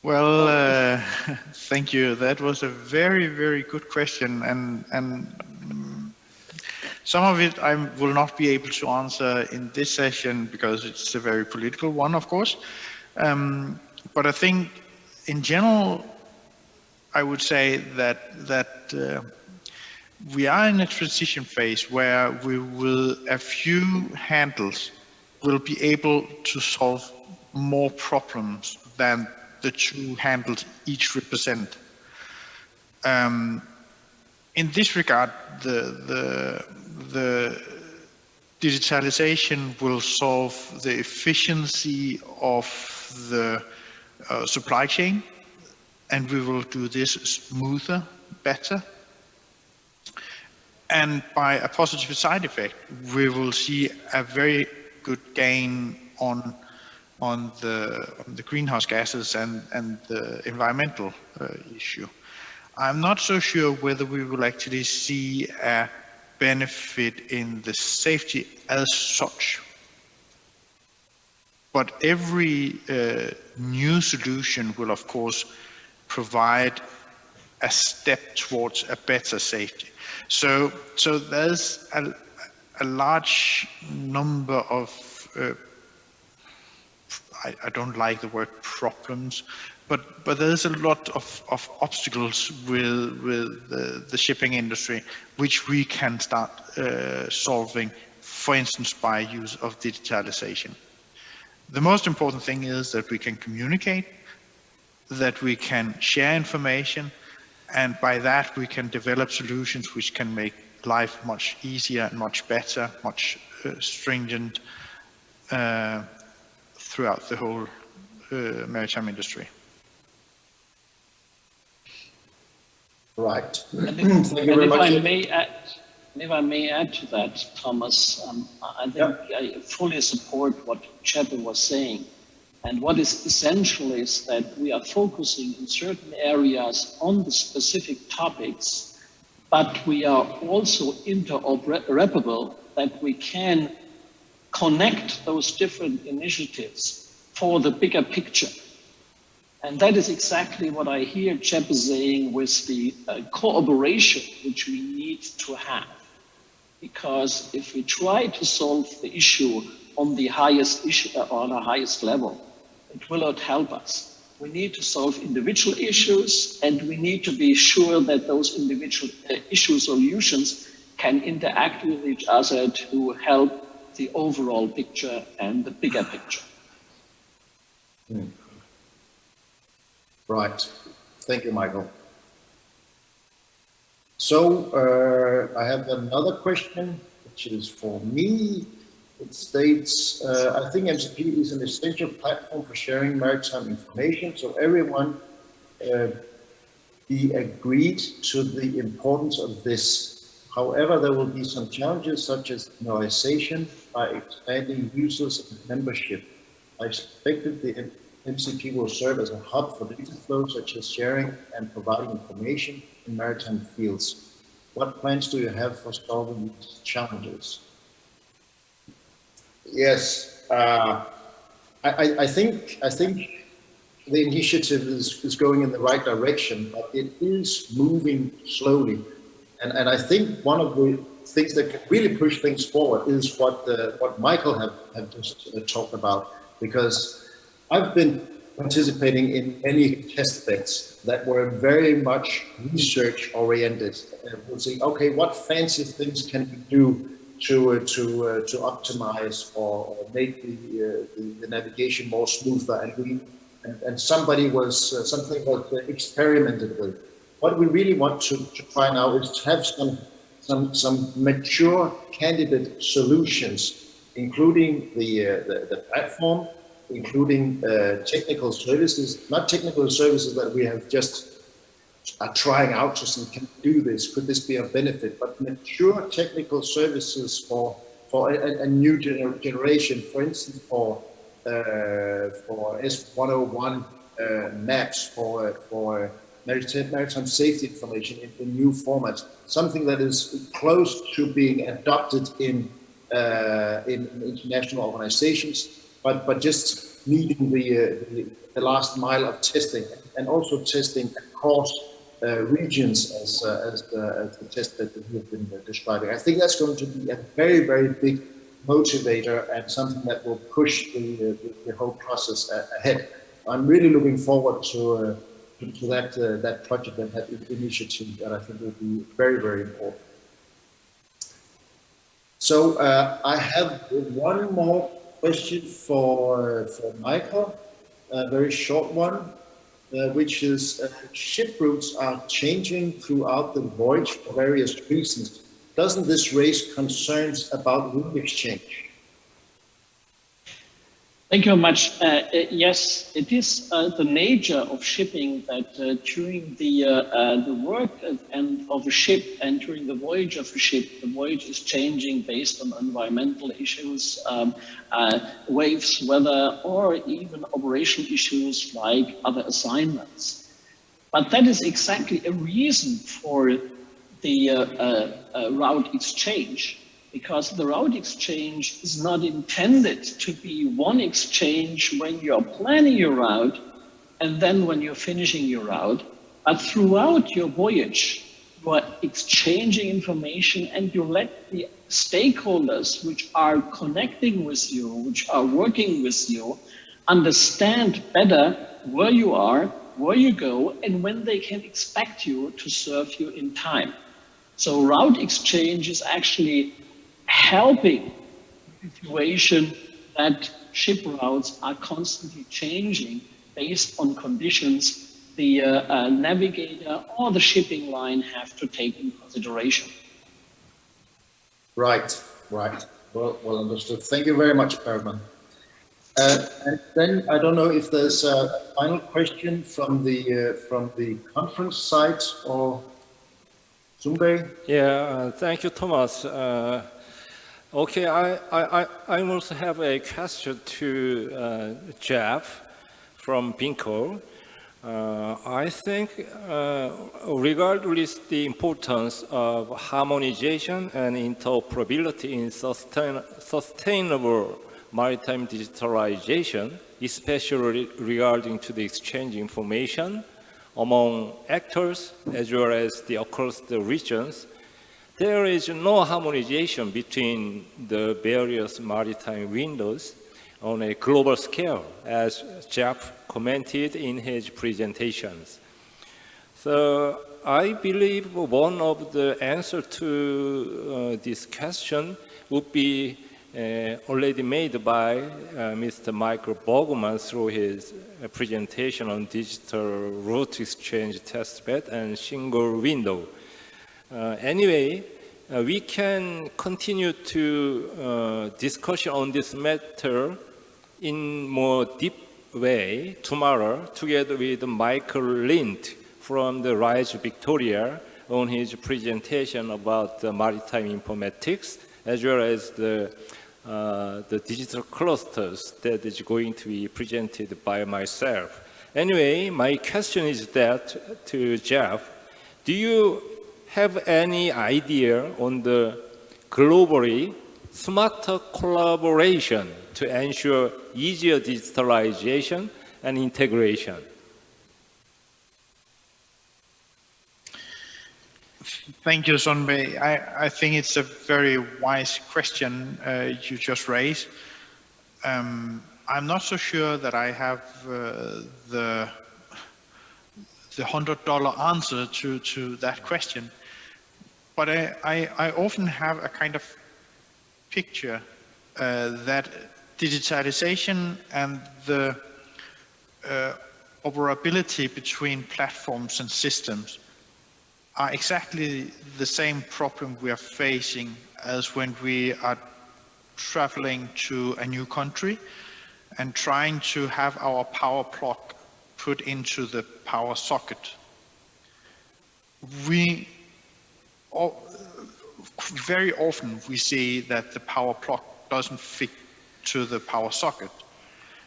Well, thank you. That was a very, very good question, and some of it I will not be able to answer in this session because it's a very political one, of course. But I think, in general, I would say that we are in a transition phase where we will, a few handles will be able to solve more problems than the two handles each represent. In this regard, the digitalization will solve the efficiency of the supply chain, and we will do this smoother, better. And by a positive side effect, we will see a very good gain on the greenhouse gases and the environmental issue. I'm not so sure whether we will actually see a benefit in the safety as such. But every new solution will, of course, provide a step towards a better safety. So there's a large number of, I don't like the word problems, but there's a lot of obstacles with the shipping industry, which we can start solving, for instance, by use of digitalization. The most important thing is that we can communicate, that we can share information, and by that we can develop solutions which can make life much easier and much better, much stringent throughout the whole maritime industry. Right. And if I may add to that, Thomas, I think I fully support what Cheppe was saying. And what is essential is that we are focusing in certain areas on the specific topics, but we are also interoperable, that we can connect those different initiatives for the bigger picture. And that is exactly what I hear Cheppe saying with the cooperation which we need to have. Because if we try to solve the issue on the highest level, it will not help us. We need to solve individual issues, and we need to be sure that those individual issue solutions can interact with each other to help the overall picture and the bigger picture. Right. Thank you, Michael. So I have another question, which is for me. It states, I think MCP is an essential platform for sharing maritime information, so everyone be agreed to the importance of this. However, there will be some challenges such as normalization by expanding users and membership. I expect that the MCP will serve as a hub for data flow, such as sharing and providing information in maritime fields. What plans do you have for solving these challenges? Yes, I think the initiative is going in the right direction, but it is moving slowly. And I think one of the things that can really push things forward is what Michael have just talked about, because I've been participating in many test beds that were very much research oriented. We'll see, okay, what fancy things can we do to optimize or make the navigation more smoother, and something was experimented with. what we really want to try now is to have some mature candidate solutions, including the platform, including technical services, not technical services that we have just are trying out to see, can we do this, could this be a benefit, but mature technical services for a new generation, for instance, for S101 maps, for maritime safety information in new formats, something that is close to being adopted in international organizations, but just needing the last mile of testing, and also testing across regions as the test that we have been describing. I think that's going to be a very, very big motivator and something that will push the whole process ahead. I'm really looking forward to that project and that initiative, that I think will be very, very important. So I have one more question for Michael, a very short one, which is ship routes are changing throughout the voyage for various reasons. Doesn't this raise concerns about route exchange? Thank you very much. Yes, it is the nature of shipping that during the work of a ship and during the voyage of a ship, the voyage is changing based on environmental issues, waves, weather, or even operational issues like other assignments. But that is exactly a reason for the route exchange. Because the route exchange is not intended to be one exchange when you're planning your route and then when you're finishing your route, but throughout your voyage, you are exchanging information and you let the stakeholders which are connecting with you, which are working with you, understand better where you are, where you go, and when they can expect you to serve you in time. So route exchange is actually helping the situation that ship routes are constantly changing based on conditions the navigator or the shipping line have to take in consideration. Right. Well understood. Thank you very much, Bergman. And then I don't know if there's a final question from the conference side or Zumbe. Yeah, thank you, Thomas. Okay, I also have a question to Jeff from BIMCO. I think regardless the importance of harmonization and interoperability in sustainable maritime digitalization, especially regarding to the exchange information among actors as well as across the regions, there is no harmonization between the various maritime windows on a global scale, as Jeff commented in his presentations. So I believe one of the answers to this question would be already made by Mr. Michael Bergman through his presentation on digital route exchange testbed and single window. Anyway, we can continue to discussion on this matter in more deep way tomorrow together with Michael Lind from the RISE Victoria on his presentation about the maritime informatics as well as the digital clusters that is going to be presented by myself. Anyway, my question is that to Jeff, do you have any idea on the globally smarter collaboration to ensure easier digitalization and integration? Thank you, Sonbei. I think it's a very wise question you just raised. I'm not so sure that I have the $100 answer to that question, but I often have a kind of picture that digitalization and the operability between platforms and systems are exactly the same problem we are facing as when we are traveling to a new country and trying to have our power plug put into the power socket. Very often we see that the power plug doesn't fit to the power socket.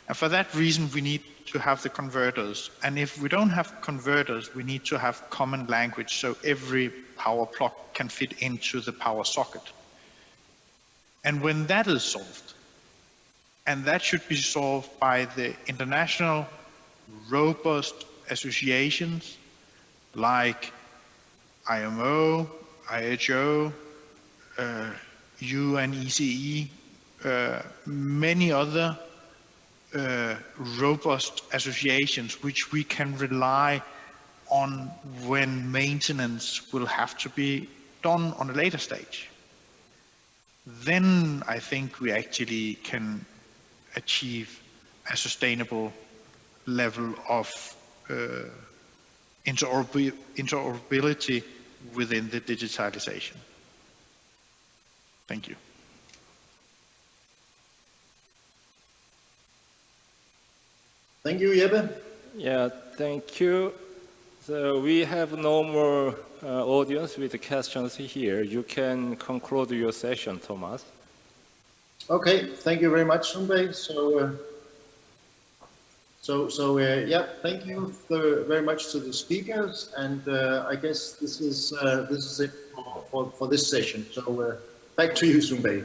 And for that reason, we need to have the converters. And if we don't have converters, we need to have common language so every power plug can fit into the power socket. And when that is solved, and that should be solved by the international robust associations like IMO, IHO, UNECE, many other robust associations which we can rely on when maintenance will have to be done on a later stage. Then I think we actually can achieve a sustainable level of interoperability within the digitalization. Thank you. Thank you, Jeppe. Yeah, thank you. So we have no more audience with questions here. You can conclude your session, Thomas. Okay, thank you very much, Sunbei. Yeah, thank you very much to the speakers, and I guess this is it for this session. So back to you, Sunbei.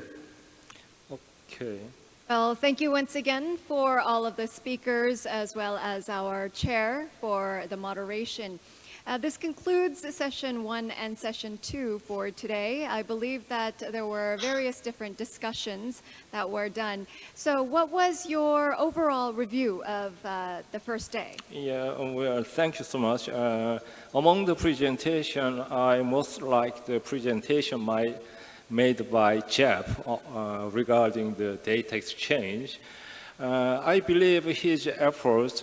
Okay. Well, thank you once again for all of the speakers, as well as our chair for the moderation. This concludes session 1 and session 2 for today. I believe that there were various different discussions that were done. So what was your overall review of the first day? Yeah, well, thank you so much. Among the presentation, I most like the presentation made by Jeff regarding the data exchange. I believe his efforts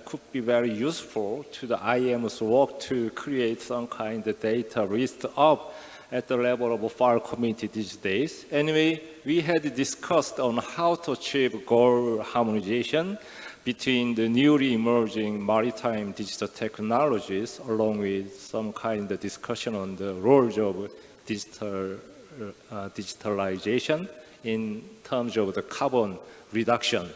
could be very useful to the IAM's work to create some kind of data list up at the level of FAR community these days. Anyway, we had discussed on how to achieve goal harmonization between the newly emerging maritime digital technologies, along with some kind of discussion on the roles of digitalization in terms of the carbon reduction.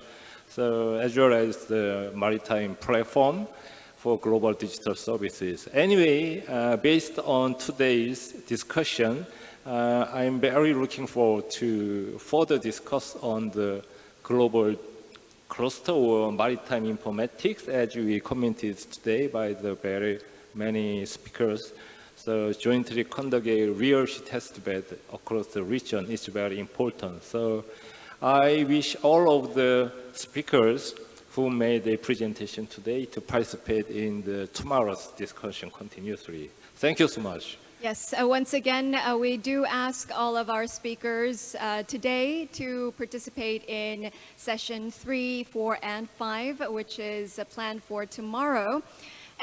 So as well as the maritime platform for global digital services. Anyway, based on today's discussion, I'm very looking forward to further discuss on the global cluster or maritime informatics as we commented today by the very many speakers. So jointly conduct a real test bed across the region is very important. So I wish all of the speakers who made a presentation today to participate in the tomorrow's discussion continuously. Thank you so much. Yes, once again, we do ask all of our speakers today to participate in session 3, 4, and 5, which is planned for tomorrow.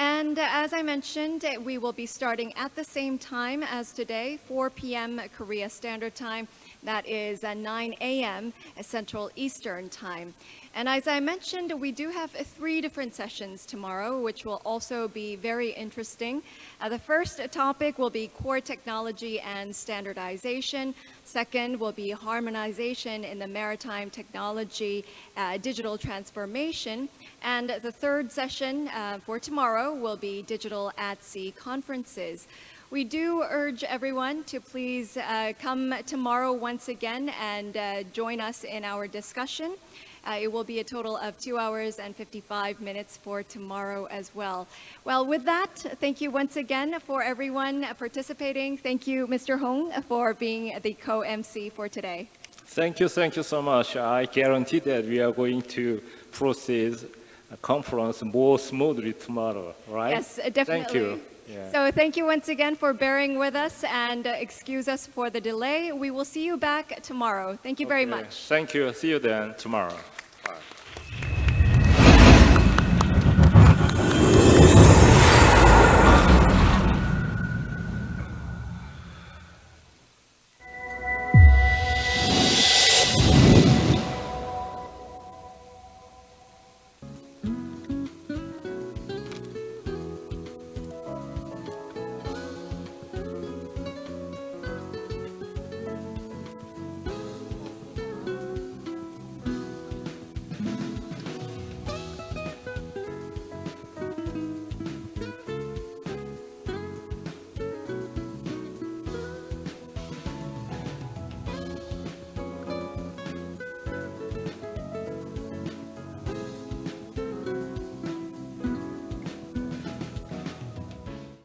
And as I mentioned, we will be starting at the same time as today, 4 p.m. Korea Standard Time. That is 9 a.m. Central Eastern Time. And as I mentioned, we do have 3 different sessions tomorrow, which will also be very interesting. The first topic will be core technology and standardization. Second will be harmonization in the maritime technology, digital transformation. And the third session for tomorrow will be digital at sea conferences. We do urge everyone to please come tomorrow once again and join us in our discussion. It will be a total of 2 hours and 55 minutes for tomorrow as well. Well, with that, thank you once again for everyone participating. Thank you, Mr. Hong, for being the co-MC for today. Thank you so much. I guarantee that we are going to proceed a conference more smoothly tomorrow, right? Yes, definitely. Thank you. Yeah. So thank you once again for bearing with us, and excuse us for the delay. We will see you back tomorrow. Thank you very much. Thank you. See you then tomorrow. Bye.